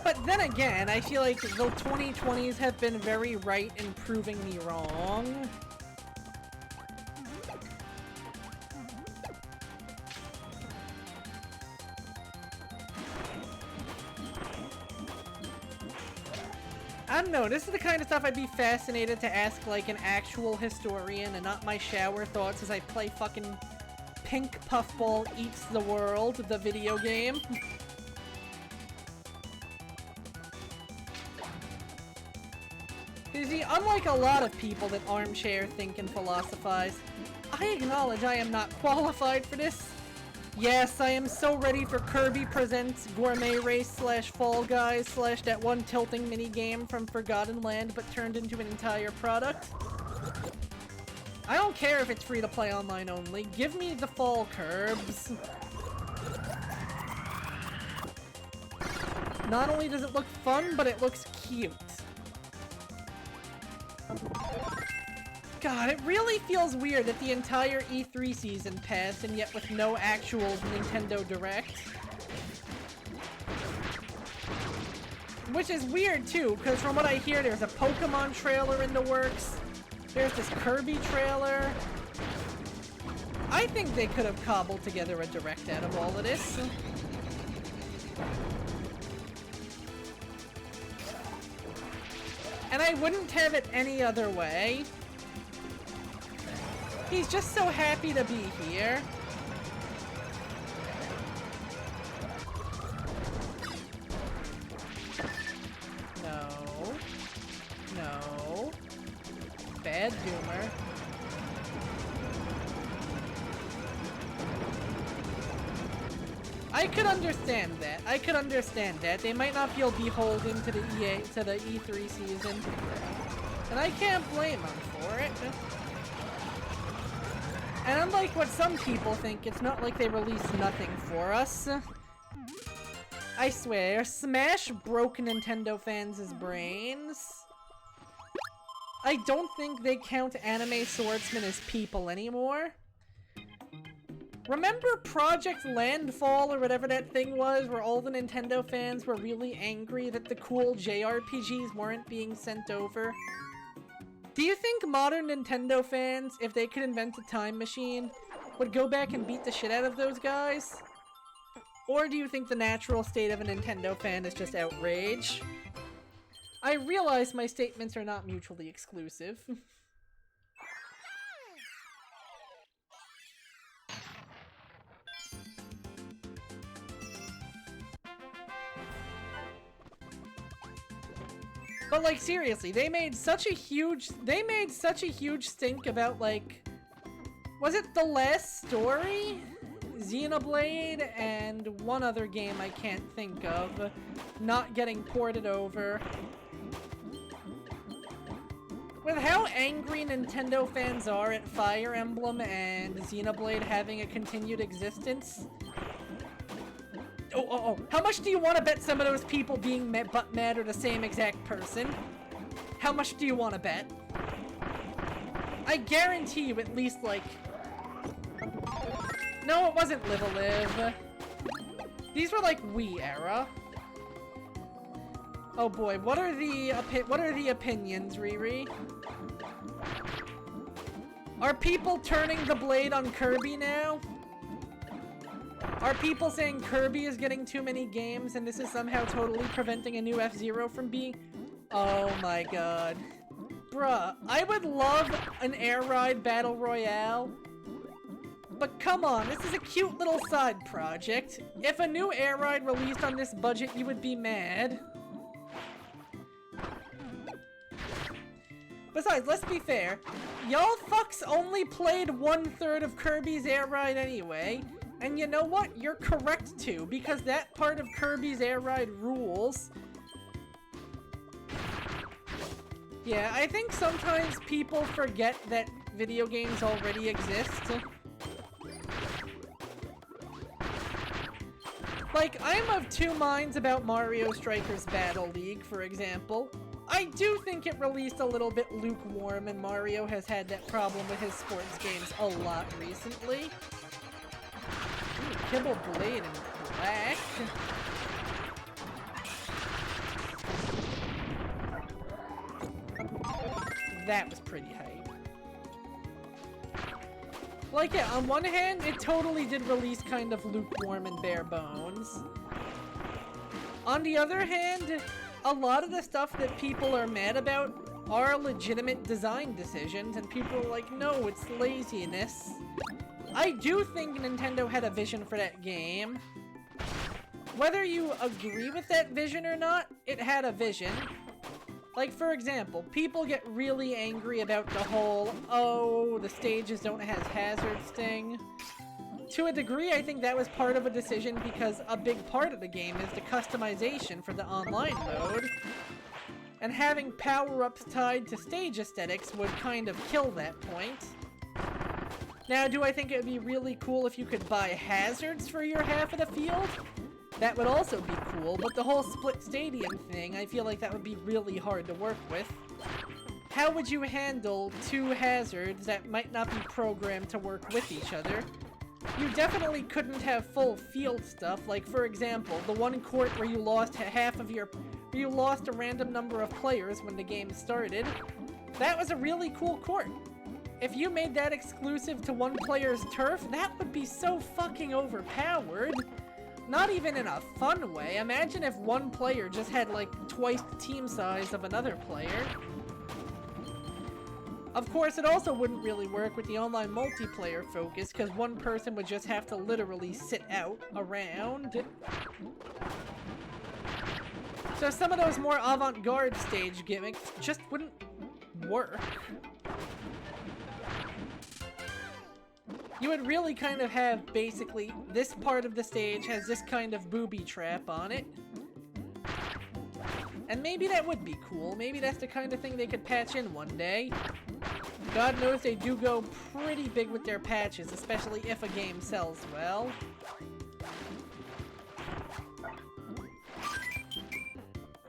But then again, I feel like the 2020s have been very right in proving me wrong. don't know, this is the kind of stuff I'd be fascinated to ask, like, an actual historian and not my shower thoughts as I play fucking Pink Puffball Eats the World, the video game. You see, unlike a lot of people that armchair think and philosophize, I acknowledge I am not qualified for this. Yes, I am so ready for Kirby Presents Gourmet Race / Fall Guys / that one tilting minigame from Forgotten Land but turned into an entire product. I don't care if it's free to play online only. Give me the fall curbs. Not only does it look fun, but it looks cute. God, it really feels weird that the entire E3 season passed and yet with no actual Nintendo Direct. Which is weird too, because from what I hear, there's a Pokemon trailer in the works. There's this Kirby trailer. I think they could have cobbled together a Direct out of all of this. And I wouldn't have it any other way. He's just so happy to be here. No. No. Bad humor. I could understand that. I could understand that. They might not feel beholden to the E3 season. And I can't blame them for it. And unlike what some people think, it's not like they released nothing for us. I swear, Smash broke Nintendo fans' brains. I don't think they count anime swordsmen as people anymore. Remember Project Landfall or whatever that thing was, where all the Nintendo fans were really angry that the cool JRPGs weren't being sent over? Do you think modern Nintendo fans, if they could invent a time machine, would go back and beat the shit out of those guys? Or do you think the natural state of a Nintendo fan is just outrage? I realize my statements are not mutually exclusive. But like seriously, they made such a huge stink about like, was it The Last Story? Xenoblade and one other game I can't think of not getting ported over. With how angry Nintendo fans are at Fire Emblem and Xenoblade having a continued existence. Oh, how much do you want to bet some of those people being butt mad are the same exact person? How much do you want to bet? I guarantee you at least, like... No, it wasn't Live a Live. These were, like, Wii era. Oh boy, what are the opinions, Riri? Are people turning the blade on Kirby now? Are people saying Kirby is getting too many games and this is somehow totally preventing a new F-Zero from being... Oh my god. Bruh, I would love an Air Ride Battle Royale. But come on, this is a cute little side project. If a new Air Ride released on this budget, you would be mad. Besides, let's be fair. Y'all fucks only played 1/3 of Kirby's Air Ride anyway. And you know what? You're correct too, because that part of Kirby's Air Ride rules. Yeah, I think sometimes people forget that video games already exist. Like, I'm of two minds about Mario Strikers Battle League, for example. I do think it released a little bit lukewarm, and Mario has had that problem with his sports games a lot recently. Ooh, Kibble Blade in black. That was pretty hype. Like, yeah, on one hand, it totally did release kind of lukewarm and bare bones. On the other hand, a lot of the stuff that people are mad about are legitimate design decisions, and people are like, no, it's laziness. I do think Nintendo had a vision for that game. Whether you agree with that vision or not, it had a vision. Like, for example, people get really angry about the whole, oh, the stages don't have hazards thing. To a degree, I think that was part of a decision because a big part of the game is the customization for the online mode. And having power-ups tied to stage aesthetics would kind of kill that point. Now, do I think it would be really cool if you could buy hazards for your half of the field? That would also be cool, but the whole split stadium thing, I feel like that would be really hard to work with. How would you handle two hazards that might not be programmed to work with each other? You definitely couldn't have full field stuff, like for example, the one court where you lost you lost a random number of players when the game started. That was a really cool court. If you made that exclusive to one player's turf, that would be so fucking overpowered. Not even in a fun way. Imagine if one player just had like twice the team size of another player. Of course, it also wouldn't really work with the online multiplayer focus, because one person would just have to literally sit out around. So some of those more avant-garde stage gimmicks just wouldn't work. You would really kind of have, basically, this part of the stage has this kind of booby trap on it. And maybe that would be cool. Maybe that's the kind of thing they could patch in one day. God knows they do go pretty big with their patches, especially if a game sells well.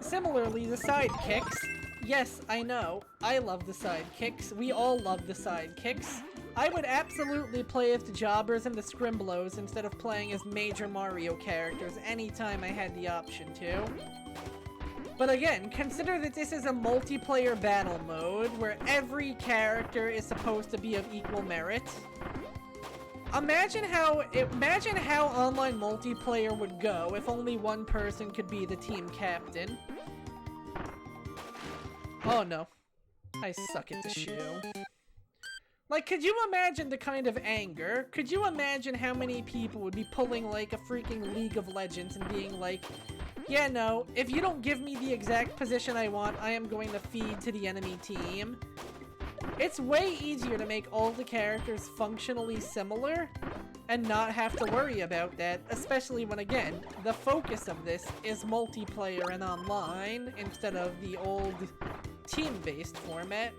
Similarly, the sidekicks. Yes, I know. I love the sidekicks. We all love the sidekicks. I would absolutely play as the Jobbers and the Scrimblows instead of playing as major Mario characters anytime I had the option to. But again, consider that this is a multiplayer battle mode where every character is supposed to be of equal merit. Imagine how online multiplayer would go if only one person could be the team captain. Oh no. I suck at the shoe. Like, could you imagine the kind of anger? Could you imagine how many people would be pulling like a freaking League of Legends and being like, yeah, no, if you don't give me the exact position I want, I am going to feed to the enemy team. It's way easier to make all the characters functionally similar and not have to worry about that, especially when, again, the focus of this is multiplayer and online instead of the old team-based format.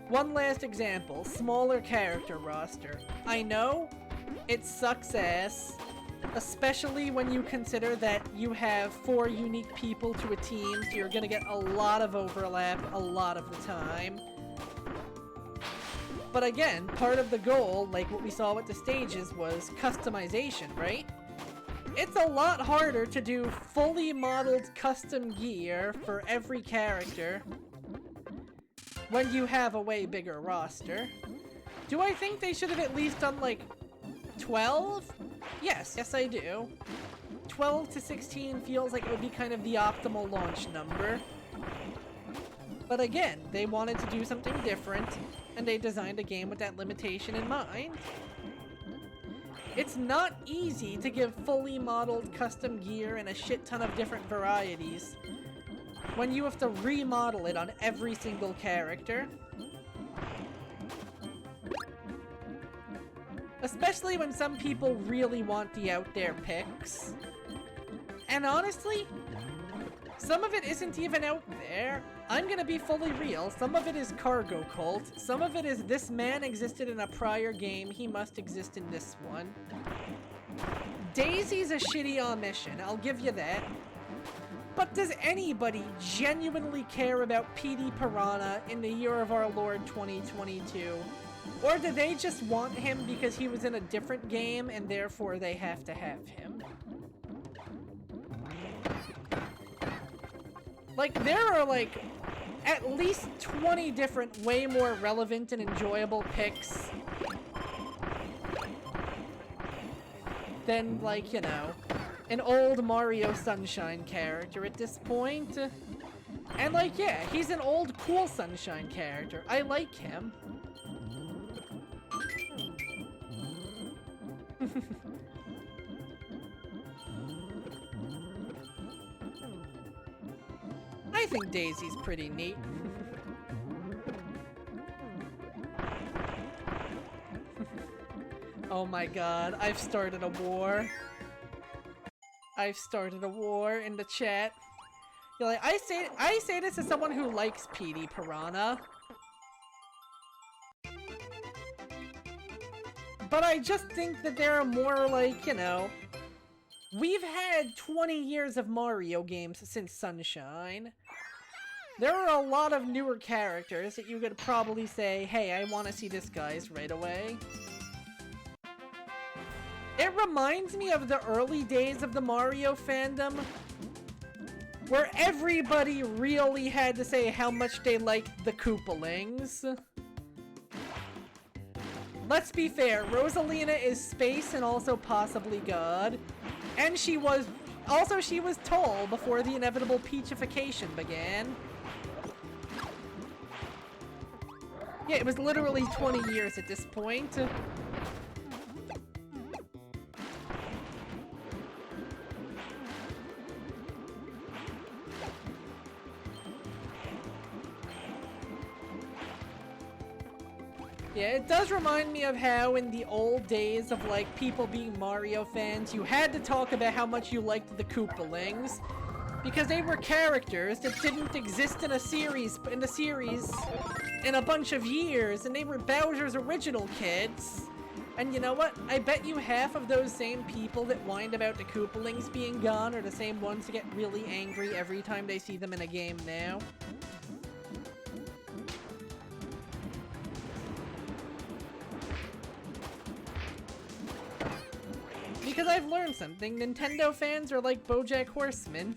One last example, smaller character roster. I know, it sucks ass, especially when you consider that you have 4 unique people to a team, so you're gonna get a lot of overlap a lot of the time. But again, part of the goal, like what we saw with the stages, was customization, right? It's a lot harder to do fully modeled custom gear for every character when you have a way bigger roster. Do I think they should have at least done like 12? Yes, I do. 12 to 16 feels like it would be kind of the optimal launch number. But again, they wanted to do something different, and they designed a game with that limitation in mind. It's not easy to give fully modeled custom gear and a shit ton of different varieties when you have to remodel it on every single character. Especially when some people really want the out there picks. And honestly, some of it isn't even out there. I'm gonna be fully real. Some of it is Cargo Cult. Some of it is this man existed in a prior game, he must exist in this one. Daisy's a shitty omission, I'll give you that. But does anybody genuinely care about PD Piranha in the year of our Lord 2022? Or do they just want him because he was in a different game and therefore they have to have him? Like, there are like at least 20 different way more relevant and enjoyable picks than, like, you know, an old Mario Sunshine character at this point. And like, yeah, he's an old cool Sunshine character. I like him. I think Daisy's pretty neat. Oh my god, I've started a war. I've started a war in the chat. You're like, I say this as someone who likes PD Piranha. But I just think that there are more, like, you know... We've had 20 years of Mario games since Sunshine. There are a lot of newer characters that you could probably say, hey, I want to see this guy's right away. It reminds me of the early days of the Mario fandom, where everybody really had to say how much they liked the Koopalings. Let's be fair, Rosalina is space and also possibly God. And she was tall before the inevitable peachification began. Yeah, it was literally 20 years at this point. Yeah, it does remind me of how in the old days of, like, people being Mario fans, you had to talk about how much you liked the Koopalings, because they were characters that didn't exist in a series in a bunch of years, and they were Bowser's original kids. And you know what? I bet you half of those same people that whined about the Koopalings being gone are the same ones that get really angry every time they see them in a game now. Because I've learned something. Nintendo fans are like BoJack Horseman.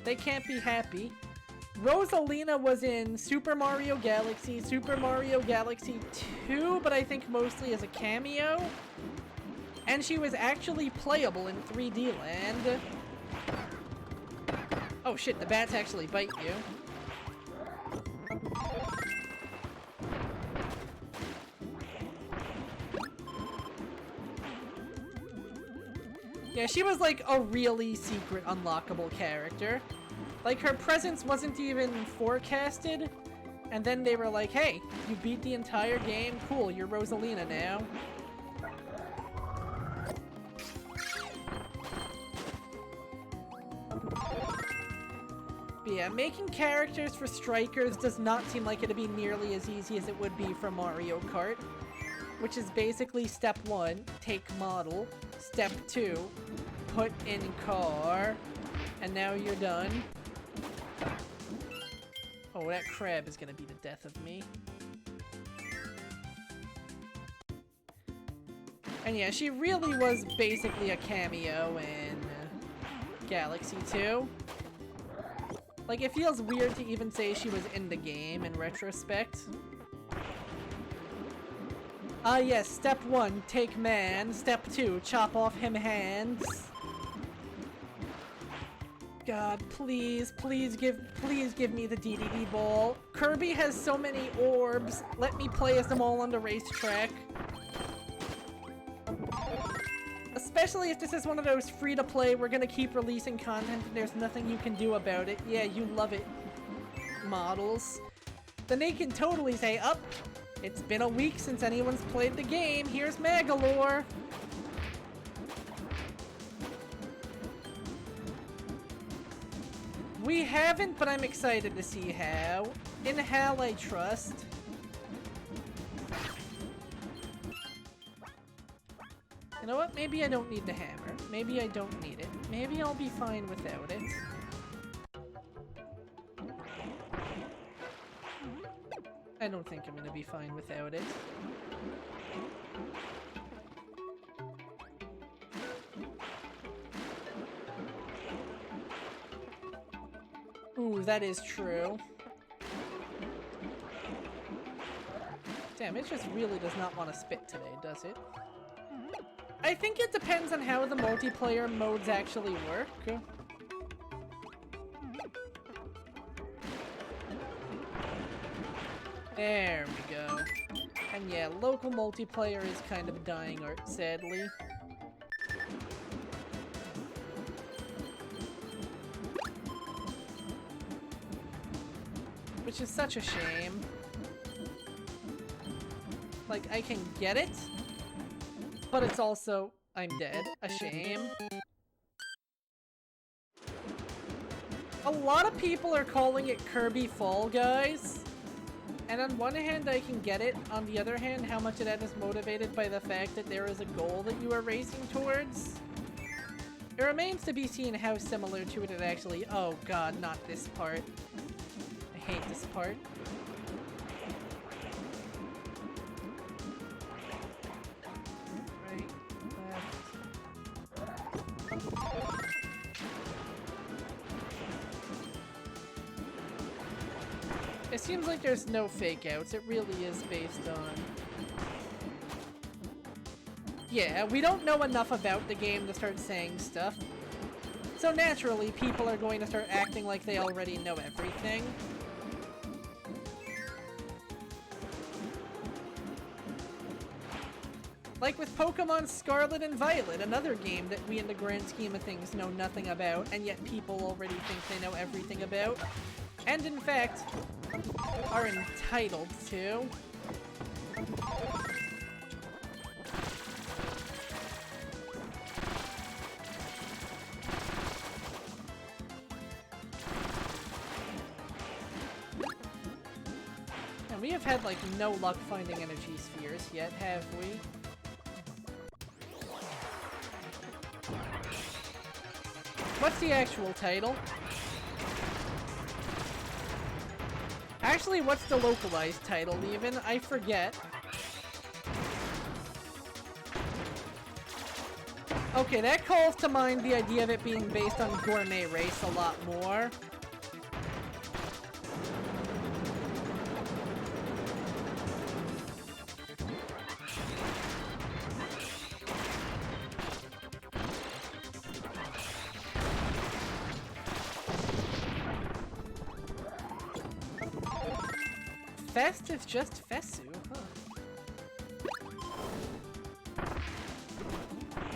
They can't be happy. Rosalina was in Super Mario Galaxy, Super Mario Galaxy 2, but I think mostly as a cameo. And she was actually playable in 3D Land. Oh shit, the bats actually bite you. Yeah, she was like a really secret unlockable character. Like, her presence wasn't even forecasted, and then they were like, hey, you beat the entire game, cool, you're Rosalina now. But yeah, making characters for strikers does not seem like it'd be nearly as easy as it would be for Mario Kart. Which is basically step 1, take model. Step 2, put in car. And now you're done. Oh, that crab is gonna be the death of me. And yeah, she really was basically a cameo in Galaxy 2. Like, it feels weird to even say she was in the game in retrospect. Yes, step 1, take man. Step 2, chop off him hands. God, please, please give me the DDD ball. Kirby has so many orbs. Let me play as them all on the racetrack. Especially if this is one of those free-to-play, we're gonna keep releasing content and there's nothing you can do about it. Yeah, you love it, models. Then they can totally say, up. It's been a week since anyone's played the game. Here's Magalore. We haven't, but I'm excited to see how. In Hal, I trust. You know what? Maybe I don't need the hammer. Maybe I don't need it. Maybe I'll be fine without it. I don't think I'm gonna be fine without it. Ooh, that is true. Damn, it just really does not want to spit today, does it? I think it depends on how the multiplayer modes actually work. There we go. And yeah, local multiplayer is kind of a dying art, sadly. Which is such a shame. Like, I can get it, but it's also, I'm dead. A shame. A lot of people are calling it Kirby Fall Guys. And on one hand, I can get it. On the other hand, how much of that is motivated by the fact that there is a goal that you are racing towards? It remains to be seen how similar to it actually— oh god, not this part. I hate this part. Right, left. It seems like there's no fake outs. It really is based on... yeah, we don't know enough about the game to start saying stuff. So naturally, people are going to start acting like they already know everything. Like with Pokemon Scarlet and Violet, another game that we in the grand scheme of things know nothing about, and yet people already think they know everything about. And in fact, are entitled to. And we have had like no luck finding energy spheres yet, have we? What's the actual title? Actually, what's the localized title even? I forget. Okay, that calls to mind the idea of it being based on Gourmet Race a lot more. Fest is just Fesu, huh?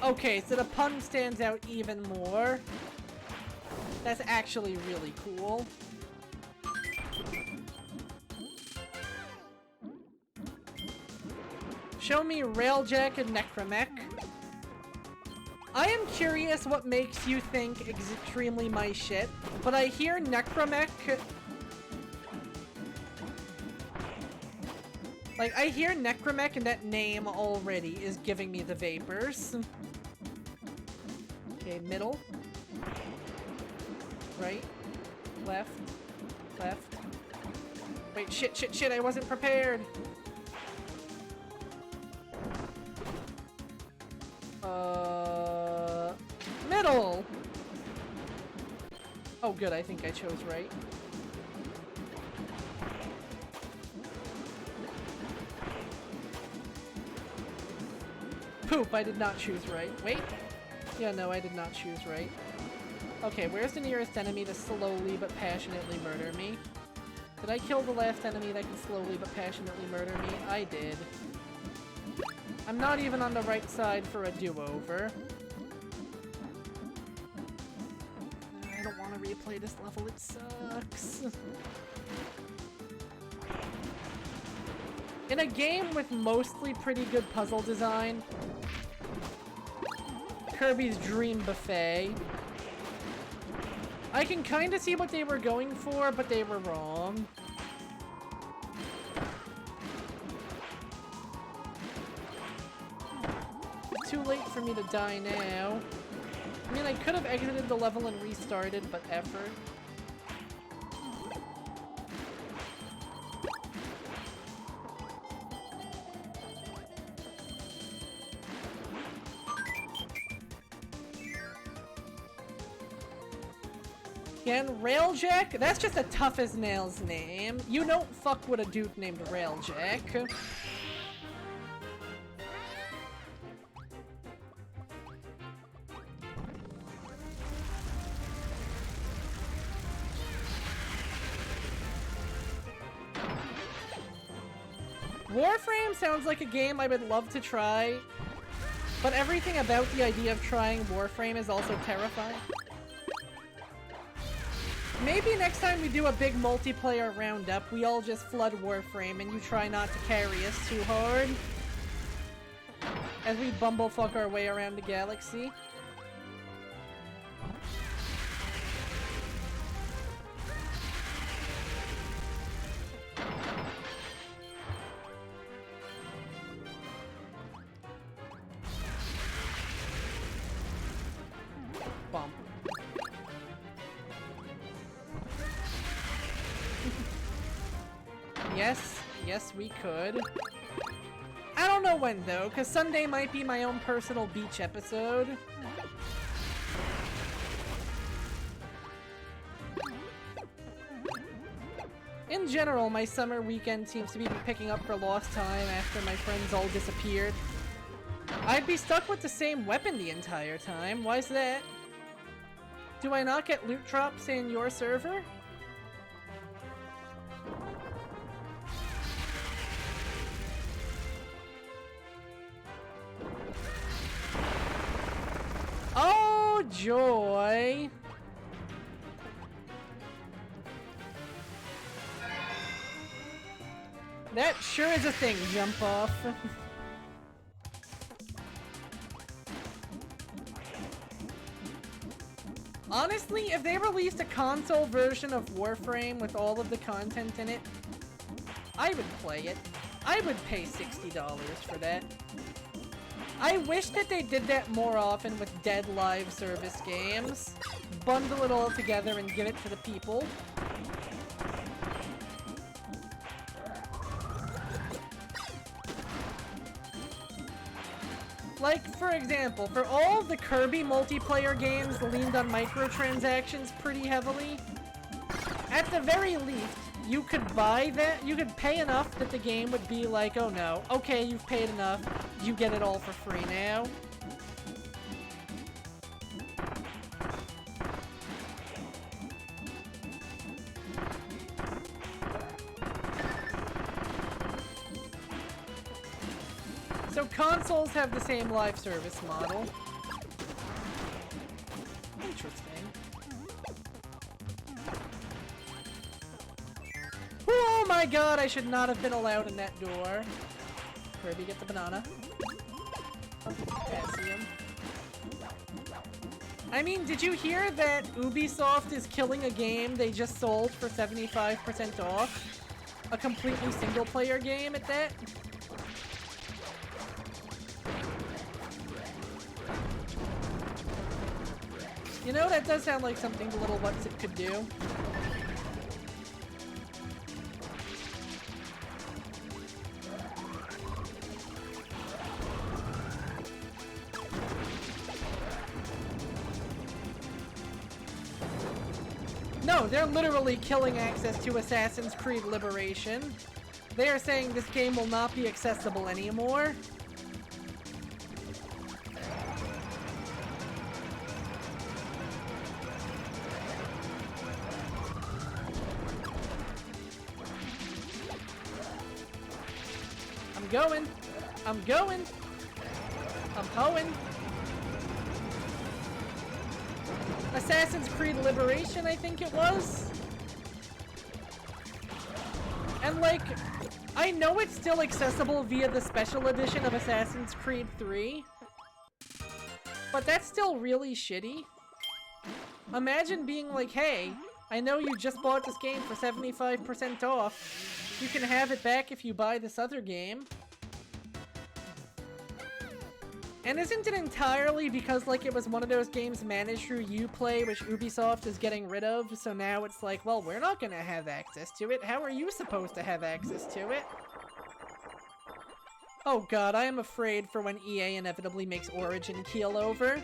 Okay, so the pun stands out even more. That's actually really cool. Show me Railjack and Necromech. I am curious what makes you think extremely my shit, but I hear Necromech... like, I hear Necromech and that name already is giving me the vapors. Okay, middle. Right. Left. Left. Wait, shit, I wasn't prepared! Middle! Oh good, I think I chose right. Poop, I did not choose right. Wait. Yeah, no, I did not choose right. Okay, where's the nearest enemy to slowly but passionately murder me? Did I kill the last enemy that can slowly but passionately murder me? I did. I'm not even on the right side for a do-over. I don't want to replay this level, it sucks. In a game with mostly pretty good puzzle design, Kirby's Dream Buffet, I can kind of see what they were going for, but they were wrong. It's too late for me to die now. I mean, I could have exited the level and restarted, but effort. Again, Railjack? That's just a tough as nails name. You don't fuck with a dude named Railjack. Warframe sounds like a game I would love to try, but everything about the idea of trying Warframe is also terrifying. Maybe next time we do a big multiplayer roundup, we all just flood Warframe and you try not to carry us too hard as we bumblefuck our way around the galaxy. Bump. Yes, we could. I don't know when though, because Sunday might be my own personal beach episode. In general, my summer weekend seems to be picking up for lost time after my friends all disappeared. I'd be stuck with the same weapon the entire time. Why's that? Do I not get loot drops in your server? Oh, joy! That sure is a thing, jump off. Honestly, if they released a console version of Warframe with all of the content in it, I would play it. I would pay $60 for that. I wish that they did that more often with dead live service games. Bundle it all together and give it to the people. Like, for example, for all of the Kirby multiplayer games leaned on microtransactions pretty heavily, at the very least, you could buy that, you could pay enough that the game would be like, oh no, okay, you've paid enough, you get it all for free now. So consoles have the same live service model. Interesting. Oh my god, I should not have been allowed in that door. Kirby, get the banana. Potassium. I mean, did you hear that Ubisoft is killing a game they just sold for 75% off? A completely single-player game at that? You know, that does sound like something the little What's-It could do. No, they're literally killing access to Assassin's Creed Liberation. They are saying this game will not be accessible anymore. I'm going. I'm hoeing. Assassin's Creed Liberation, I think it was. And like, I know it's still accessible via the special edition of Assassin's Creed 3, but that's still really shitty. Imagine being like, hey, I know you just bought this game for 75% off. You can have it back if you buy this other game. And isn't it entirely because, like, it was one of those games managed through Uplay, which Ubisoft is getting rid of, so now it's like, well, we're not gonna have access to it. How are you supposed to have access to it? Oh god, I am afraid for when EA inevitably makes Origin keel over.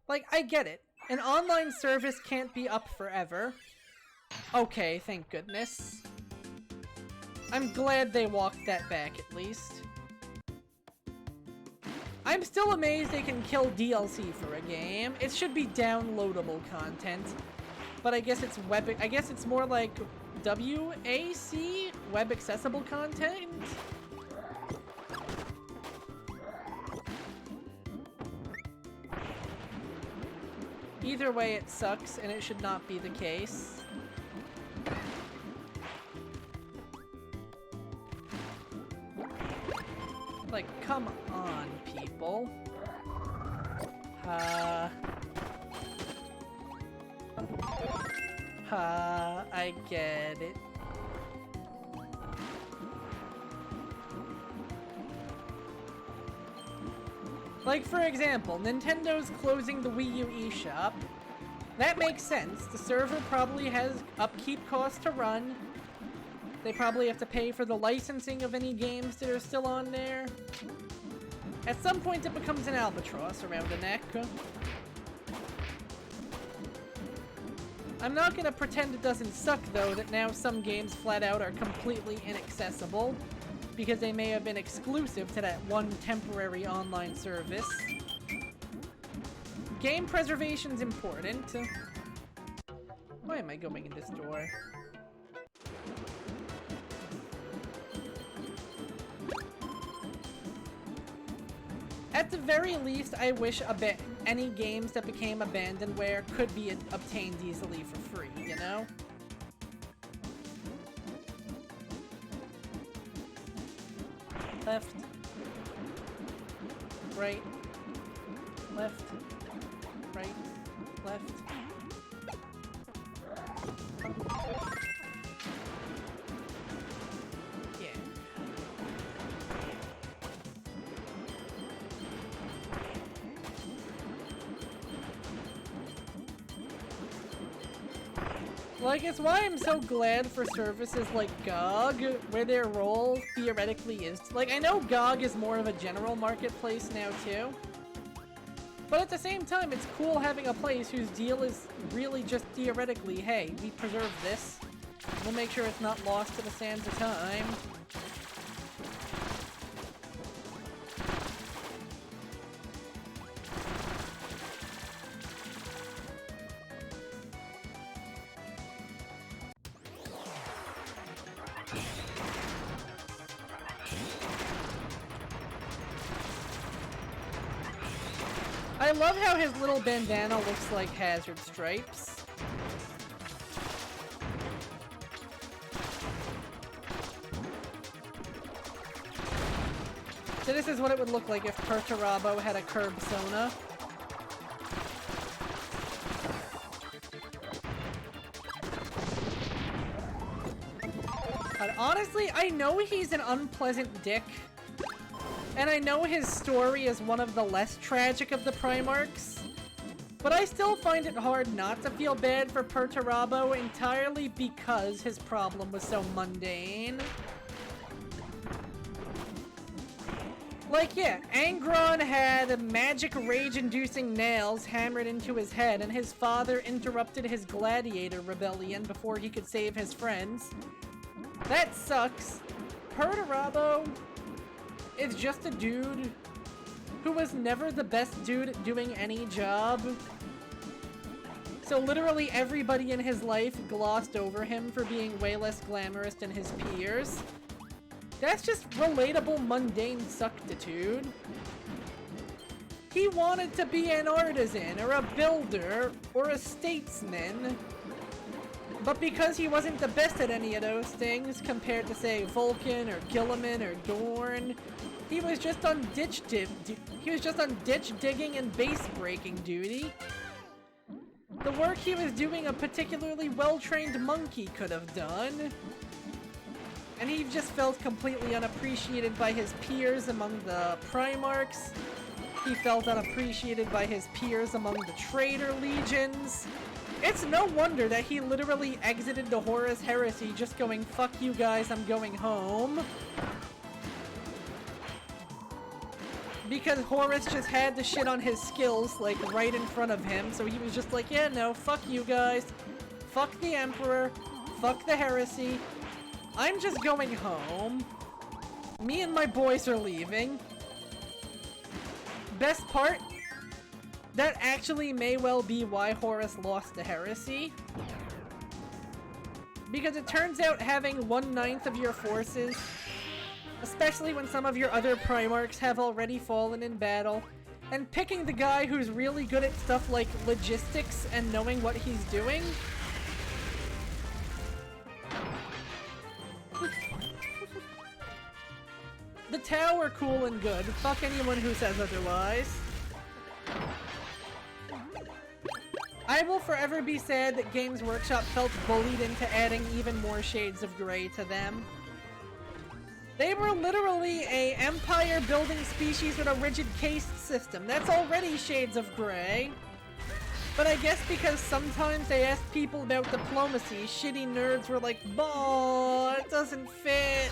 Like, I get it. An online service can't be up forever. Okay, thank goodness. I'm glad they walked that back, at least. I'm still amazed they can kill DLC for a game. It should be downloadable content. But I guess it's I guess it's more like WAC? Web accessible content? Either way, it sucks, and it should not be the case. Like, come on, people. I get it. Like, for example, Nintendo's closing the Wii U eShop. That makes sense. The server probably has upkeep costs to run. They probably have to pay for the licensing of any games that are still on there. At some point, it becomes an albatross around the neck. I'm not gonna pretend it doesn't suck, though, that now some games flat out are completely inaccessible because they may have been exclusive to that one temporary online service. Game preservation's important. Why am I going in this door? At the very least, I wish any games that became abandonware could be obtained easily for free, you know? Left. Right. Left. Right. Left. Yeah. Like, it's why I'm so glad for services like GOG, where their role theoretically is... Like, I know GOG is more of a general marketplace now, too. But at the same time, it's cool having a place whose deal is really just theoretically, hey, we preserve this. We'll make sure it's not lost to the sands of time. I love how his little bandana looks like hazard stripes. So this is what it would look like if Perturabo had a curb Sona. But honestly, I know he's an unpleasant dick. And I know his story is one of the less tragic of the Primarchs, but I still find it hard not to feel bad for Perturabo entirely because his problem was so mundane. Like, yeah, Angron had magic rage-inducing nails hammered into his head, and his father interrupted his gladiator rebellion before he could save his friends. That sucks. Perturabo is just a dude who was never the best dude at doing any job. So literally everybody in his life glossed over him for being way less glamorous than his peers. That's just relatable mundane suctitude. He wanted to be an artisan or a builder or a statesman. But because he wasn't the best at any of those things compared to, say, Vulcan or Gilliman or Dorn, he was just on ditch digging and base breaking duty. The work he was doing a particularly well-trained monkey could have done. And he just felt completely unappreciated by his peers among the Primarchs. He felt unappreciated by his peers among the Traitor Legions. It's no wonder that he literally exited the Horus Heresy just going, fuck you guys, I'm going home. Because Horus just had to shit on his skills, like, right in front of him, so he was just like, yeah, no, fuck you guys. Fuck the Emperor. Fuck the Heresy. I'm just going home. Me and my boys are leaving. best part, that actually may well be why Horus lost to Heresy. Because it turns out having 1/9 of your forces, especially when some of your other Primarchs have already fallen in battle, and picking the guy who's really good at stuff like logistics and knowing what he's doing. The Tau are cool and good. Fuck anyone who says otherwise. I will forever be sad that Games Workshop felt bullied into adding even more shades of gray to them. They were literally a empire building species with a rigid caste system. That's already shades of gray. But I guess because sometimes they asked people about diplomacy, shitty nerds were like, "Bah, it doesn't fit."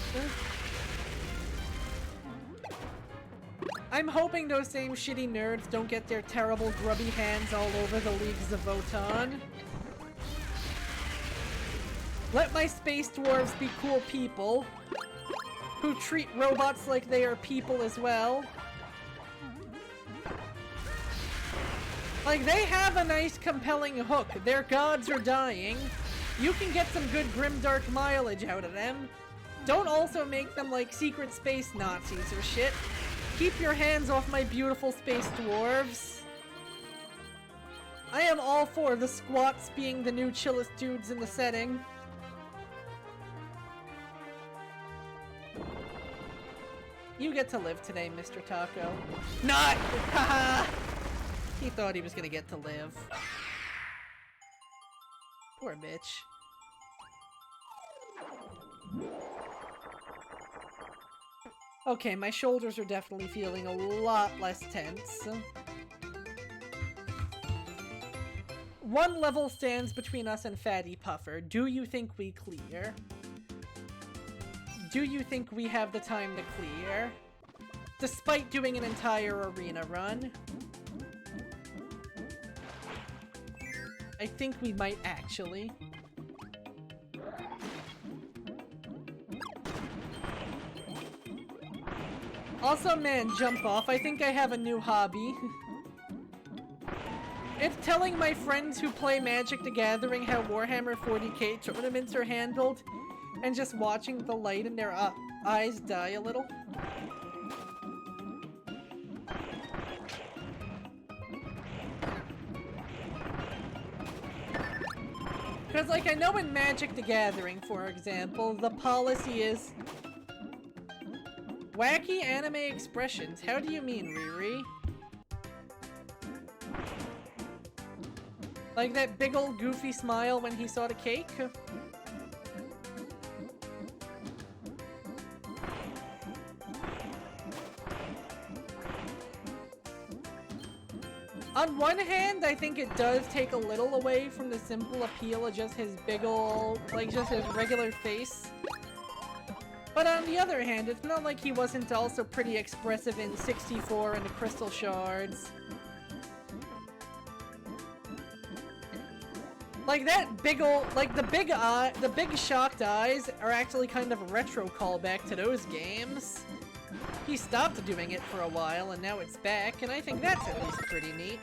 I'm hoping those same shitty nerds don't get their terrible grubby hands all over the Leagues of Votann. Let my space dwarves be cool people who treat robots like they are people as well. Like, they have a nice compelling hook. Their gods are dying. You can get some good grimdark mileage out of them. Don't also make them like secret space Nazis or shit. Keep your hands off my beautiful space dwarves. I am all for the squats being the new chillest dudes in the setting. You get to live today, Mr. Taco. Not! Haha! He thought he was gonna get to live. Poor bitch. Okay, my shoulders are definitely feeling a lot less tense. One level stands between us and Fatty Puffer. Do you think we clear? Do you think we have the time to clear? Despite doing an entire arena run? I think we might actually. Also, man, jump off. I think I have a new hobby. It's telling my friends who play Magic the Gathering how Warhammer 40k tournaments are handled, and just watching the light in their eyes die a little. Because, like, I know in Magic the Gathering, for example, the policy is wacky anime expressions. How do you mean, Riri? Like that big old goofy smile when he saw the cake? On one hand, I think it does take a little away from the simple appeal of just his big ol', like just his regular face. But on the other hand, it's not like he wasn't also pretty expressive in 64 and the Crystal Shards. Like that big ol', like the big shocked eyes are actually kind of a retro callback to those games. He stopped doing it for a while and now it's back, and I think that's at least pretty neat.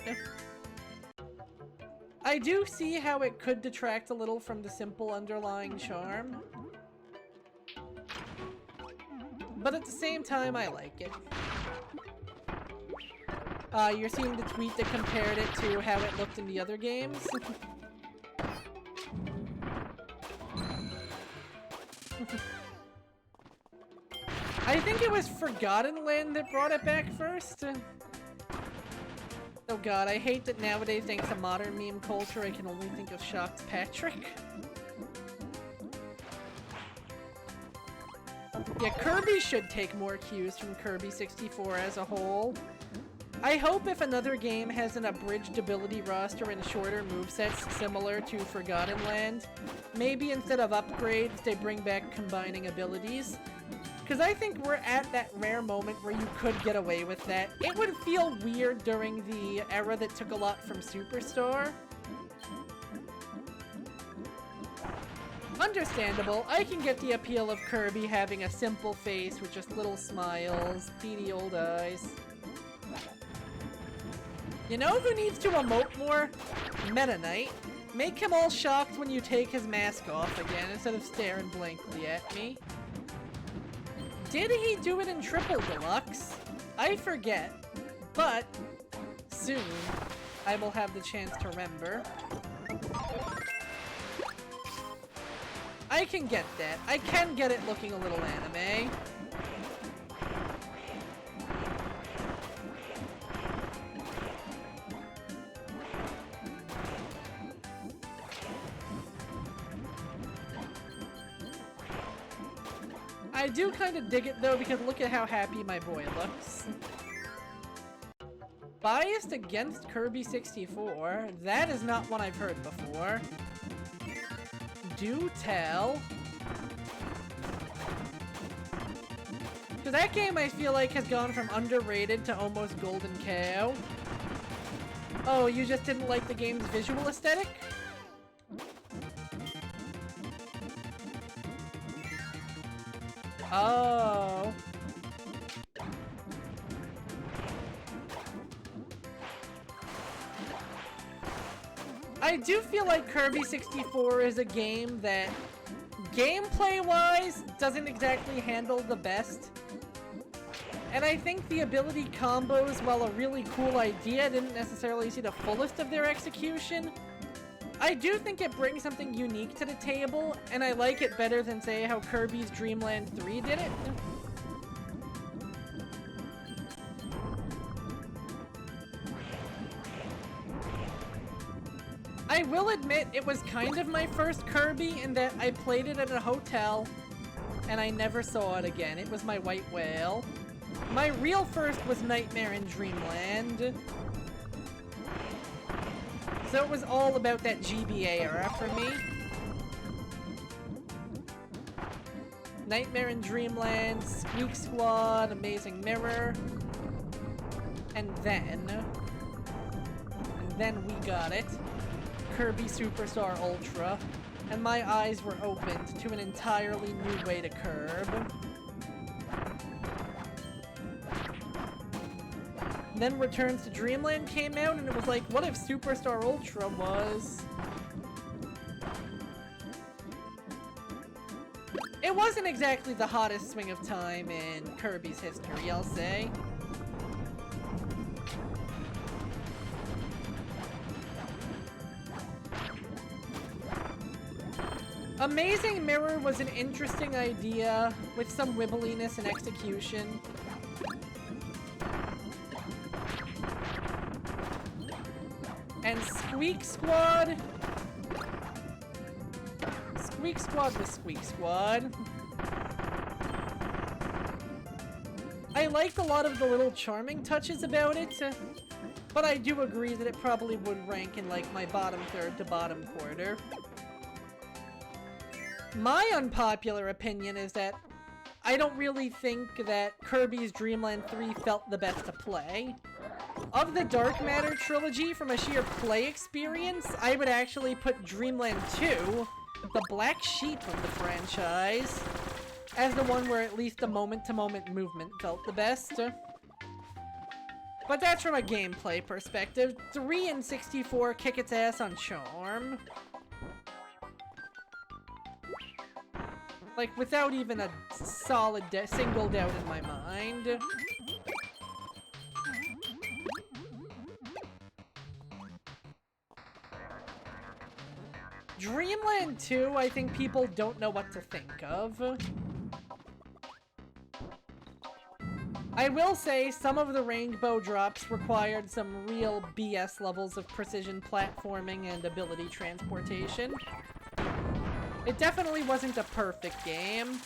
I do see how it could detract a little from the simple underlying charm. But at the same time, I like it. You're seeing the tweet that compared it to how it looked in the other games? I think it was Forgotten Land that brought it back first. Oh god, I hate that nowadays, thanks to modern meme culture, I can only think of Shocked Patrick. Yeah, Kirby should take more cues from Kirby 64 as a whole. I hope if another game has an abridged ability roster and shorter movesets similar to Forgotten Land, maybe instead of upgrades, they bring back combining abilities. Because I think we're at that rare moment where you could get away with that. It would feel weird during the era that took a lot from Superstar. Understandable. I can get the appeal of Kirby having a simple face with just little smiles, beady old eyes. You know who needs to emote more? Meta Knight. Make him all shocked when you take his mask off again instead of staring blankly at me. Did he do it in Triple Deluxe? I forget, but soon I will have the chance to remember. I can get that. I can get it looking a little anime. I do kind of dig it though, because look at how happy my boy looks. Biased against Kirby 64? That is not one I've heard before. Do tell. So that game I feel like has gone from underrated to almost golden cow. Oh, you just didn't like the game's visual aesthetic? Oh. I do feel like Kirby 64 is a game that, gameplay-wise, doesn't exactly handle the best. And I think the ability combos, while a really cool idea, didn't necessarily see the fullest of their execution. I do think it brings something unique to the table, and I like it better than, say, how Kirby's Dream Land 3 did it. I will admit it was kind of my first Kirby in that I played it at a hotel, and I never saw it again. It was my white whale. My real first was Nightmare in Dreamland. So it was all about that GBA era for me. Nightmare in Dreamland, Squeak Squad, Amazing Mirror. And then we got it. Kirby Superstar Ultra. And my eyes were opened to an entirely new way to curb. Then Returns to Dreamland came out, and it was like, what if Superstar Ultra was... It wasn't exactly the hottest swing of time in Kirby's history, I'll say. Amazing Mirror was an interesting idea, with some wibbliness and execution. And Squeak Squad... Squeak Squad was Squeak Squad. I liked a lot of the little charming touches about it, but I do agree that it probably would rank in like my bottom third to bottom quarter. My unpopular opinion is that I don't really think that Kirby's Dream Land 3 felt the best to play. Of the Dark Matter trilogy, from a sheer play experience, I would actually put Dreamland 2, the black sheep of the franchise, as the one where at least the moment-to-moment movement felt the best. But that's from a gameplay perspective. 3 and 64 kick its ass on charm. Like, without even a solid single doubt in my mind. Dreamland 2, I think people don't know what to think of. I will say some of the rainbow drops required some real BS levels of precision platforming and ability transportation. It definitely wasn't a perfect game.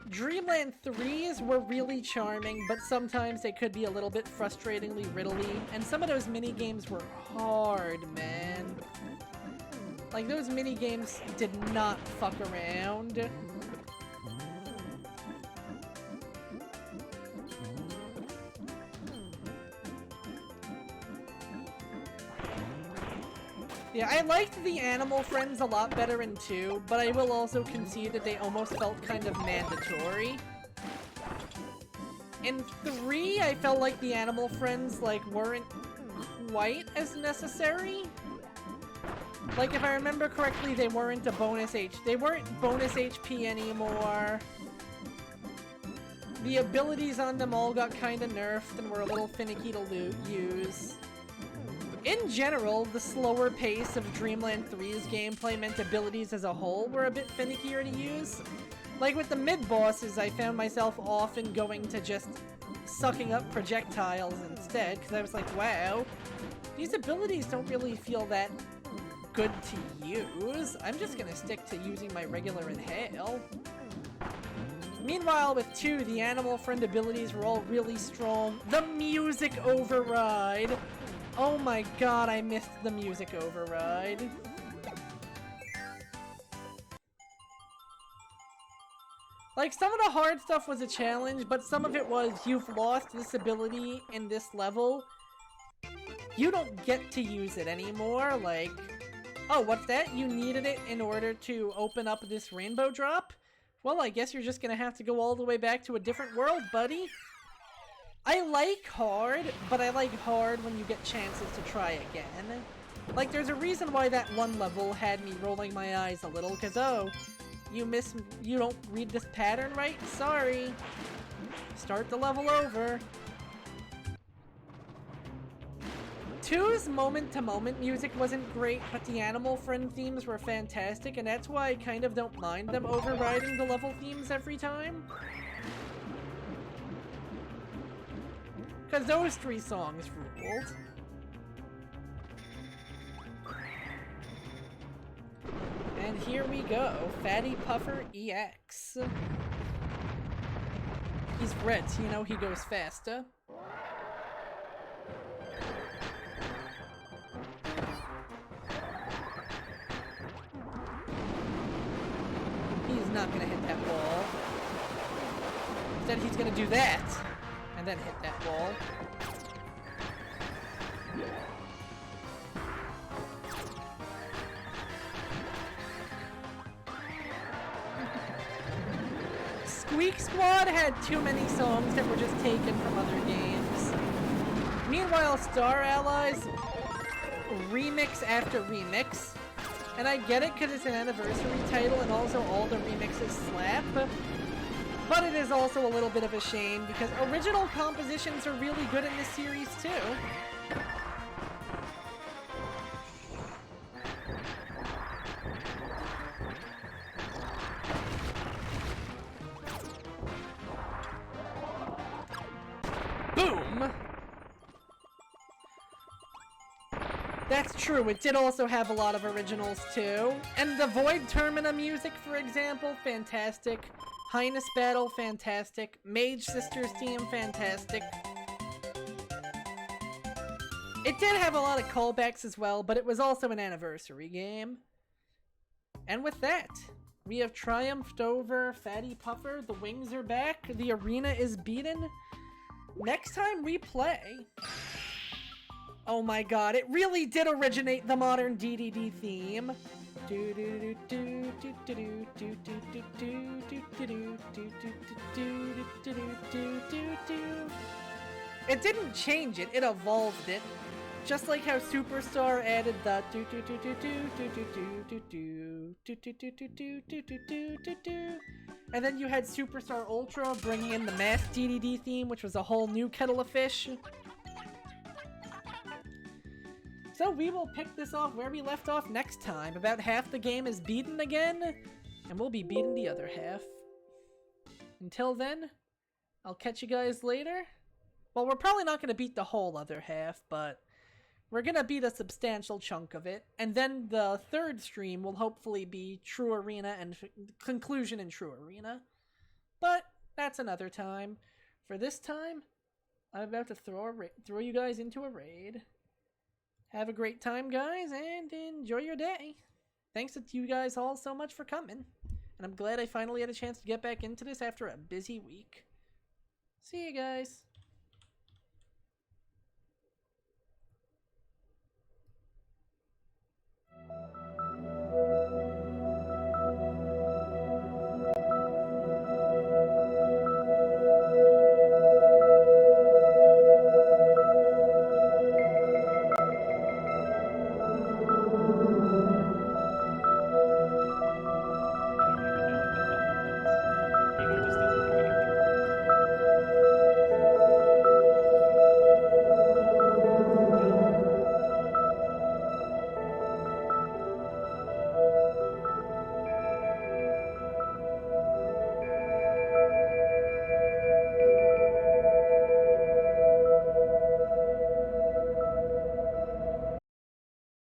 Dreamland 3s were really charming, but sometimes they could be a little bit frustratingly riddly, and some of those mini-games were hard, man. Like, those mini-games did not fuck around. Yeah, I liked the animal friends a lot better in 2, but I will also concede that they almost felt kind of mandatory. In 3, I felt like the animal friends, like, weren't quite as necessary. Like, if I remember correctly, they weren't bonus HP anymore. The abilities on them all got kinda nerfed and were a little finicky to use. In general, the slower pace of Dreamland 3's gameplay meant abilities as a whole were a bit finickier to use. Like with the mid-bosses, I found myself often going to just sucking up projectiles instead, because I was like, wow, these abilities don't really feel that good to use. I'm just gonna stick to using my regular inhale. Meanwhile, with 2, the animal friend abilities were all really strong. The music override! Oh my god, I missed the music override. Like, some of the hard stuff was a challenge, but some of it was, you've lost this ability in this level. You don't get to use it anymore, like... Oh, what's that? You needed it in order to open up this rainbow drop? Well, I guess you're just gonna have to go all the way back to a different world, buddy. I like hard, but I like hard when you get chances to try again. Like, there's a reason why that one level had me rolling my eyes a little, cause oh, you don't read this pattern right? Sorry. Start the level over. 2's moment-to-moment music wasn't great, but the animal friend themes were fantastic, and that's why I kind of don't mind them overriding the level themes every time. Because those 3 songs ruled. And here we go, Fatty Puffer EX. He's red, so you know he goes faster. He's not gonna hit that wall. Instead, he's gonna do that, and then hit that wall. Squeak Squad had too many songs that were just taken from other games. Meanwhile, Star Allies, remix after remix. And I get it because it's an anniversary title and also all the remixes slap. But it is also a little bit of a shame because original compositions are really good in this series too. Boom! That's true, it did also have a lot of originals too. And the Void Termina music, for example, fantastic. Highness Battle, fantastic. Mage Sisters theme, fantastic. It did have a lot of callbacks as well, but it was also an anniversary game. And with that, we have triumphed over Fatty Puffer. The wings are back. The arena is beaten. Next time we play... Oh my god, it really did originate the modern DDD theme. It didn't change it, it evolved it. Just like how Superstar added the and then you had Superstar Ultra bringing in the Math DDD theme, which was a whole new kettle of fish. So we will pick this off where we left off next time. About half the game is beaten again, and we'll be beating the other half. Until then, I'll catch you guys later. Well, we're probably not going to beat the whole other half, but we're going to beat a substantial chunk of it. And then the third stream will hopefully be True Arena and conclusion in True Arena. But that's another time. For this time, I'm about to throw you guys into a raid. Have a great time, guys, and enjoy your day. Thanks to you guys all so much for coming. And I'm glad I finally had a chance to get back into this after a busy week. See you guys.